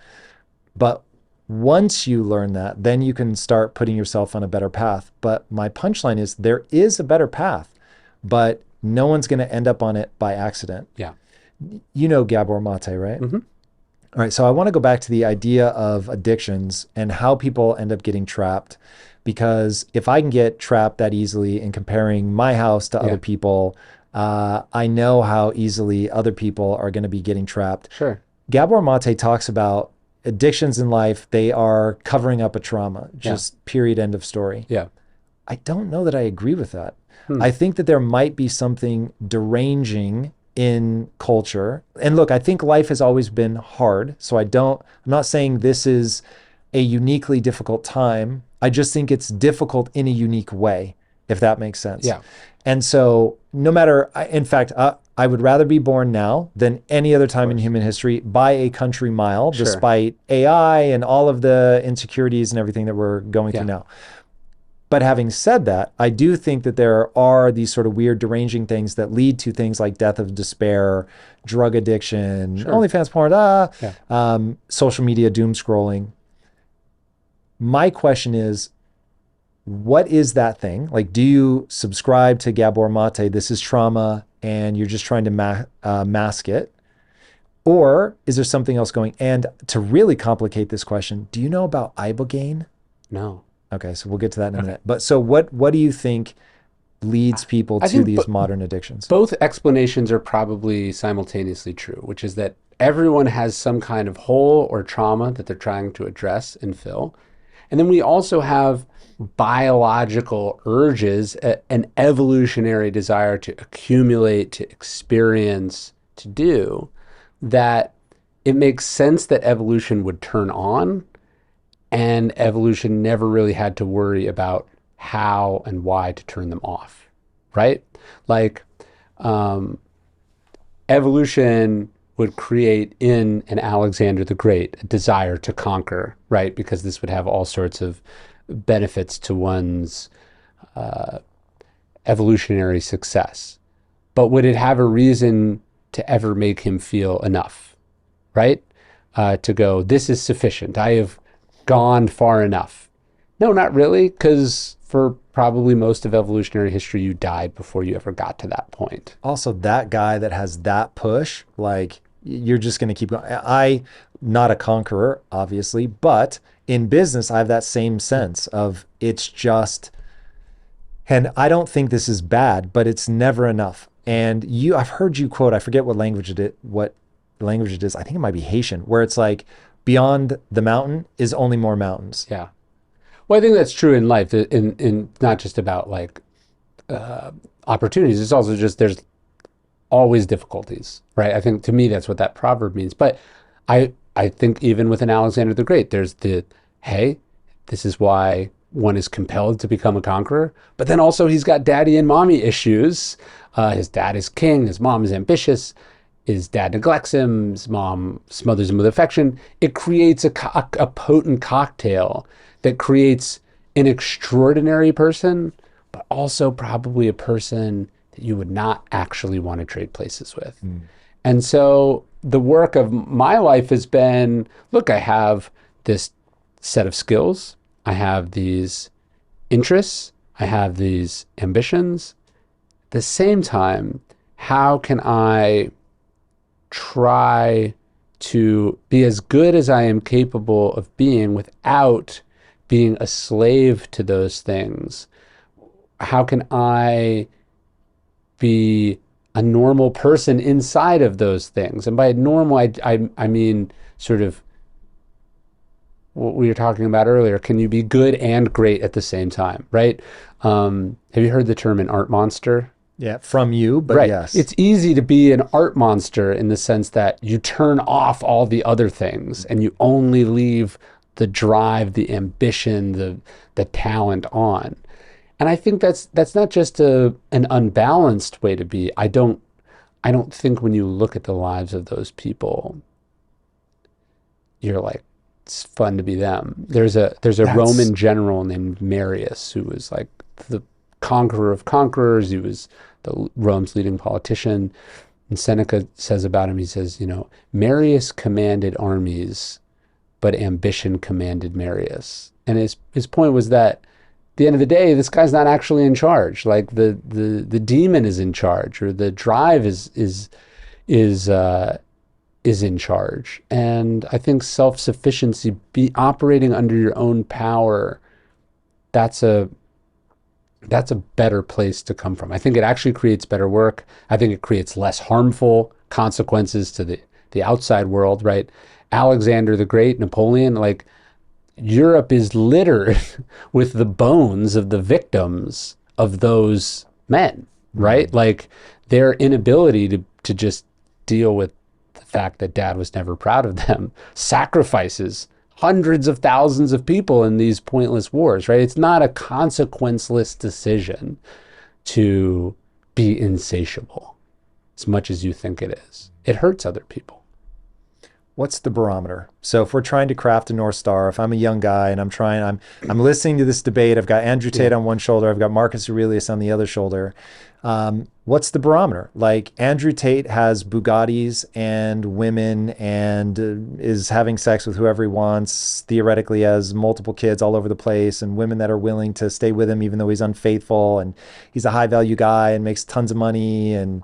But once you learn that, then you can start putting yourself on a better path. But my punchline is there is a better path, but no one's going to end up on it by accident. Yeah. You know Gabor Mate, right? Mm-hmm. All right. So I want to go back to the idea of addictions and how people end up getting trapped. Because if I can get trapped that easily in comparing my house to other people, I know how easily other people are going to be getting trapped. Sure. Gabor Mate talks about addictions in life. They are covering up a trauma, just period, end of story. Yeah. I don't know that I agree with that. I think that there might be something deranging in culture. And look, I think life has always been hard. So I'm not saying this is a uniquely difficult time. I just think it's difficult in a unique way, if that makes sense. Yeah. And so no matter, in fact, I would rather be born now than any other time in human history by a country mile, despite AI and all of the insecurities and everything that we're going through now. But having said that, I do think that there are these sort of weird, deranging things that lead to things like death of despair, drug addiction, OnlyFans porn, social media doom scrolling. My question is, what is that thing? Like, do you subscribe to Gabor Mate, this is trauma, and you're just trying to mask it? Or is there something else going? And to really complicate this question, do you know about ibogaine? No. Okay, so we'll get to that in a minute. But so what do you think leads people to these modern addictions? Both explanations are probably simultaneously true, which is that everyone has some kind of hole or trauma that they're trying to address and fill. And then we also have biological urges, an evolutionary desire to accumulate, to experience, to do, that it makes sense that evolution would turn on, and evolution never really had to worry about how and why to turn them off, right? Like evolution would create in an Alexander the Great a desire to conquer, right? Because this would have all sorts of benefits to one's evolutionary success. But would it have a reason to ever make him feel enough, right? To go, this is sufficient. I have gone far enough. No, not really, because for probably most of evolutionary history, you died before you ever got to that point. Also, that guy that has that push, like, you're just going to keep going. Not a conqueror, obviously, but in business, I have that same sense of it's just, and I don't think this is bad, but it's never enough. And I've heard you quote, I forget what language it is. I think it might be Haitian, where it's like, beyond the mountain is only more mountains. Yeah. Well, I think that's true in life, in not just about like opportunities. It's also just there's always difficulties, right? I think to me that's what that proverb means. But I think even with an Alexander the Great, there's hey, this is why one is compelled to become a conqueror. But then also he's got daddy and mommy issues. His dad is king. His mom is ambitious. His dad neglects him. His mom smothers him with affection. It creates a potent cocktail that creates an extraordinary person but also probably a person that you would not actually want to trade places with. And so the work of my life has been, look, I have this set of skills, I have these interests, I have these ambitions. At the same time, how can I try to be as good as I am capable of being without being a slave to those things? How can I be a normal person inside of those things? And by normal, I mean sort of what we were talking about earlier. Can you be good and great at the same time, right? Have you heard the term an art monster? Yeah, from you, but right. yes. It's easy to be an art monster in the sense that you turn off all the other things and you only leave the drive, the ambition, the talent on. And I think that's not just an unbalanced way to be. I don't think when you look at the lives of those people, you're like, it's fun to be them. There's a Roman general named Marius who was like the conqueror of conquerors. He was Rome's leading politician. And Seneca says about him, he says, Marius commanded armies, but ambition commanded Marius. And his point was that at the end of the day, this guy's not actually in charge. Like the demon is in charge, or the drive is in charge. And I think self-sufficiency, be operating under your own power, that's a better place to come from. I think it actually creates better work. I think it creates less harmful consequences to the outside world, right? Alexander the Great, Napoleon, like Europe is littered with the bones of the victims of those men, right? Like their inability to just deal with the fact that dad was never proud of them sacrifices hundreds of thousands of people in these pointless wars, right? It's not a consequenceless decision to be insatiable as much as you think it is. It hurts other people. What's the barometer? So if we're trying to craft a North Star, if I'm a young guy and I'm listening to this debate, I've got Andrew Tate on one shoulder, I've got Marcus Aurelius on the other shoulder. What's the barometer? Like Andrew Tate has Bugattis and women and is having sex with whoever he wants, theoretically has multiple kids all over the place, and women that are willing to stay with him even though he's unfaithful, and he's a high value guy and makes tons of money, and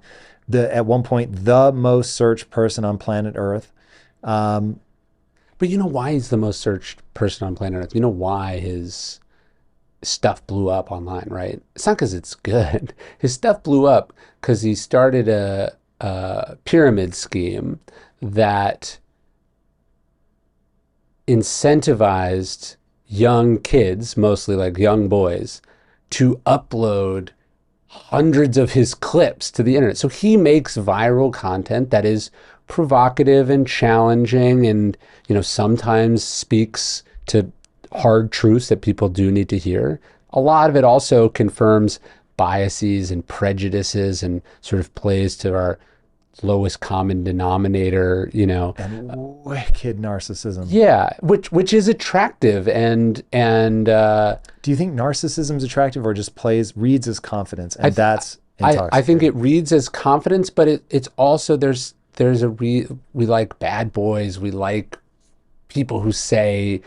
at one point the most searched person on planet Earth. But you know why he's the most searched person on planet Earth? You know why his stuff blew up online, right? It's not because it's good. His stuff blew up because he started a pyramid scheme that incentivized young kids, mostly like young boys, to upload hundreds of his clips to the internet. So he makes viral content that is provocative and challenging and, sometimes speaks to hard truths that people do need to hear. A lot of it also confirms biases and prejudices and sort of plays to our lowest common denominator, And wicked narcissism. Yeah, which is attractive and do you think narcissism is attractive or just reads as confidence, and that's intoxicating? I think it reads as confidence, but it's also we like bad boys, we like people who say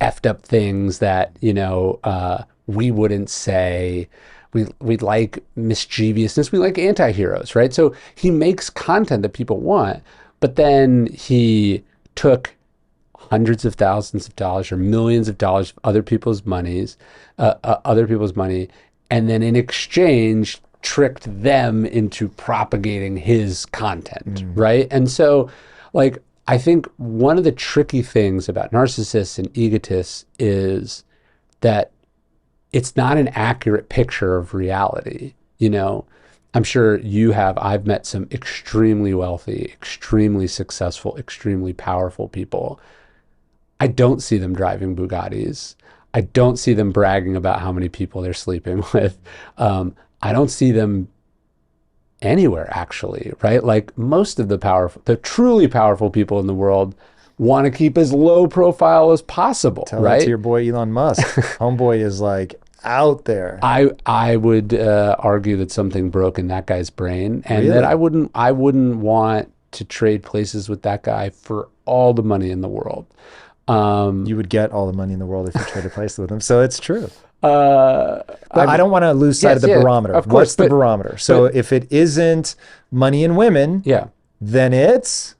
effed up things that we wouldn't say. We like mischievousness. We like anti-heroes, right? So he makes content that people want, but then he took hundreds of thousands of dollars or millions of dollars of other people's money, and then in exchange tricked them into propagating his content, right? And so, I think one of the tricky things about narcissists and egotists is that it's not an accurate picture of reality. I'm sure I've met some extremely wealthy, extremely successful, extremely powerful people. I don't see them driving Bugattis. I don't see them bragging about how many people they're sleeping with. I don't see them anywhere, actually, right? Like most of the truly powerful people in the world want to keep as low profile as possible, Tell right? that to your boy Elon Musk. Homeboy is like out there. I would argue that something broke in that guy's brain, and Really? that I wouldn't want to trade places with that guy for all the money in the world. You would get all the money in the world if you traded places with him. So it's true. But I don't want to lose sight of the barometer. Of course, What's the barometer? So if it isn't money and women, then it's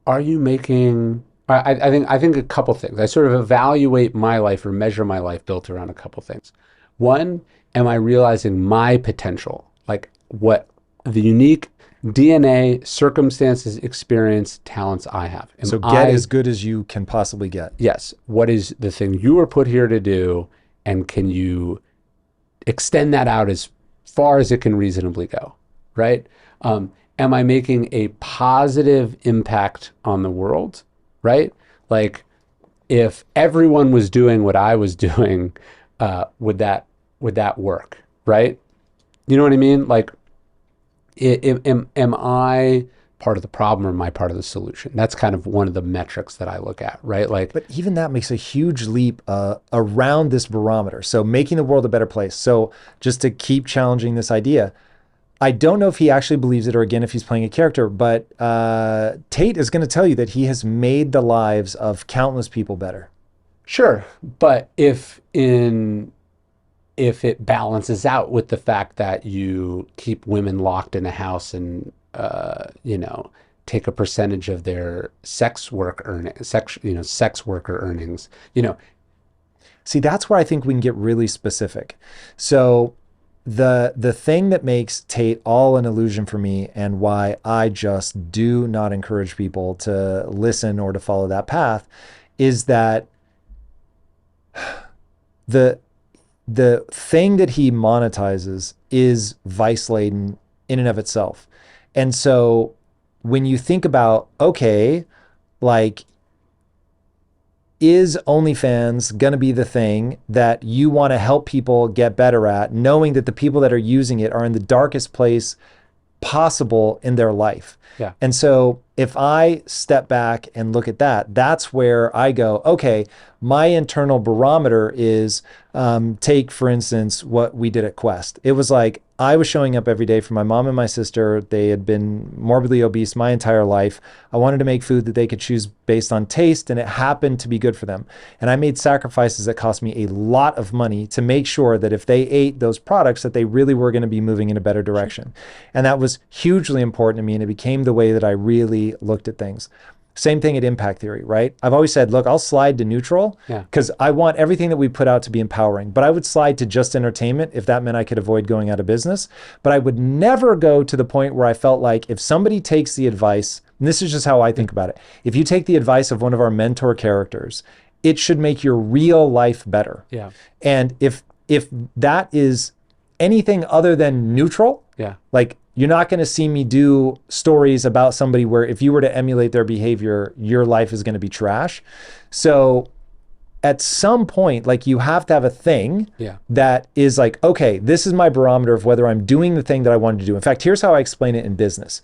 are you making? I think a couple things. I sort of evaluate my life or measure my life built around a couple things. One, am I realizing my potential? Like what the unique DNA, circumstances, experience, talents I have. So get as good as you can possibly get. Yes. What is the thing you were put here to do, and can you extend that out as far as it can reasonably go, right? Am I making a positive impact on the world, right? Like if everyone was doing what I was doing, would that work, right? You know what I mean? Like, am I part of the problem or am I part of the solution? That's kind of one of the metrics that I look at, right? Like, but even that makes a huge leap around this barometer. So making the world a better place. So just to keep challenging this idea, I don't know if he actually believes it or again, if he's playing a character, but Tate is going to tell you that he has made the lives of countless people better. Sure. But if it balances out with the fact that you keep women locked in a house and, take a percentage of their sex worker earnings, See, that's where I think we can get really specific. So the thing that makes Tate all an illusion for me and why I just do not encourage people to listen or to follow that path is that the thing that he monetizes is vice-laden in and of itself. And so when you think about, okay, like, is OnlyFans going to be the thing that you want to help people get better at, knowing that the people that are using it are in the darkest place possible in their life? Yeah. And so if I step back and look at that, that's where I go, okay, my internal barometer is, take, for instance, what we did at Quest. It was like, I was showing up every day for my mom and my sister. They had been morbidly obese my entire life. I wanted to make food that they could choose based on taste, and it happened to be good for them. And I made sacrifices that cost me a lot of money to make sure that if they ate those products, that they really were going to be moving in a better direction. And that was hugely important to me, and it became the way that I really looked at things. Same thing at impact theory, right? I've always said, look, I'll slide to neutral because I want everything that we put out to be empowering, but I would slide to just entertainment if that meant I could avoid going out of business. But I would never go to the point where I felt like if somebody takes the advice, and this is just how I think about it, if you take the advice of one of our mentor characters, it should make your real life better. Yeah. And if that is anything other than neutral, like, you're not going to see me do stories about somebody where if you were to emulate their behavior, your life is going to be trash. So at some point, like, you have to have a thing that is like, okay, this is my barometer of whether I'm doing the thing that I wanted to do. In fact, here's how I explain it in business.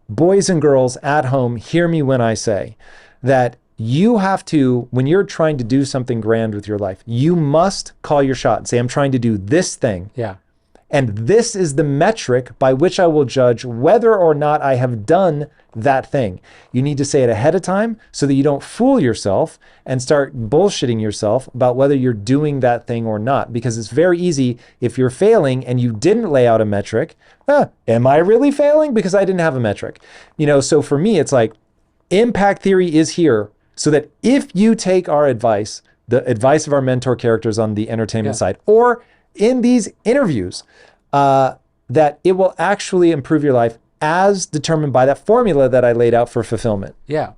Boys and girls at home, hear me when I say that you have to, when you're trying to do something grand with your life, you must call your shot and say, I'm trying to do this thing. Yeah. And this is the metric by which I will judge whether or not I have done that thing. You need to say it ahead of time so that you don't fool yourself and start bullshitting yourself about whether you're doing that thing or not. Because it's very easy if you're failing and you didn't lay out a metric. Am I really failing? Because I didn't have a metric. So for me, it's like impact theory is here so that if you take our advice, the advice of our mentor characters on the entertainment side, or in these interviews, that it will actually improve your life as determined by that formula that I laid out for fulfillment. Yeah.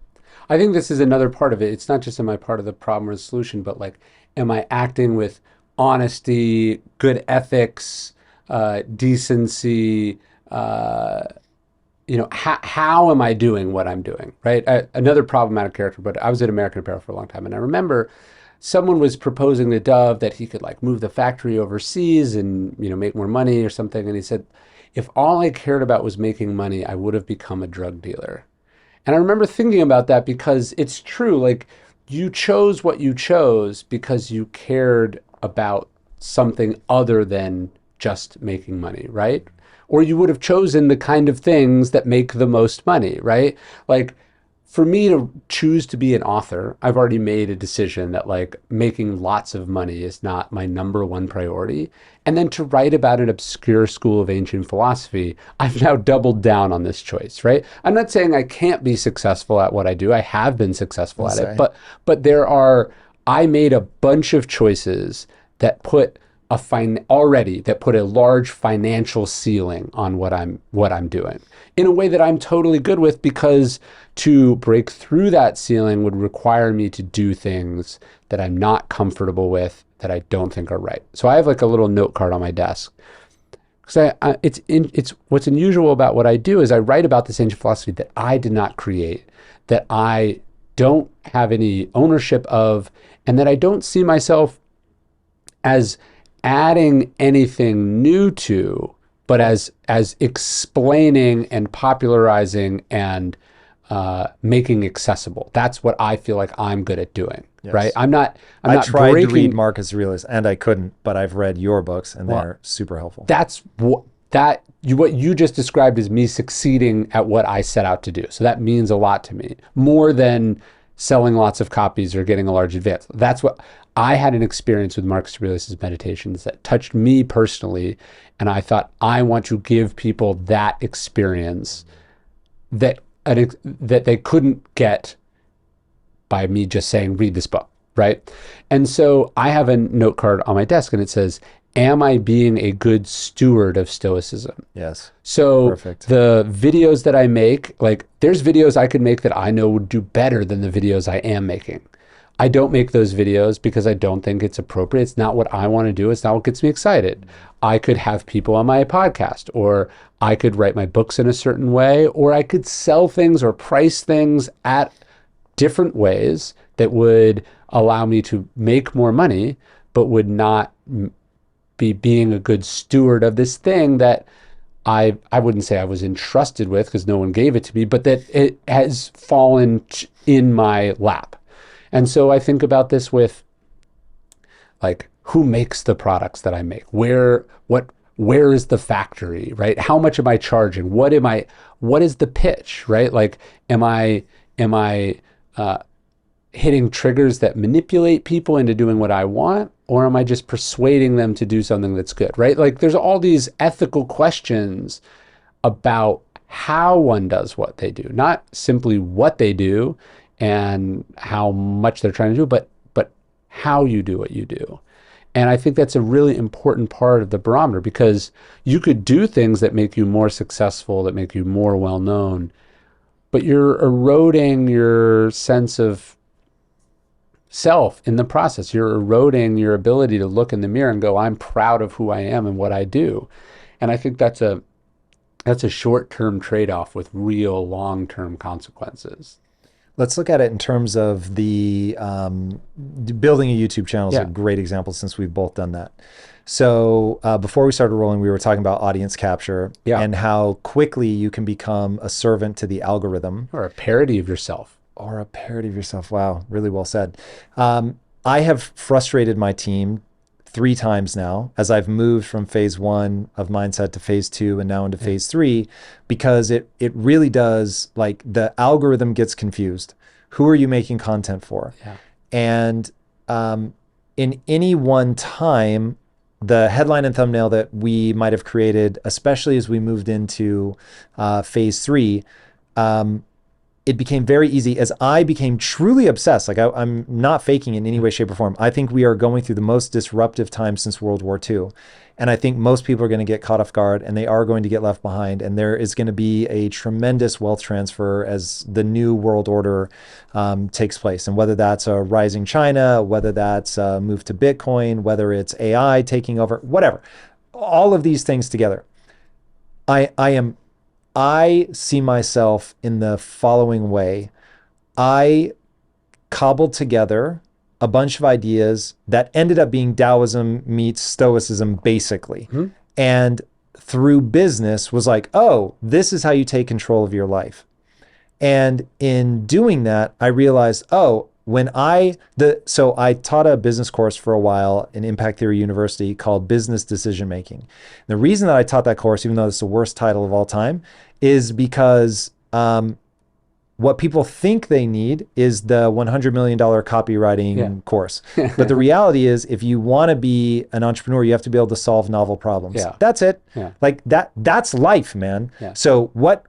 I think this is another part of it. It's not just am I part of the problem or the solution, but like, am I acting with honesty, good ethics, decency, how am I doing what I'm doing, right? Another problematic character, but I was at American Apparel for a long time, and I remember someone was proposing to Dove that he could like move the factory overseas and, make more money or something. And he said, if all I cared about was making money, I would have become a drug dealer. And I remember thinking about that because it's true. Like, you chose what you chose because you cared about something other than just making money, right? Or you would have chosen the kind of things that make the most money, right? Like, for me to choose to be an author, I've already made a decision that like making lots of money is not my number one priority. And then to write about an obscure school of ancient philosophy, I've now doubled down on this choice, right? I'm not saying I can't be successful at what I do. I have been successful at it, but I made a bunch of choices that put a large financial ceiling on what I'm doing in a way that I'm totally good with, because to break through that ceiling would require me to do things that I'm not comfortable with, that I don't think are right. So I have like a little note card on my desk, because it's what's unusual about what I do is I write about this ancient philosophy that I did not create, that I don't have any ownership of, and that I don't see myself as adding anything new to, but as explaining and popularizing and making accessible. That's what I feel like I'm good at doing, right? I tried to read Marcus Aurelius and I couldn't, but I've read your books and they're super helpful. That's what you just described as me succeeding at what I set out to do. So that means a lot to me, more than selling lots of copies or getting a large advance. That's what I had an experience with Marcus Aurelius' meditations that touched me personally. And I thought, I want to give people that experience that they couldn't get by me just saying, read this book, right? And so I have a note card on my desk and it says, am I being a good steward of Stoicism? Yes. So perfect. The videos that I make, like there's videos I could make that I know would do better than the videos I am making. I don't make those videos because I don't think it's appropriate. It's not what I want to do. It's not what gets me excited. I could have people on my podcast, or I could write my books in a certain way, or I could sell things or price things at different ways that would allow me to make more money, but would not be being a good steward of this thing that I wouldn't say I was entrusted with, because no one gave it to me, but that it has fallen in my lap. And so I think about this with like, who makes the products that I make? Where is the factory, right? How much am I charging? What is the pitch, right? Like, am I hitting triggers that manipulate people into doing what I want? Or am I just persuading them to do something that's good, right? Like, there's all these ethical questions about how one does what they do, not simply what they do and how much they're trying to do, but how you do what you do. And I think that's a really important part of the barometer, because you could do things that make you more successful, that make you more well-known, but you're eroding your sense of self in the process. You're eroding your ability to look in the mirror and go, I'm proud of who I am and what I do. And I think that's a short-term trade-off with real long-term consequences. Let's look at it in terms of the building a YouTube channel is a great example, since we've both done that. So before we started rolling, we were talking about audience capture and how quickly you can become a servant to the algorithm. Or a parody of yourself. Wow, really well said. I have frustrated my team 3 times now as I've moved from phase 1 of mindset to phase 2 and now into phase 3, because it really does, like, the algorithm gets confused. Who are you making content for? Yeah. And in any one time, the headline and thumbnail that we might have created, especially as we moved into phase 3, it became very easy as I became truly obsessed. Like, I'm not faking in any way, shape, or form. I think we are going through the most disruptive time since World War II. And I think most people are going to get caught off guard, and they are going to get left behind. And there is going to be a tremendous wealth transfer as the new world order takes place. And whether that's a rising China, whether that's a move to Bitcoin, whether it's AI taking over, whatever, all of these things together, I see myself in the following way. I cobbled together a bunch of ideas that ended up being Taoism meets Stoicism, basically. Mm-hmm. And through business was like, oh, this is how you take control of your life. And in doing that, I realized, oh, So I taught a business course for a while in Impact Theory University called Business Decision Making. The reason that I taught that course, even though it's the worst title of all time, is because what people think they need is the $100 million copywriting course. But the reality is, if you want to be an entrepreneur, you have to be able to solve novel problems. Yeah. That's it. Yeah. Like that's life, man. Yeah. So what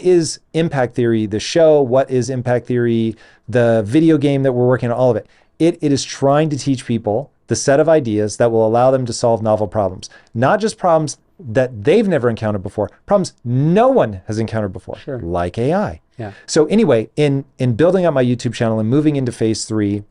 is Impact Theory, the show? What is Impact Theory, the video game that we're working on, all of it? It is trying to teach people the set of ideas that will allow them to solve novel problems, not just problems that they've never encountered before, problems no one has encountered before, Sure. like AI. Yeah. So anyway, in building up my YouTube channel and moving into phase 3,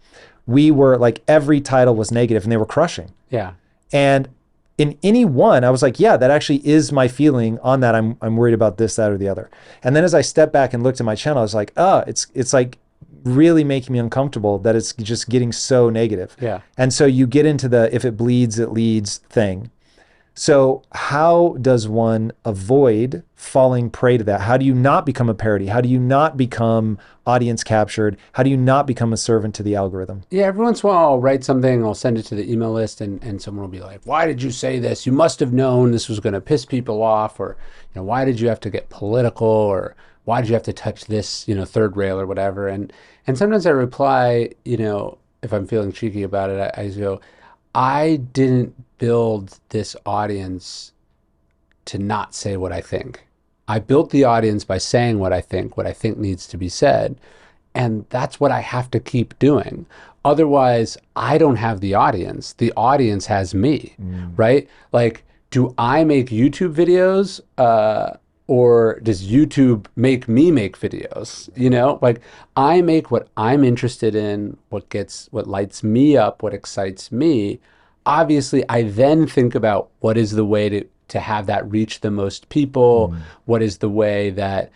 we were like, every title was negative and they were crushing. Yeah. And in any one, I was like, yeah, that actually is my feeling on that. I'm worried about this, that, or the other. And then as I stepped back and looked at my channel, I was like, it's like really making me uncomfortable that it's just getting so negative. Yeah. And so you get into the if it bleeds, it leads thing. So how does one avoid falling prey to that? How do you not become a parody? How do you not become audience captured? How do you not become a servant to the algorithm? Yeah, every once in a while I'll write something, I'll send it to the email list, and someone will be like, why did you say this? You must have known this was going to piss people off, or why did you have to get political, or why did you have to touch this, third rail or whatever? And sometimes I reply, if I'm feeling cheeky about it, I go, I didn't build this audience to not say what I think. I built the audience by saying what I think needs to be said. And that's what I have to keep doing. Otherwise, I don't have the audience. The audience has me, right? Like, do I make YouTube videos or does YouTube make me make videos? Like, I make what I'm interested in, what lights me up, what excites me. Obviously, I then think about what is the way to have that reach the most people. What is the way that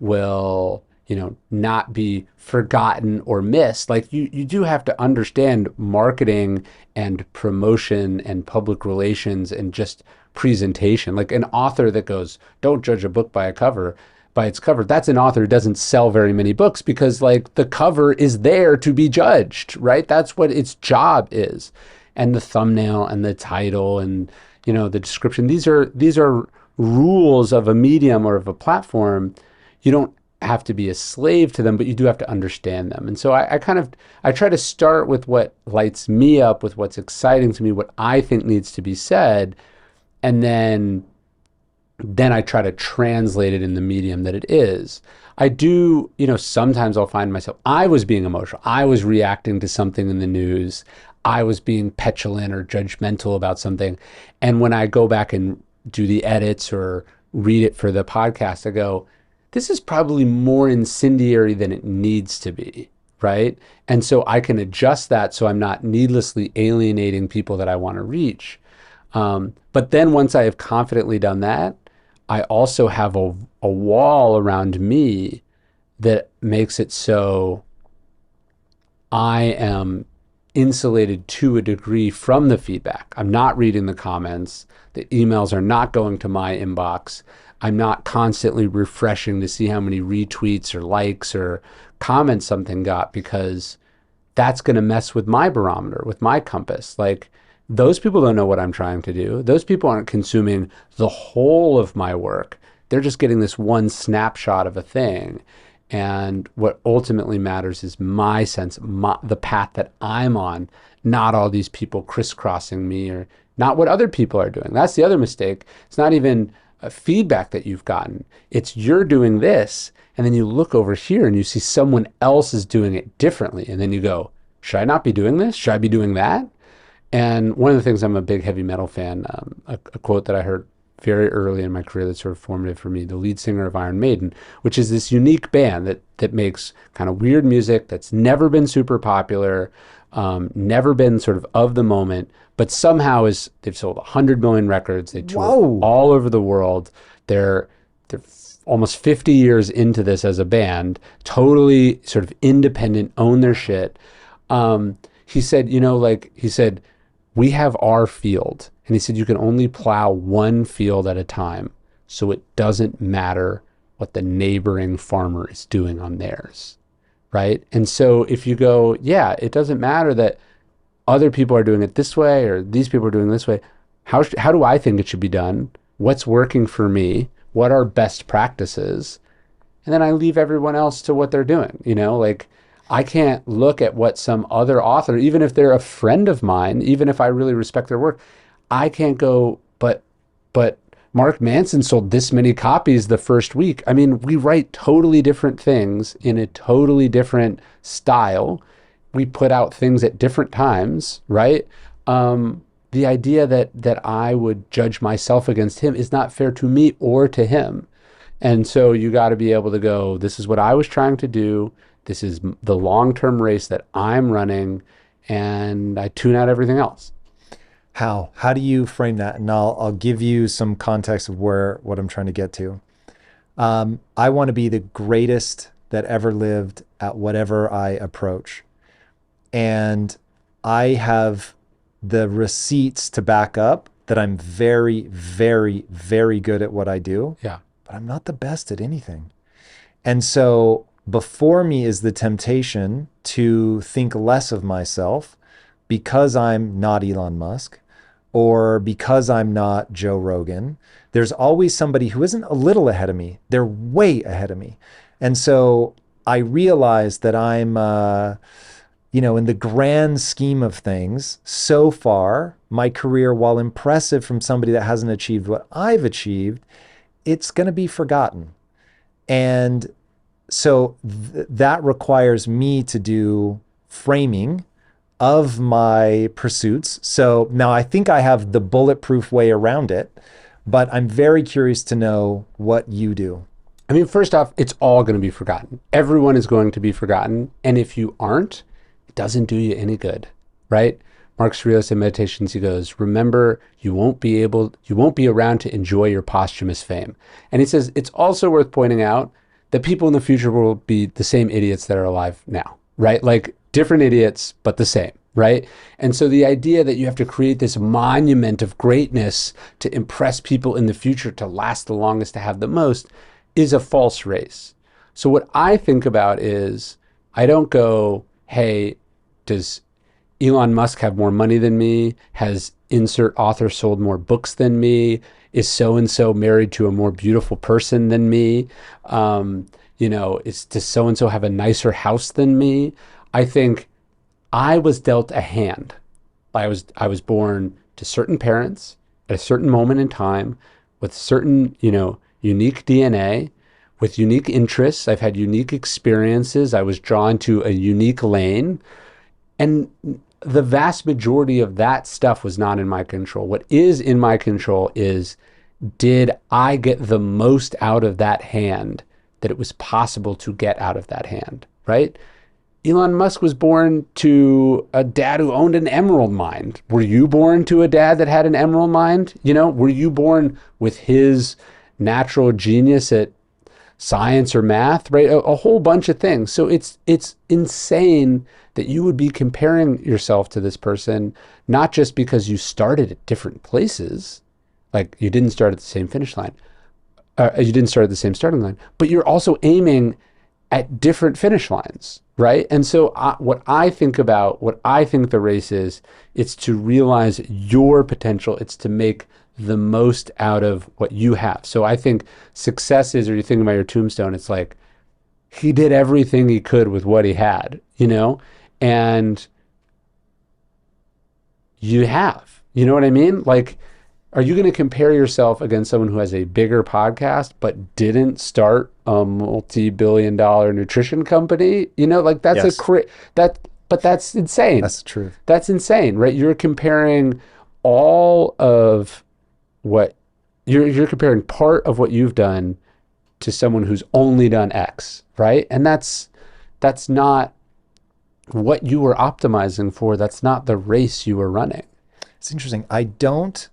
will not be forgotten or missed. Like, you do have to understand marketing and promotion and public relations and just presentation. Like, an author that goes, don't judge a book by its cover, that's an author who doesn't sell very many books, because like the cover is there to be judged, right? That's what its job is. And the thumbnail and the title and the description, these are rules of a medium or of a platform. You don't have to be a slave to them, but you do have to understand them. And so I try to start with what lights me up, with what's exciting to me, what I think needs to be said, and then I try to translate it in the medium that it is. I do, sometimes I'll find myself, I was being emotional. I was reacting to something in the news. I was being petulant or judgmental about something. And when I go back and do the edits or read it for the podcast, I go, this is probably more incendiary than it needs to be, right? And so I can adjust that so I'm not needlessly alienating people that I want to reach. But then once I have confidently done that, I also have a wall around me that makes it so I am insulated to a degree from the feedback. I'm not reading the comments. The emails are not going to my inbox. I'm not constantly refreshing to see how many retweets or likes or comments something got, because that's going to mess with my barometer, with my compass. Like, those people don't know what I'm trying to do. Those people aren't consuming the whole of my work. They're just getting this one snapshot of a thing. And what ultimately matters is my sense, the path that I'm on, not all these people crisscrossing me, or not what other people are doing. That's the other mistake. It's not even a feedback that you've gotten. It's you're doing this, and then you look over here and you see someone else is doing it differently. And then you go, should I not be doing this? Should I be doing that? And one of the things, I'm a big heavy metal fan, a quote that I heard very early in my career that's sort of formative for me, the lead singer of Iron Maiden, which is this unique band that makes kind of weird music that's never been super popular, never been sort of the moment, but somehow they've sold 100 million records. They tour all over the world. They're almost 50 years into this as a band, totally sort of independent, own their shit. He said, we have our field. And he said, you can only plow one field at a time, so it doesn't matter what the neighboring farmer is doing on theirs, right? And so if you go, yeah, it doesn't matter that other people are doing it this way or these people are doing it this way. How do I think it should be done? What's working for me? What are best practices? And then I leave everyone else to what they're doing. Like I can't look at what some other author, even if they're a friend of mine, even if I really respect their work, I can't go, but Mark Manson sold this many copies the first week. I mean, we write totally different things in a totally different style. We put out things at different times, right? The idea that I would judge myself against him is not fair to me or to him. And so you got to be able to go, this is what I was trying to do. This is the long-term race that I'm running, and I tune out everything else. How do you frame that? And I'll give you some context of what I'm trying to get to. I want to be the greatest that ever lived at whatever I approach. And I have the receipts to back up that I'm very, very, very good at what I do. Yeah. But I'm not the best at anything. And so before me is the temptation to think less of myself because I'm not Elon Musk or because I'm not Joe Rogan. There's always somebody who isn't a little ahead of me. They're way ahead of me. And so I realize that I'm, in the grand scheme of things, so far, my career, while impressive from somebody that hasn't achieved what I've achieved, it's going to be forgotten. And so that requires me to do framing of my pursuits. So now I think I have the bulletproof way around it, but I'm very curious to know what you do. I mean, first off, it's all going to be forgotten. Everyone is going to be forgotten. And if you aren't, it doesn't do you any good, right? Marcus Aurelius in Meditations, he goes, remember, you won't be around to enjoy your posthumous fame. And he says, it's also worth pointing out that people in the future will be the same idiots that are alive now, right? Like different idiots, but the same, right? And so the idea that you have to create this monument of greatness to impress people in the future, to last the longest, to have the most, is a false race. So what I think about is, I don't go, hey, does Elon Musk have more money than me? Has insert author sold more books than me? Is so-and-so married to a more beautiful person than me? Does so-and-so have a nicer house than me? I think I was dealt a hand. I was born to certain parents at a certain moment in time with certain, unique DNA, with unique interests. I've had unique experiences. I was drawn to a unique lane. And the vast majority of that stuff was not in my control. What is in my control is, did I get the most out of that hand that it was possible to get out of that hand, right? Elon Musk was born to a dad who owned an emerald mine. Were you born to a dad that had an emerald mine? Were you born with his natural genius at science or math, right? A whole bunch of things. So it's insane that you would be comparing yourself to this person, not just because you started at different places, like you didn't start at the same finish line, you didn't start at the same starting line, but you're also aiming at different finish lines, right? And so what I think the race is, it's to realize your potential. It's to make the most out of what you have. So I think success is, or you think about your tombstone, it's like, he did everything he could with what he had, and you have, you know what I mean? Like, are you going to compare yourself against someone who has a bigger podcast but didn't start a multi-billion-dollar nutrition company? That's Yes. but that's insane. That's the truth. That's insane, right? You're comparing all of what you're comparing part of what you've done to someone who's only done X, right? And that's not what you were optimizing for. That's not the race you were running. It's interesting. I don't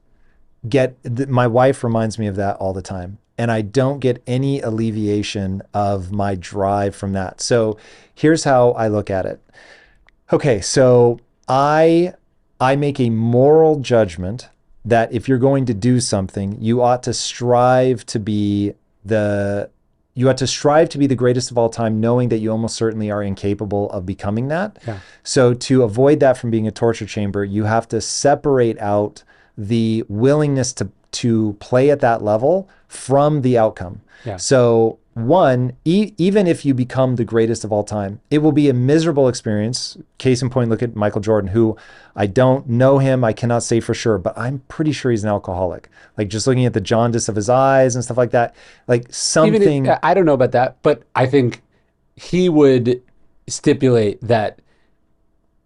get, my wife reminds me of that all the time. And I don't get any alleviation of my drive from that. So here's how I look at it. Okay, so I make a moral judgment that if you're going to do something, you ought to strive to be the you have to strive to be the greatest of all time, knowing that you almost certainly are incapable of becoming that. Yeah. So to avoid that from being a torture chamber, you have to separate out the willingness to play at that level from the outcome. Yeah. So one, even if you become the greatest of all time, it will be a miserable experience. Case in point, look at Michael Jordan, who I don't know him. I cannot say for sure, but I'm pretty sure he's an alcoholic. Like just looking at the jaundice of his eyes and stuff like that, like something. Even if, I don't know about that, but I think he would stipulate that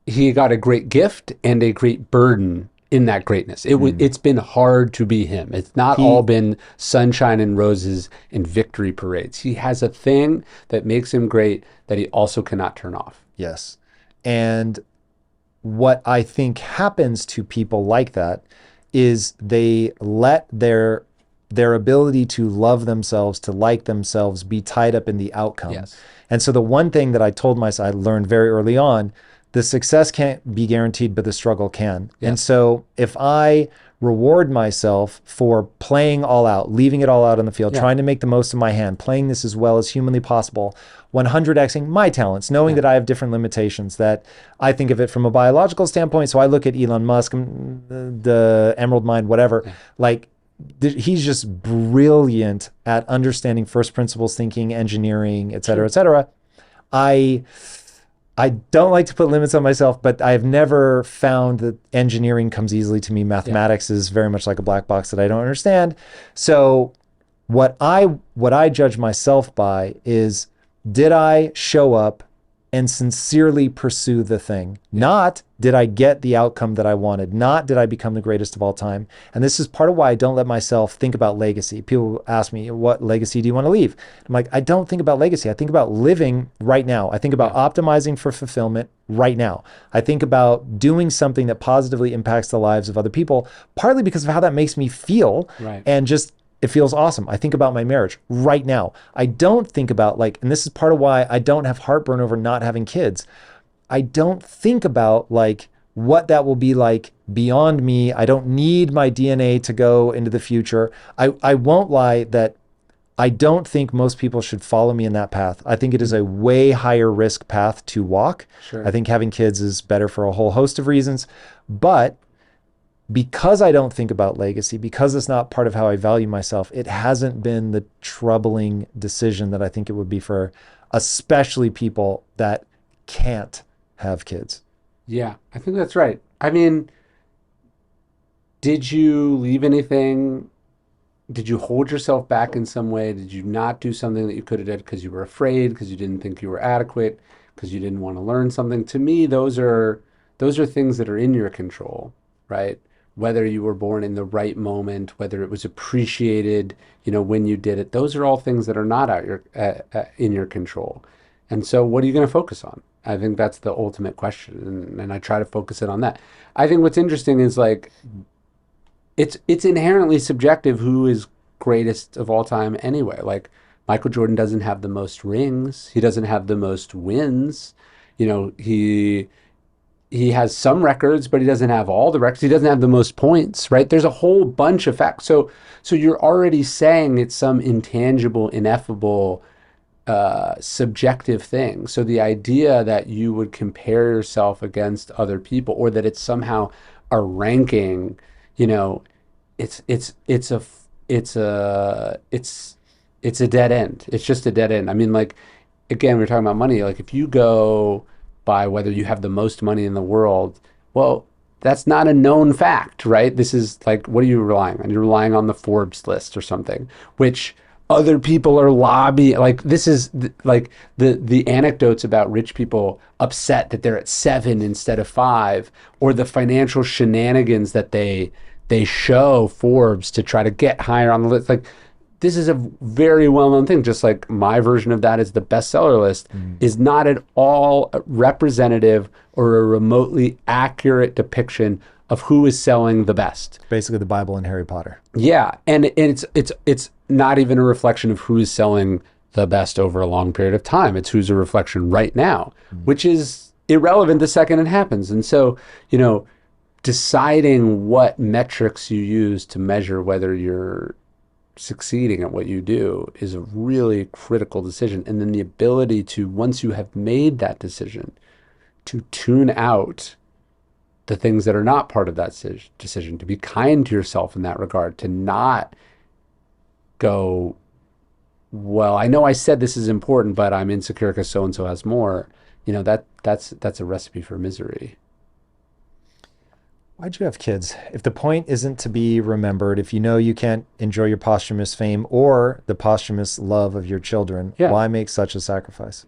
he got a great gift and a great burden in that greatness. It's been hard to be him. It's not all been sunshine and roses and victory parades. He has a thing that makes him great that he also cannot turn off. Yes. And what I think happens to people like that is they let their ability to love themselves, to like themselves, be tied up in the outcome. Yes. And so the one thing that I told myself, I learned very early on, the success can't be guaranteed, but the struggle can. Yeah. And so if I reward myself for playing all out, leaving it all out on the field, trying to make the most of my hand, playing this as well as humanly possible, 100xing my talents, knowing that I have different limitations, that I think of it from a biological standpoint. So I look at Elon Musk, the Emerald Mind, whatever, like he's just brilliant at understanding first principles thinking, engineering, et cetera, et cetera. I don't like to put limits on myself, but I have never found that engineering comes easily to me. Mathematics is very much like a black box that I don't understand. So what I judge myself by is, did I show up and sincerely pursue the thing? Not did I get the outcome that I wanted? Not did I become the greatest of all time? And this is part of why I don't let myself think about legacy. People ask me, what legacy do you want to leave? I'm like, I don't think about legacy. I think about living right now. I think about optimizing for fulfillment right now. I think about doing something that positively impacts the lives of other people, partly because of how that makes me feel. Right. And just, it feels awesome. I think about my marriage right now. I don't think about and this is part of why I don't have heartburn over not having kids. I don't think about what that will be like beyond me. I don't need my DNA to go into the future. I won't lie that I don't think most people should follow me in that path. I think it is a way higher risk path to walk. Sure. I think having kids is better for a whole host of reasons. But because I don't think about legacy, because it's not part of how I value myself, it hasn't been the troubling decision that I think it would be for especially people that can't have kids. Yeah, I think that's right. I mean, did you leave anything? Did you hold yourself back in some way? Did you not do something that you could have done because you were afraid, because you didn't think you were adequate, because you didn't want to learn something? To me, those are things that are in your control, right? Whether you were born in the right moment, whether it was appreciated, when you did it, those are all things that are not in your control. And so what are you going to focus on? I think that's the ultimate question. And I try to focus it on that. I think what's interesting is it's inherently subjective who is greatest of all time anyway. Like Michael Jordan doesn't have the most rings. He doesn't have the most wins. He has some records, but he doesn't have all the records. He doesn't have the most points, right? There's a whole bunch of facts. So you're already saying it's some intangible, ineffable, subjective thing. So the idea that you would compare yourself against other people, or that it's somehow a ranking, it's a dead end. It's just a dead end. I mean, again, we're talking about money. If you go by whether you have the most money in the world, well, that's not a known fact, right? This is what are you relying on? You're relying on the Forbes list or something, which other people are lobbying. This is the anecdotes about rich people upset that they're at 7 instead of 5, or the financial shenanigans that they show Forbes to try to get higher on the list. This is a very well-known thing. Just like my version of that is the bestseller list is not at all representative or a remotely accurate depiction of who is selling the best. Basically the Bible and Harry Potter. Yeah, and it's not even a reflection of who is selling the best over a long period of time. It's who's a reflection right now, which is irrelevant the second it happens. And so, deciding what metrics you use to measure whether you're succeeding at what you do is a really critical decision. And then the ability to, once you have made that decision, to tune out the things that are not part of that decision, to be kind to yourself in that regard, to not go, well, I know I said this is important, but I'm insecure because so-and-so has more. That's a recipe for misery. Why'd you have kids? If the point isn't to be remembered, if you know you can't enjoy your posthumous fame or the posthumous love of your children, why make such a sacrifice?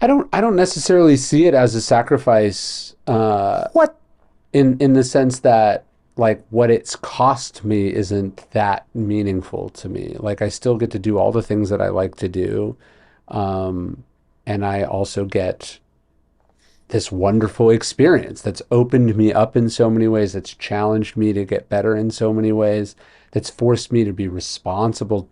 I don't necessarily see it as a sacrifice. What? In the sense that, like, what it's cost me isn't that meaningful to me. Like, I still get to do all the things that I like to do. And I also get this wonderful experience that's opened me up in so many ways, that's challenged me to get better in so many ways, that's forced me to be responsible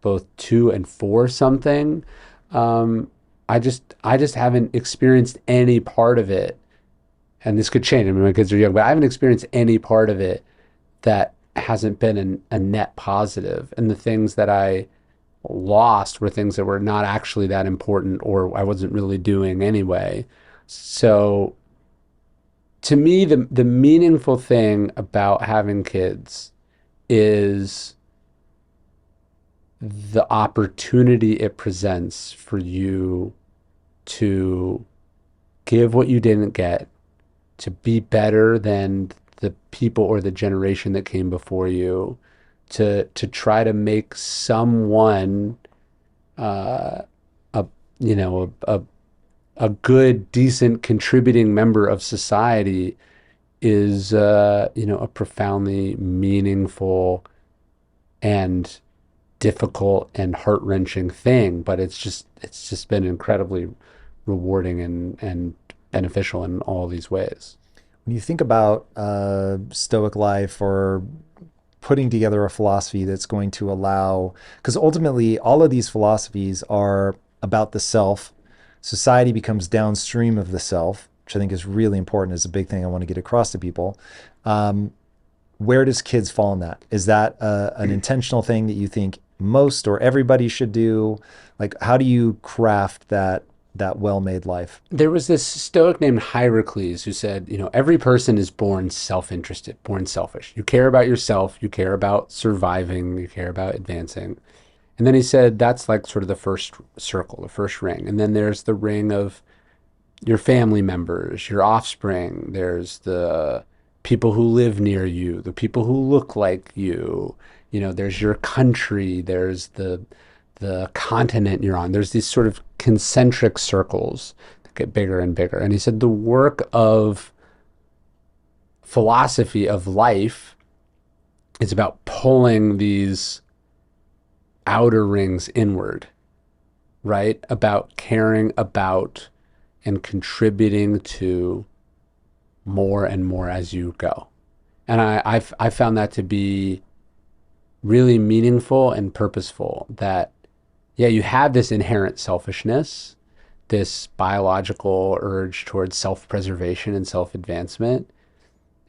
both to and for something. I just haven't experienced any part of it. And this could change. I mean, my kids are young, but I haven't experienced any part of it that hasn't been a net positive. And the things that I lost were things that were not actually that important, or I wasn't really doing anyway. So to me, the meaningful thing about having kids is the opportunity it presents for you to give what you didn't get, to be better than the people or the generation that came before you, to try to make someone a good, decent, contributing member of society is a profoundly meaningful and difficult and heart-wrenching thing. But it's just been incredibly rewarding and beneficial in all these ways. When you think about Stoic life or putting together a philosophy that's going to allow, because ultimately all of these philosophies are about the self. Society becomes downstream of the self, which I think is really important, is a big thing I want to get across to people. Where does kids fall in that? Is that an intentional thing that you think most or everybody should do? Like, how do you craft that well-made life? There was this Stoic named Hierocles who said, every person is born self-interested, born selfish. You care about yourself, you care about surviving, you care about advancing. And then he said, that's like sort of the first circle, the first ring. And then there's the ring of your family members, your offspring. There's the people who live near you, the people who look like you. There's your country, there's the continent you're on. There's these sort of concentric circles that get bigger and bigger. And he said the work of philosophy of life is about pulling these outer rings inward, right? About caring about and contributing to more and more as you go. And I found that to be really meaningful and purposeful, that you have this inherent selfishness, this biological urge towards self-preservation and self-advancement,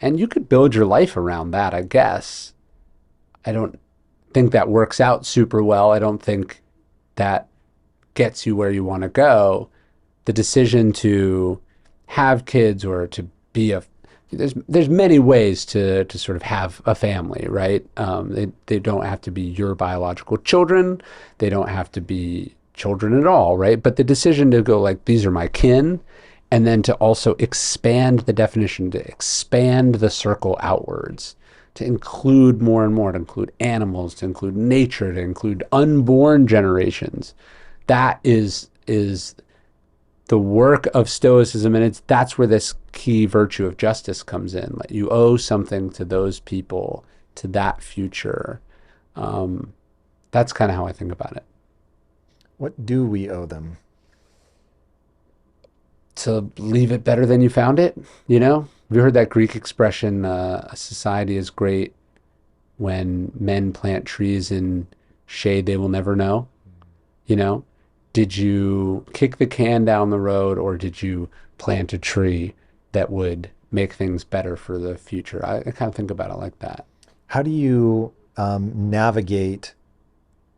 and you could build your life around that, I guess. I don't think that works out super well. I don't think that gets you where you want to go. The decision to have kids or to be there's many ways to sort of have a family, right? They don't have to be your biological children. They don't have to be children at all, right? But the decision to go like, these are my kin, and then to also expand the definition, to expand the circle outwards, to include more and more, to include animals, to include nature, to include unborn generations. That is the work of Stoicism, and that's where this key virtue of justice comes in. Like, you owe something to those people, to that future. That's kind of how I think about it. What do we owe them? To leave it better than you found it, Have you heard that Greek expression, a society is great when men plant trees in shade they will never know? Did you kick the can down the road, or did you plant a tree that would make things better for the future? I kind of think about it like that. How do you navigate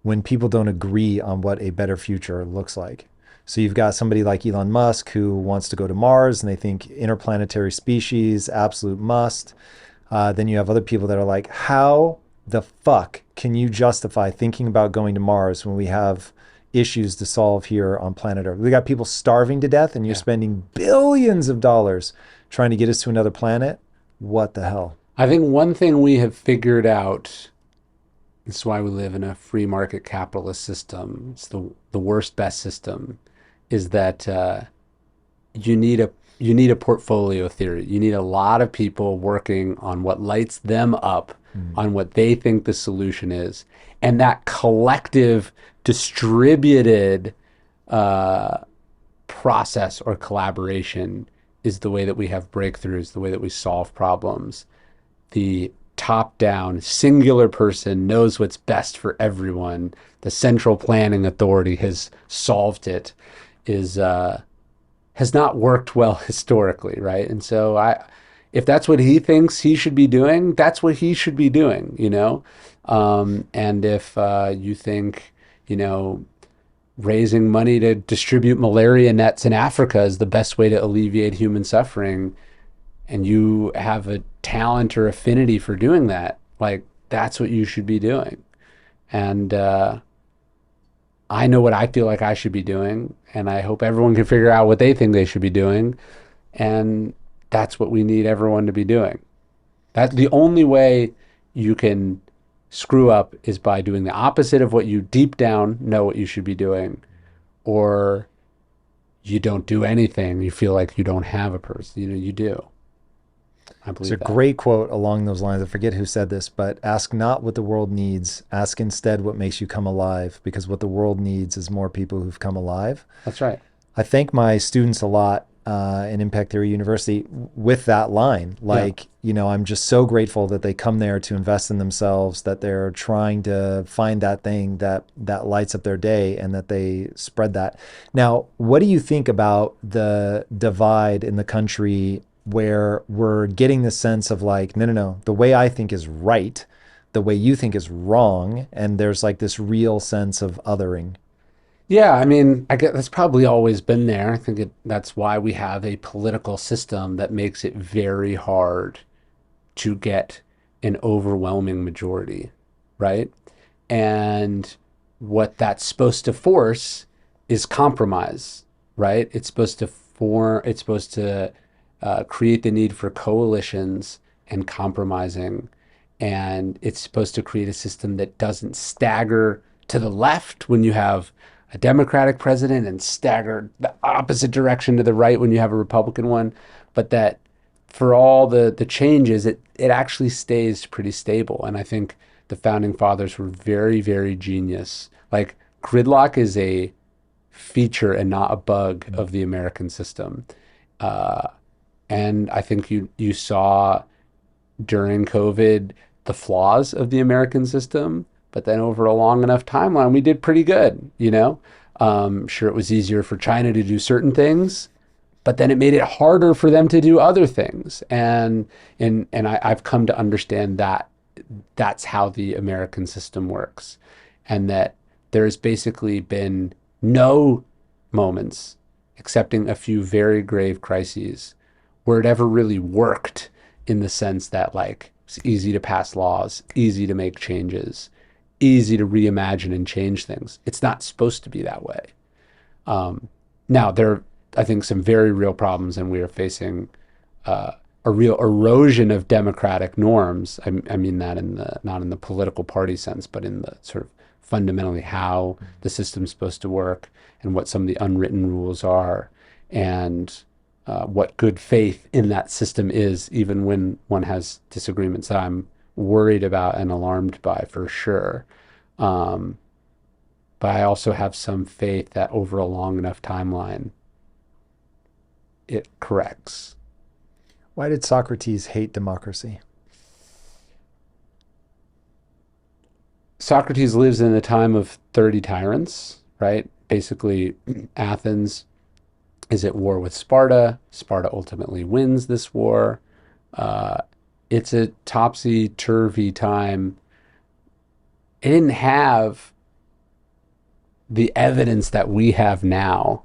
when people don't agree on what a better future looks like. So you've got somebody like Elon Musk who wants to go to Mars and they think interplanetary species, absolute must. Then you have other people that are like, how the fuck can you justify thinking about going to Mars when we have issues to solve here on planet Earth? We got people starving to death and you're spending billions of dollars trying to get us to another planet. What the hell? I think one thing we have figured out, this is why we live in a free market capitalist system, it's the worst, best system, is that you need a portfolio theory. You need a lot of people working on what lights them up, on what they think the solution is. And that collective, distributed process or collaboration is the way that we have breakthroughs, the way that we solve problems. The top-down, singular person knows what's best for everyone. The central planning authority has solved it, has not worked well historically, right? And so if that's what he thinks he should be doing, that's what he should be doing, you know? And if you think, you know, raising money to distribute malaria nets in Africa is the best way to alleviate human suffering, and you have a talent or affinity for doing that, like, that's what you should be doing. And I know what I feel like I should be doing, and I hope everyone can figure out what they think they should be doing, and that's what we need everyone to be doing. That's the only way you can screw up, is by doing the opposite of what you deep down know what you should be doing, or you don't do anything. You feel like you don't have a person. You know, you do. I believe It's a great quote along those lines. I forget who said this, but ask not what the world needs. Ask instead what makes you come alive, because what the world needs is more people who've come alive. That's right. I thank my students a lot in Impact Theory University with that line. Like, you know, I'm just so grateful that they come there to invest in themselves, that they're trying to find that thing that lights up their day, and that they spread that. Now, what do you think about the divide in the country where we're getting the sense of like, no, the way I think is right, the way you think is wrong, and there's like this real sense of othering? Yeah, I mean, I guess that's probably always been there. I think that's why we have a political system that makes it very hard to get an overwhelming majority, right? And what that's supposed to force is compromise, right? It's supposed to create the need for coalitions and compromising, and it's supposed to create a system that doesn't stagger to the left when you have a Democratic president and stagger the opposite direction to the right when you have a Republican one, but that for all the changes, it actually stays pretty stable. And I think the founding fathers were very, very genius. Like, gridlock is a feature and not a bug of the American system. And I think you saw during COVID the flaws of the American system, but then over a long enough timeline, we did pretty good, you know? Sure, it was easier for China to do certain things, but then it made it harder for them to do other things. And I've come to understand that that's how the American system works, and that there's basically been no moments, excepting a few very grave crises, where it ever really worked in the sense that, like, it's easy to pass laws, easy to make changes, easy to reimagine and change things. It's not supposed to be that way. Now, there are, I think, some very real problems, and we are facing a real erosion of democratic norms. I mean that not in the political party sense, but in the sort of fundamentally how the system's supposed to work, and what some of the unwritten rules are, and what good faith in that system is, even when one has disagreements that I'm worried about and alarmed by, for sure. But I also have some faith that over a long enough timeline, it corrects. Why did Socrates hate democracy? Socrates lives in a time of 30 tyrants, right? Basically, Athens is at war with Sparta. Sparta ultimately wins this war. It's a topsy-turvy time. It didn't have the evidence that we have now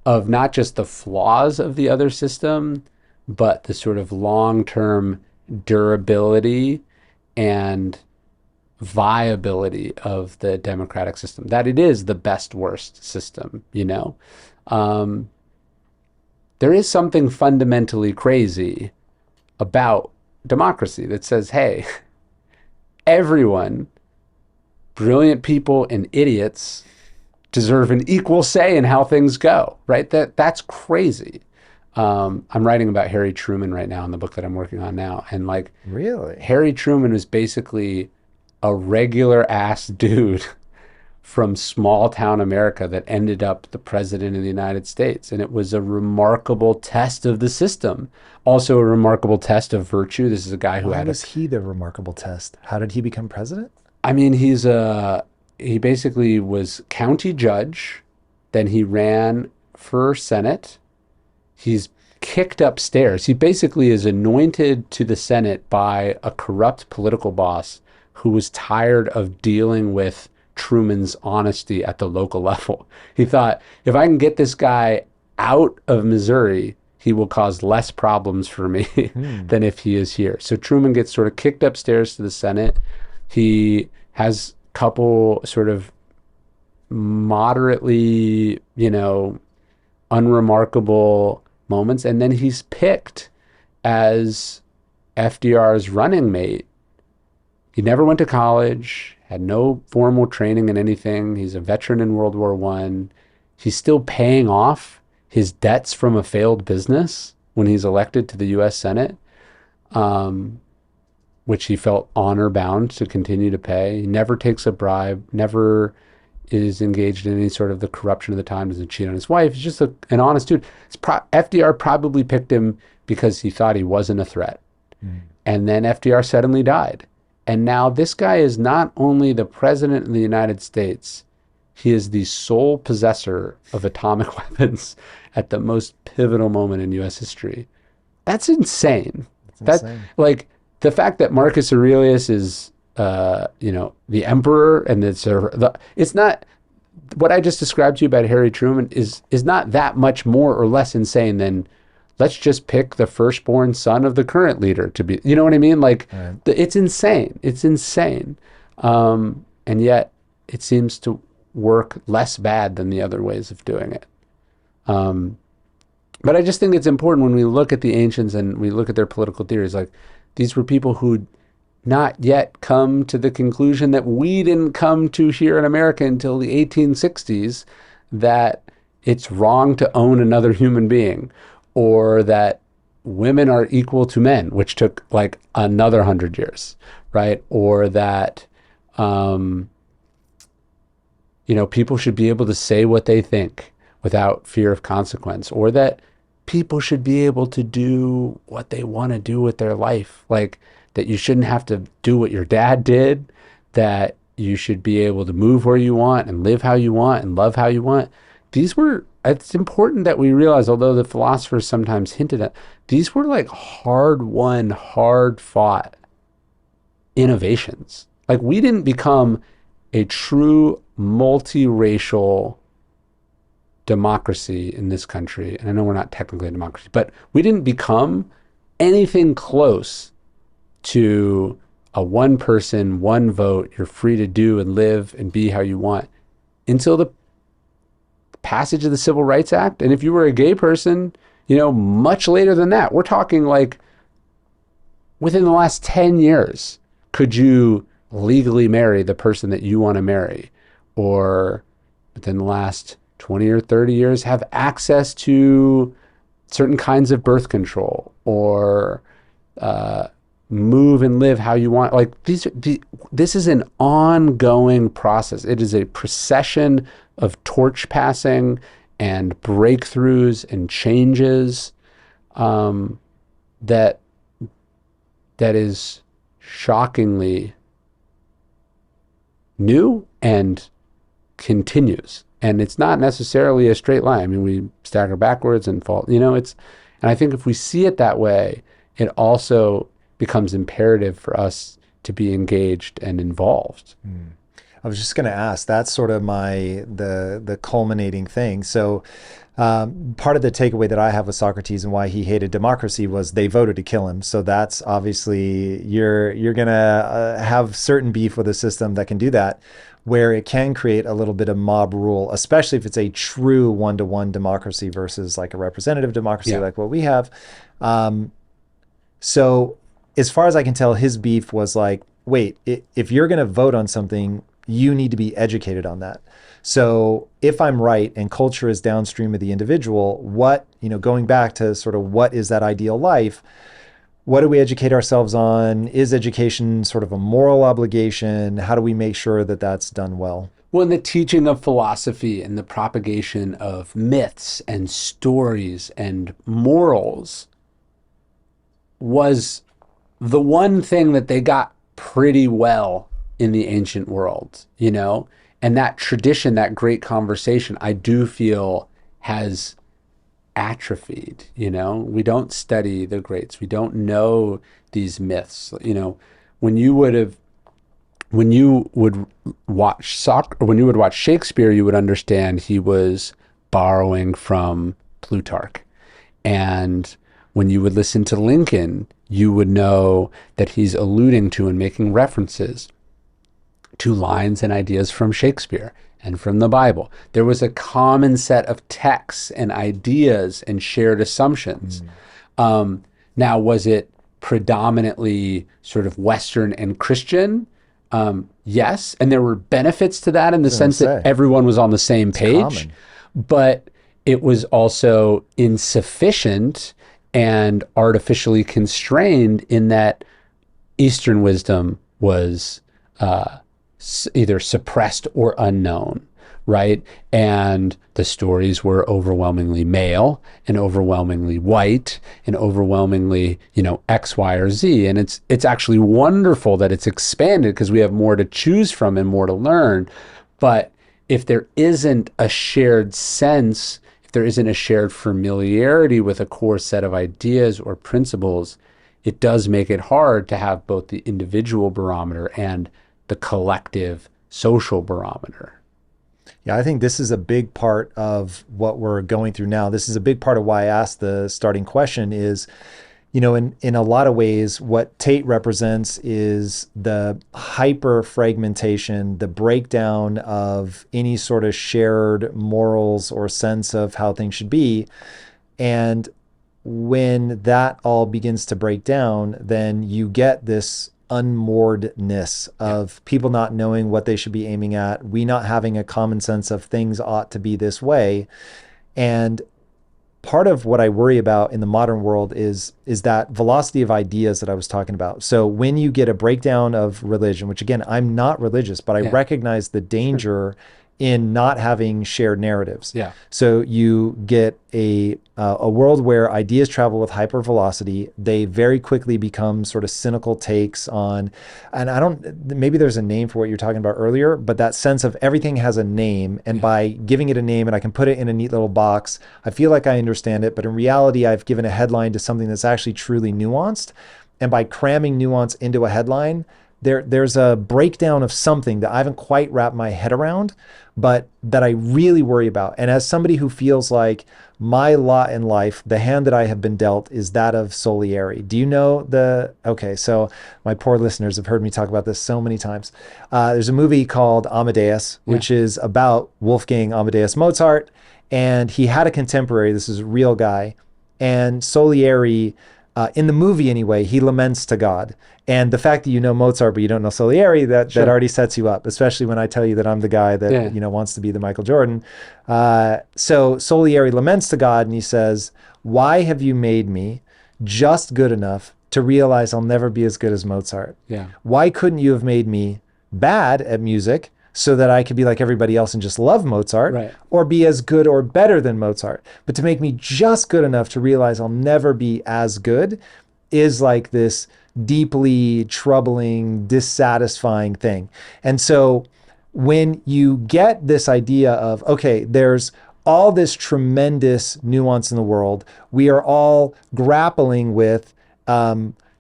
of not just the flaws of the other system, but the sort of long-term durability and viability of the democratic system, that it is the best worst system, you know. There is something fundamentally crazy about democracy that says, hey, everyone, brilliant people and idiots, deserve an equal say in how things go, right? That's crazy. I'm writing about Harry Truman right now in the book that I'm working on now. And like, Really? Harry Truman was basically a regular ass dude from small town America that ended up the president of the United States. And it was a remarkable test of the system. Also a remarkable test of virtue. This is a guy who Why was he the remarkable test? How did he become president? I mean, he basically was county judge. Then he ran for Senate. He's kicked upstairs. He basically is anointed to the Senate by a corrupt political boss who was tired of dealing with Truman's honesty at the local level. He thought, if I can get this guy out of Missouri, he will cause less problems for me than if he is here. So Truman gets sort of kicked upstairs to the Senate. He has a couple sort of moderately, unremarkable moments. And then he's picked as FDR's running mate. He never went to college, had no formal training in anything. He's a veteran in World War I. He's still paying off his debts from a failed business when he's elected to the U.S. Senate, which he felt honor bound to continue to pay. He never takes a bribe, never is engaged in any sort of the corruption of the time, doesn't cheat on his wife. He's just an honest dude. FDR probably picked him because he thought he wasn't a threat. And then FDR suddenly died. And now this guy is not only the president of the United States, he is the sole possessor of atomic weapons at the most pivotal moment in U.S. history. That's insane. That's insane. Like the fact that Marcus Aurelius is, the emperor, and it's not what I just described to you about Harry Truman is not that much more or less insane than let's just pick the firstborn son of the current leader to be, you know what I mean? Like, Right. It's insane. It's insane. And yet it seems to work less bad than the other ways of doing it. But I just think it's important when we look at the ancients and we look at their political theories, like these were people who'd not yet come to the conclusion that we didn't come to here in America until the 1860s, that it's wrong to own another human being, or that women are equal to men, which took like another 100 years, right? Or that, people should be able to say what they think without fear of consequence, or that people should be able to do what they want to do with their life. Like that you shouldn't have to do what your dad did, that you should be able to move where you want and live how you want and love how you want. It's important that we realize, although the philosophers sometimes hinted at, these were like hard-won, hard-fought innovations. Like we didn't become a true multiracial democracy in this country. And I know we're not technically a democracy, but we didn't become anything close to a one person, one vote, you're free to do and live and be how you want until the passage of the Civil Rights Act. And if you were a gay person, much later than that, we're talking like within the last 10 years, could you legally marry the person that you want to marry? Or within the last 20 or 30 years, have access to certain kinds of birth control, or move and live how you want. Like this is an ongoing process. It is a procession of torch passing and breakthroughs and changes that is shockingly new and continues. And it's not necessarily a straight line. I mean, we stagger backwards and fall, and I think if we see it that way, it also becomes imperative for us to be engaged and involved. I was just going to ask, that's sort of the culminating thing. So part of the takeaway that I have with Socrates and why he hated democracy was they voted to kill him. So that's obviously, you're going to have certain beef with a system that can do that, where it can create a little bit of mob rule, especially if it's a true one-to-one democracy versus like a representative democracy like what we have. So as far as I can tell, his beef was like, wait, if you're going to vote on something, you need to be educated on that. So if I'm right and culture is downstream of the individual, going back to sort of what is that ideal life, what do we educate ourselves on? Is education sort of a moral obligation? How do we make sure that that's done well? Well, in the teaching of philosophy and the propagation of myths and stories and morals was the one thing that they got pretty well in the ancient world, and that tradition, that great conversation, I do feel has atrophied. We don't study the greats. We don't know these myths. When you would watch Shakespeare, you would understand he was borrowing from Plutarch. And when you would listen to Lincoln, you would know that he's alluding to and making references to lines and ideas from Shakespeare and from the Bible. There was a common set of texts and ideas and shared assumptions. Now, was it predominantly sort of Western and Christian? Yes. And there were benefits to that in the sense that everyone was on the same page, but it was also insufficient and artificially constrained in that Eastern wisdom was either suppressed or unknown, right? And the stories were overwhelmingly male and overwhelmingly white and overwhelmingly, X, Y, or Z. And it's actually wonderful that it's expanded because we have more to choose from and more to learn. But if there isn't a shared sense, if there isn't a shared familiarity with a core set of ideas or principles, it does make it hard to have both the individual barometer and the collective social barometer. Yeah, I think this is a big part of what we're going through now. This is a big part of why I asked the starting question is, in a lot of ways, what Tate represents is the hyper fragmentation, the breakdown of any sort of shared morals or sense of how things should be. And when that all begins to break down, then you get this unmooredness of people not knowing what they should be aiming at, we not having a common sense of things ought to be this way. And part of what I worry about in the modern world is that velocity of ideas that I was talking about. So when you get a breakdown of religion, which again, I'm not religious, but I recognize the danger in not having shared narratives. Yeah. So you get a world where ideas travel with hypervelocity. They very quickly become sort of cynical takes on, and maybe there's a name for what you're talking about earlier, but that sense of everything has a name. And by giving it a name and I can put it in a neat little box, I feel like I understand it. But in reality, I've given a headline to something that's actually truly nuanced. And by cramming nuance into a headline, there's a breakdown of something that I haven't quite wrapped my head around, but that I really worry about. And as somebody who feels like my lot in life, the hand that I have been dealt is that of Salieri. Do you know okay, so my poor listeners have heard me talk about this so many times. There's a movie called Amadeus, which is about Wolfgang Amadeus Mozart. And he had a contemporary, this is a real guy. And Salieri, in the movie anyway, he laments to God. And the fact that you know Mozart, but you don't know Salieri, that already sets you up, especially when I tell you that I'm the guy that, wants to be the Michael Jordan. So Salieri laments to God and he says, why have you made me just good enough to realize I'll never be as good as Mozart? Yeah. Why couldn't you have made me bad at music so that I could be like everybody else and just love Mozart, or be as good or better than Mozart? But to make me just good enough to realize I'll never be as good is like this deeply troubling, dissatisfying thing. And so when you get this idea of, okay, there's all this tremendous nuance in the world, we are all grappling with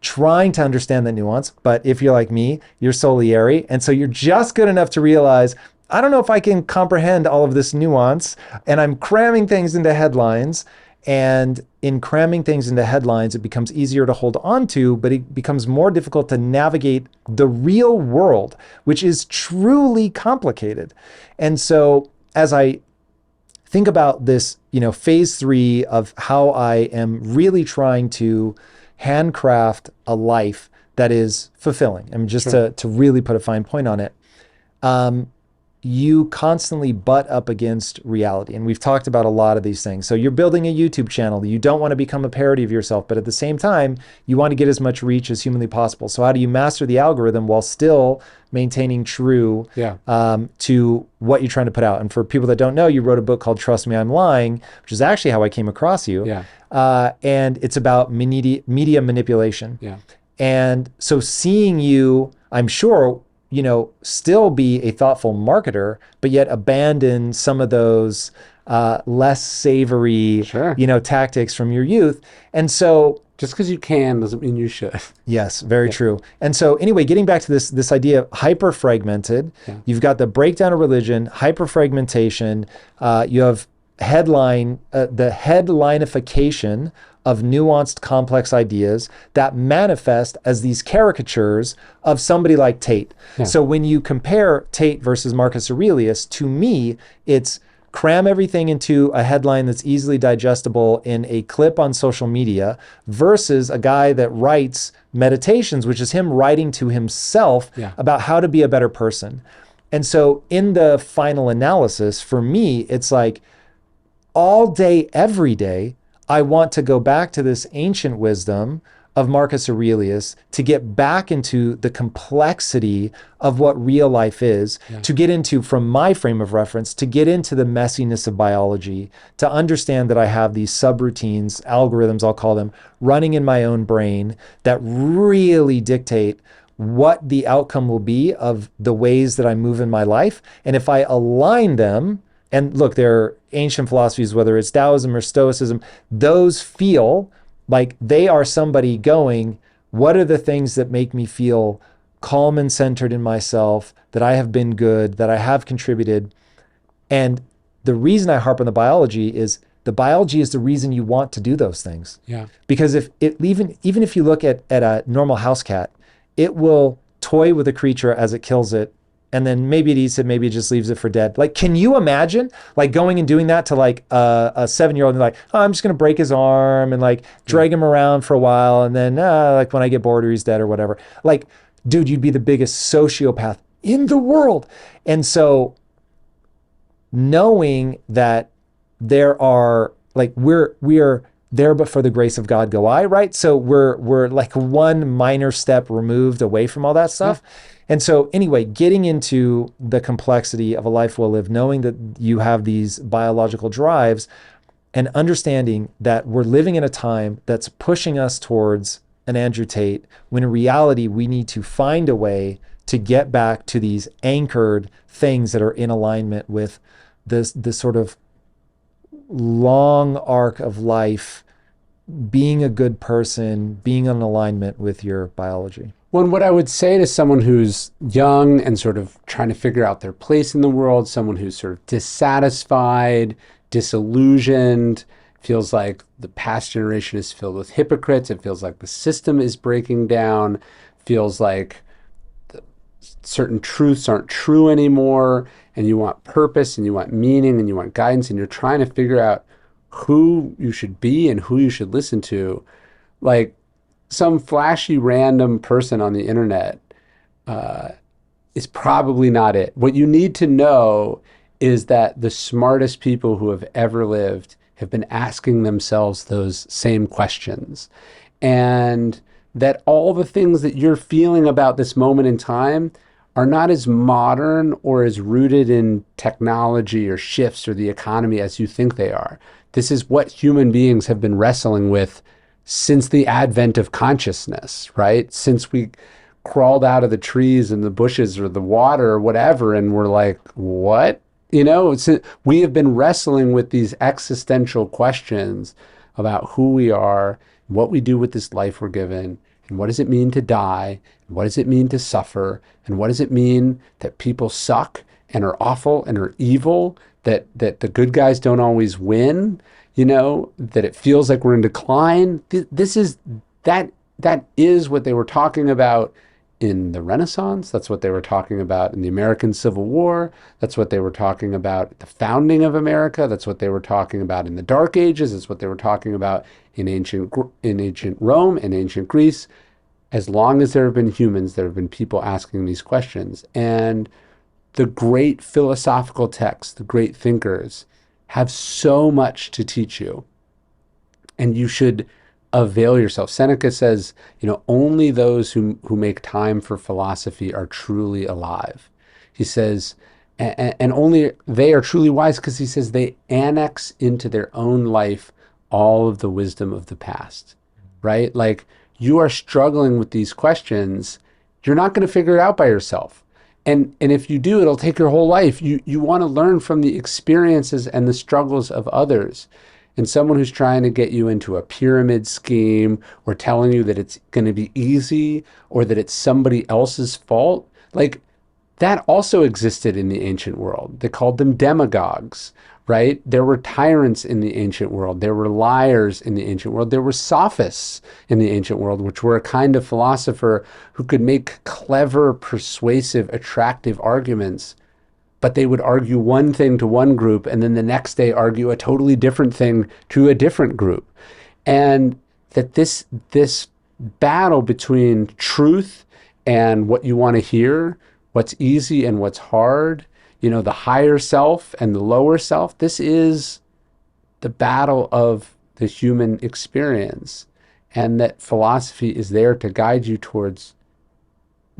trying to understand the nuance. But if you're like me, you're solieri. And so you're just good enough to realize, I don't know if I can comprehend all of this nuance, and I'm cramming things into headlines. And in cramming things into headlines, it becomes easier to hold on to, but it becomes more difficult to navigate the real world, which is truly complicated. And so as I think about this, phase 3 of how I am really trying to handcraft a life that is fulfilling, I mean, just to really put a fine point on it, you constantly butt up against reality. And we've talked about a lot of these things. So you're building a YouTube channel. You don't want to become a parody of yourself, but at the same time, you want to get as much reach as humanly possible. So how do you master the algorithm while still maintaining true to what you're trying to put out? And for people that don't know, you wrote a book called Trust Me, I'm Lying, which is actually how I came across you. And it's about media manipulation. And so seeing you, I'm sure, still be a thoughtful marketer, but yet abandon some of those less savory, tactics from your youth. And so just because you can doesn't mean you should. Yes, very true. And so anyway, getting back to this idea of hyper fragmented, you've got the breakdown of religion, hyper fragmentation, you have the headlineification of nuanced, complex ideas that manifest as these caricatures of somebody like Tate. So when you compare Tate versus Marcus Aurelius, to me, it's cram everything into a headline that's easily digestible in a clip on social media versus a guy that writes meditations, which is him writing to himself about how to be a better person. And so in the final analysis, for me, it's like all day, every day, I want to go back to this ancient wisdom of Marcus Aurelius to get back into the complexity of what real life is, to get into, from my frame of reference, to get into the messiness of biology, to understand that I have these subroutines, algorithms, I'll call them, running in my own brain that really dictate what the outcome will be of the ways that I move in my life. And if I align them, and look, there are ancient philosophies, whether it's Taoism or Stoicism, those feel like they are somebody going, what are the things that make me feel calm and centered in myself, that I have been good, that I have contributed? And the reason I harp on the biology is the reason you want to do those things. Because even if you look at a normal house cat, it will toy with a creature as it kills it, and then maybe it eats it, maybe it just leaves it for dead. Like, can you imagine like going and doing that to like a 7-year-old and like, oh, I'm just gonna break his arm and like drag him around for a while, and then like when I get bored or he's dead or whatever. Like, dude, you'd be the biggest sociopath in the world. And so knowing that there are like we're there, but for the grace of God go I, right? So we're like one minor step removed away from all that stuff. And so anyway, getting into the complexity of a life well lived, knowing that you have these biological drives, and understanding that we're living in a time that's pushing us towards an Andrew Tate, when in reality, we need to find a way to get back to these anchored things that are in alignment with this sort of long arc of life, being a good person, being in alignment with your biology. Well, what I would say to someone who's young and sort of trying to figure out their place in the world, someone who's sort of dissatisfied, disillusioned, feels like the past generation is filled with hypocrites, it feels like the system is breaking down, feels like certain truths aren't true anymore, and you want purpose and you want meaning and you want guidance, and you're trying to figure out who you should be and who you should listen to. Like, some flashy random person on the internet is probably not it. What you need to know is that the smartest people who have ever lived have been asking themselves those same questions. And that all the things that you're feeling about this moment in time are not as modern or as rooted in technology or shifts or the economy as you think they are. This is what human beings have been wrestling with since the advent of consciousness, right? Since we crawled out of the trees and the bushes or the water or whatever, and we're like, what? We have been wrestling with these existential questions about who we are, what we do with this life we're given, And what does it mean to die? And what does it mean to suffer? And what does it mean that people suck and are awful and are evil? That the good guys don't always win, that it feels like we're in decline. That is what they were talking about in the Renaissance. That's what they were talking about in the American Civil War. That's what they were talking about at the founding of America. That's what they were talking about in the Dark Ages. It's what they were talking about in ancient Rome and ancient Greece. As long as there have been humans, there have been people asking these questions. And the great philosophical texts, the great thinkers, have so much to teach you. And you should avail yourself. Seneca says, only those who make time for philosophy are truly alive. He says, and only they are truly wise because he says they annex into their own life all of the wisdom of the past, right? Like, you are struggling with these questions. You're not going to figure it out by yourself. And if you do, it'll take your whole life. You want to learn from the experiences and the struggles of others. And someone who's trying to get you into a pyramid scheme or telling you that it's going to be easy or that it's somebody else's fault, like, that also existed in the ancient world. They called them demagogues, right? There were tyrants in the ancient world. There were liars in the ancient world. There were sophists in the ancient world, which were a kind of philosopher who could make clever, persuasive, attractive arguments, but they would argue one thing to one group and then the next day argue a totally different thing to a different group. And that this battle between truth and what you want to hear, what's easy and what's hard, the higher self and the lower self, this is the battle of the human experience. And that philosophy is there to guide you towards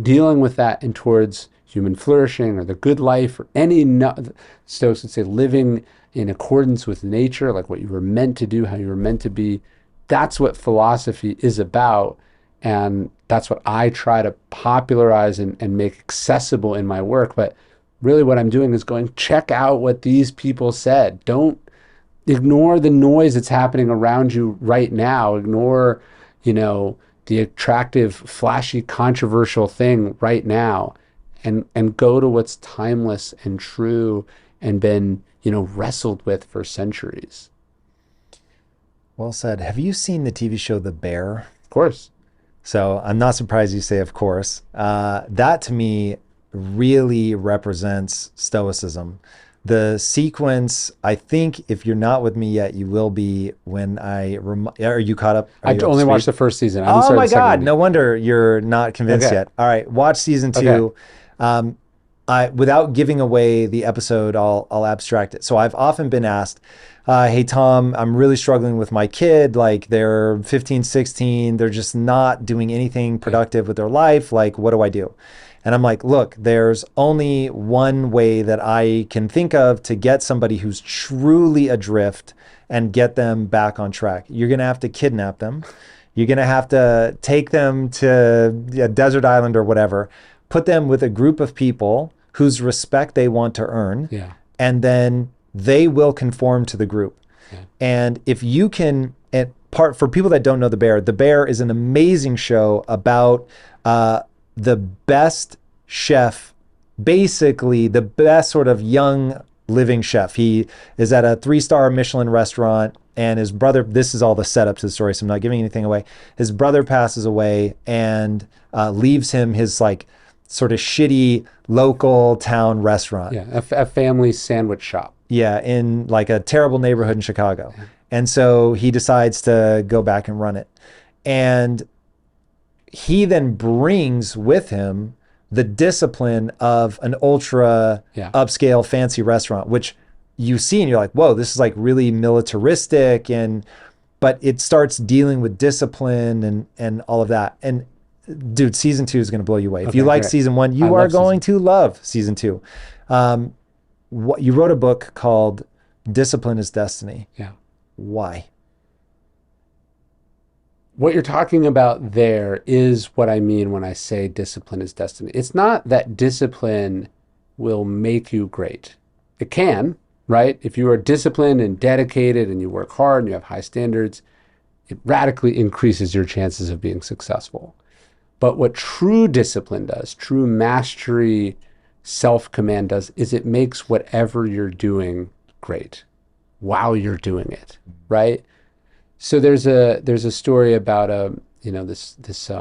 dealing with that and towards human flourishing or the good life, or Stoics would say living in accordance with nature, like what you were meant to do, how you were meant to be. That's what philosophy is about. And that's what I try to popularize and make accessible in my work. But really what I'm doing is going, check out what these people said. Don't ignore the noise that's happening around you right now. Ignore, the attractive, flashy, controversial thing right now. And go to what's timeless and true and been, wrestled with for centuries. Well said. Have you seen the TV show The Bear? Of course. So I'm not surprised you say, of course. That to me really represents Stoicism. The sequence, I think if you're not with me yet, you will be when are you caught up? I only watched the first season. Oh my God, no wonder you're not convinced yet. All right, watch season 2. Okay. Without giving away the episode, I'll abstract it. So I've often been asked, hey, Tom, I'm really struggling with my kid. Like, they're 15, 16. They're just not doing anything productive with their life. Like, what do I do? And I'm like, look, there's only one way that I can think of to get somebody who's truly adrift and get them back on track. You're going to have to kidnap them. You're going to have to take them to a desert island or whatever, put them with a group of people whose respect they want to earn. Yeah. And then they will conform to the group. Yeah. And if you can, for people that don't know The Bear is an amazing show about the best chef, basically the best sort of young living chef. He is at a 3-star Michelin restaurant, and his brother, this is all the setup to the story, so I'm not giving anything away. His brother passes away and leaves him his like sort of shitty local town restaurant. Yeah, a family sandwich shop. Yeah, in like a terrible neighborhood in Chicago. Yeah. And so he decides to go back and run it. And he then brings with him the discipline of an ultra upscale fancy restaurant, which you see and you're like, whoa, this is like really militaristic, but it starts dealing with discipline and all of that. And dude, season 2 is going to blow you away. If you like season 1, you are going to love season 2. You wrote a book called Discipline is Destiny. Yeah. Why? What you're talking about there is what I mean when I say discipline is destiny. It's not that discipline will make you great. It can, right? If you are disciplined and dedicated and you work hard and you have high standards, it radically increases your chances of being successful. But what true discipline does, true mastery, self-command does, is it makes whatever you're doing great while you're doing it, right? So there's a story about this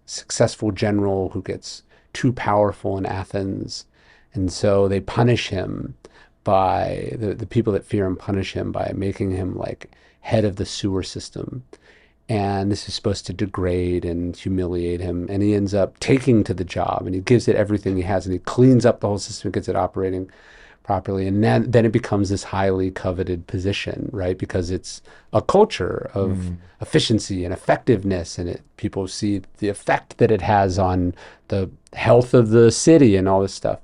successful general who gets too powerful in Athens, and so they punish him by the people that fear him punish him by making him like head of the sewer system. And this is supposed to degrade and humiliate him. And he ends up taking to the job and he gives it everything he has and he cleans up the whole system, gets it operating properly. And then it becomes this highly coveted position, right? Because it's a culture of efficiency and effectiveness. And people see the effect that it has on the health of the city and all this stuff.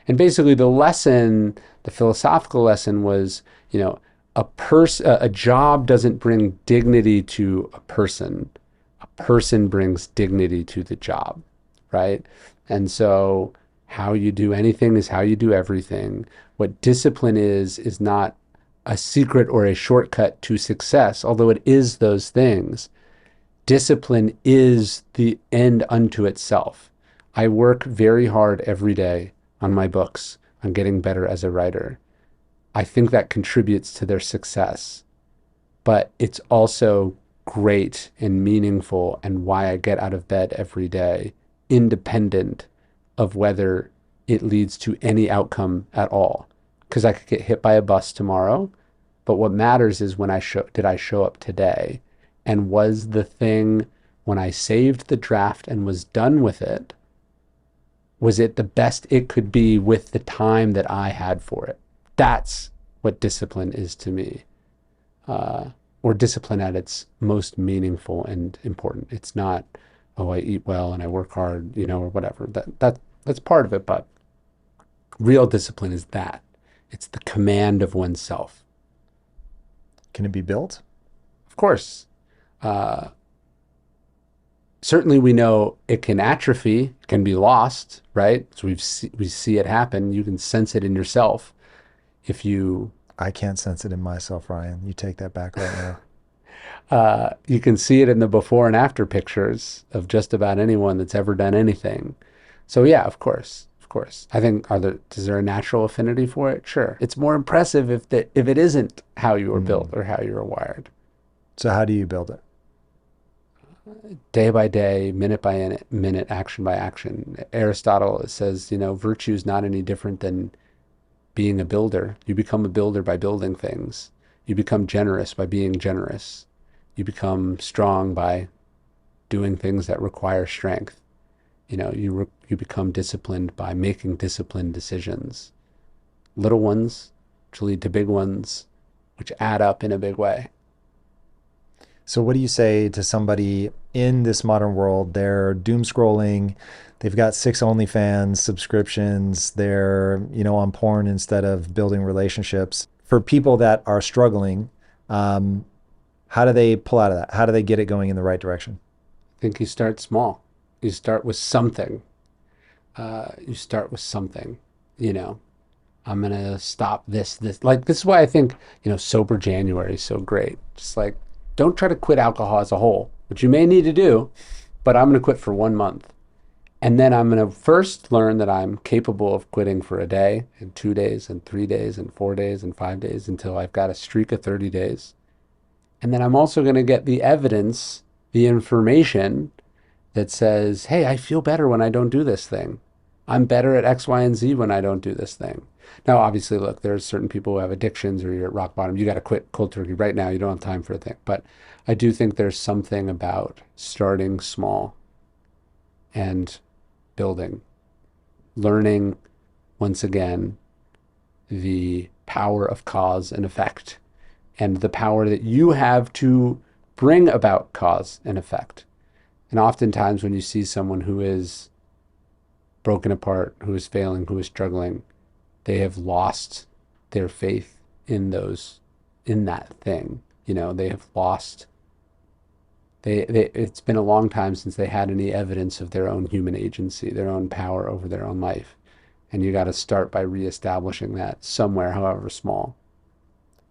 And basically the philosophical lesson was, a job doesn't bring dignity to a person. A person brings dignity to the job, right? And so how you do anything is how you do everything. What discipline is not a secret or a shortcut to success, although it is those things. Discipline is the end unto itself. I work very hard every day on my books, on getting better as a writer. I think that contributes to their success, but it's also great and meaningful and why I get out of bed every day, independent of whether it leads to any outcome at all. Because I could get hit by a bus tomorrow, but what matters is did I show up today? And was the thing when I saved the draft and was done with it, was it the best it could be with the time that I had for it? That's what discipline is to me, or discipline at its most meaningful and important. It's not, I eat well and I work hard, or whatever. That's part of it, but real discipline is that. It's the command of oneself. Can it be built? Of course. Certainly we know it can atrophy, it can be lost, right? So we see it happen. You can sense it in yourself. I can't sense it in myself, Ryan. You take that back right now. You can see it in the before and after pictures of just about anyone that's ever done anything. So yeah, of course. I think, is there a natural affinity for it? Sure. It's more impressive if it isn't how you were built or how you were wired. So how do you build it? Day by day, minute by minute, action by action. Aristotle says, virtue is not any different than being a builder. You become a builder by building things. You become generous by being generous. You become strong by doing things that require strength. You become disciplined by making disciplined decisions. Little ones, which lead to big ones, which add up in a big way. So what do you say to somebody in this modern world? They're doom scrolling. They've got 6 OnlyFans subscriptions. They're, on porn instead of building relationships. For people that are struggling, how do they pull out of that? How do they get it going in the right direction? I think you start small. You start with something. I'm going to stop this. Like, this is why I think, Sober January is so great. Just like, don't try to quit alcohol as a whole, which you may need to do, but I'm going to quit for 1 month. And then I'm going to first learn that I'm capable of quitting for a day and 2 days and 3 days and 4 days and 5 days until I've got a streak of 30 days. And then I'm also going to get the evidence, the information that says, hey, I feel better when I don't do this thing. I'm better at X, Y, and Z when I don't do this thing. Now, obviously, look, there's certain people who have addictions or you're at rock bottom. You got to quit cold turkey right now. You don't have time for a thing. But I do think there's something about starting small and building, learning, once again, the power of cause and effect and the power that you have to bring about cause and effect. And oftentimes when you see someone who is broken apart, who is failing, who is struggling, they have lost their faith in that thing. They have lost, it's been a long time since they had any evidence of their own human agency, their own power over their own life. And you got to start by reestablishing that somewhere, however small.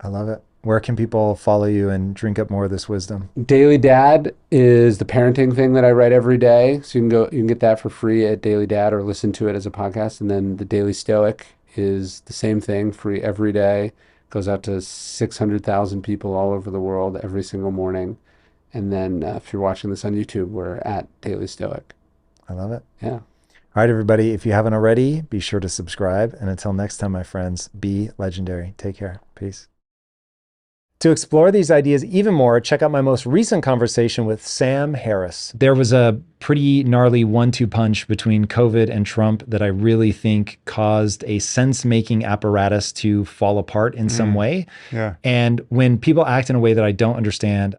I love it. Where can people follow you and drink up more of this wisdom? Daily Dad is the parenting thing that I write every day. So you can get that for free at Daily Dad or listen to it as a podcast. And then the Daily Stoic is the same thing, free every day. Goes out to 600,000 people all over the world every single morning. And then if you're watching this on YouTube, we're at Daily Stoic. I love it. Yeah. All right, everybody. If you haven't already, be sure to subscribe. And until next time, my friends, be legendary. Take care. Peace. To explore these ideas even more, check out my most recent conversation with Sam Harris. There was a pretty gnarly 1-2 punch between COVID and Trump that I really think caused a sense-making apparatus to fall apart in some way. Yeah. And when people act in a way that I don't understand,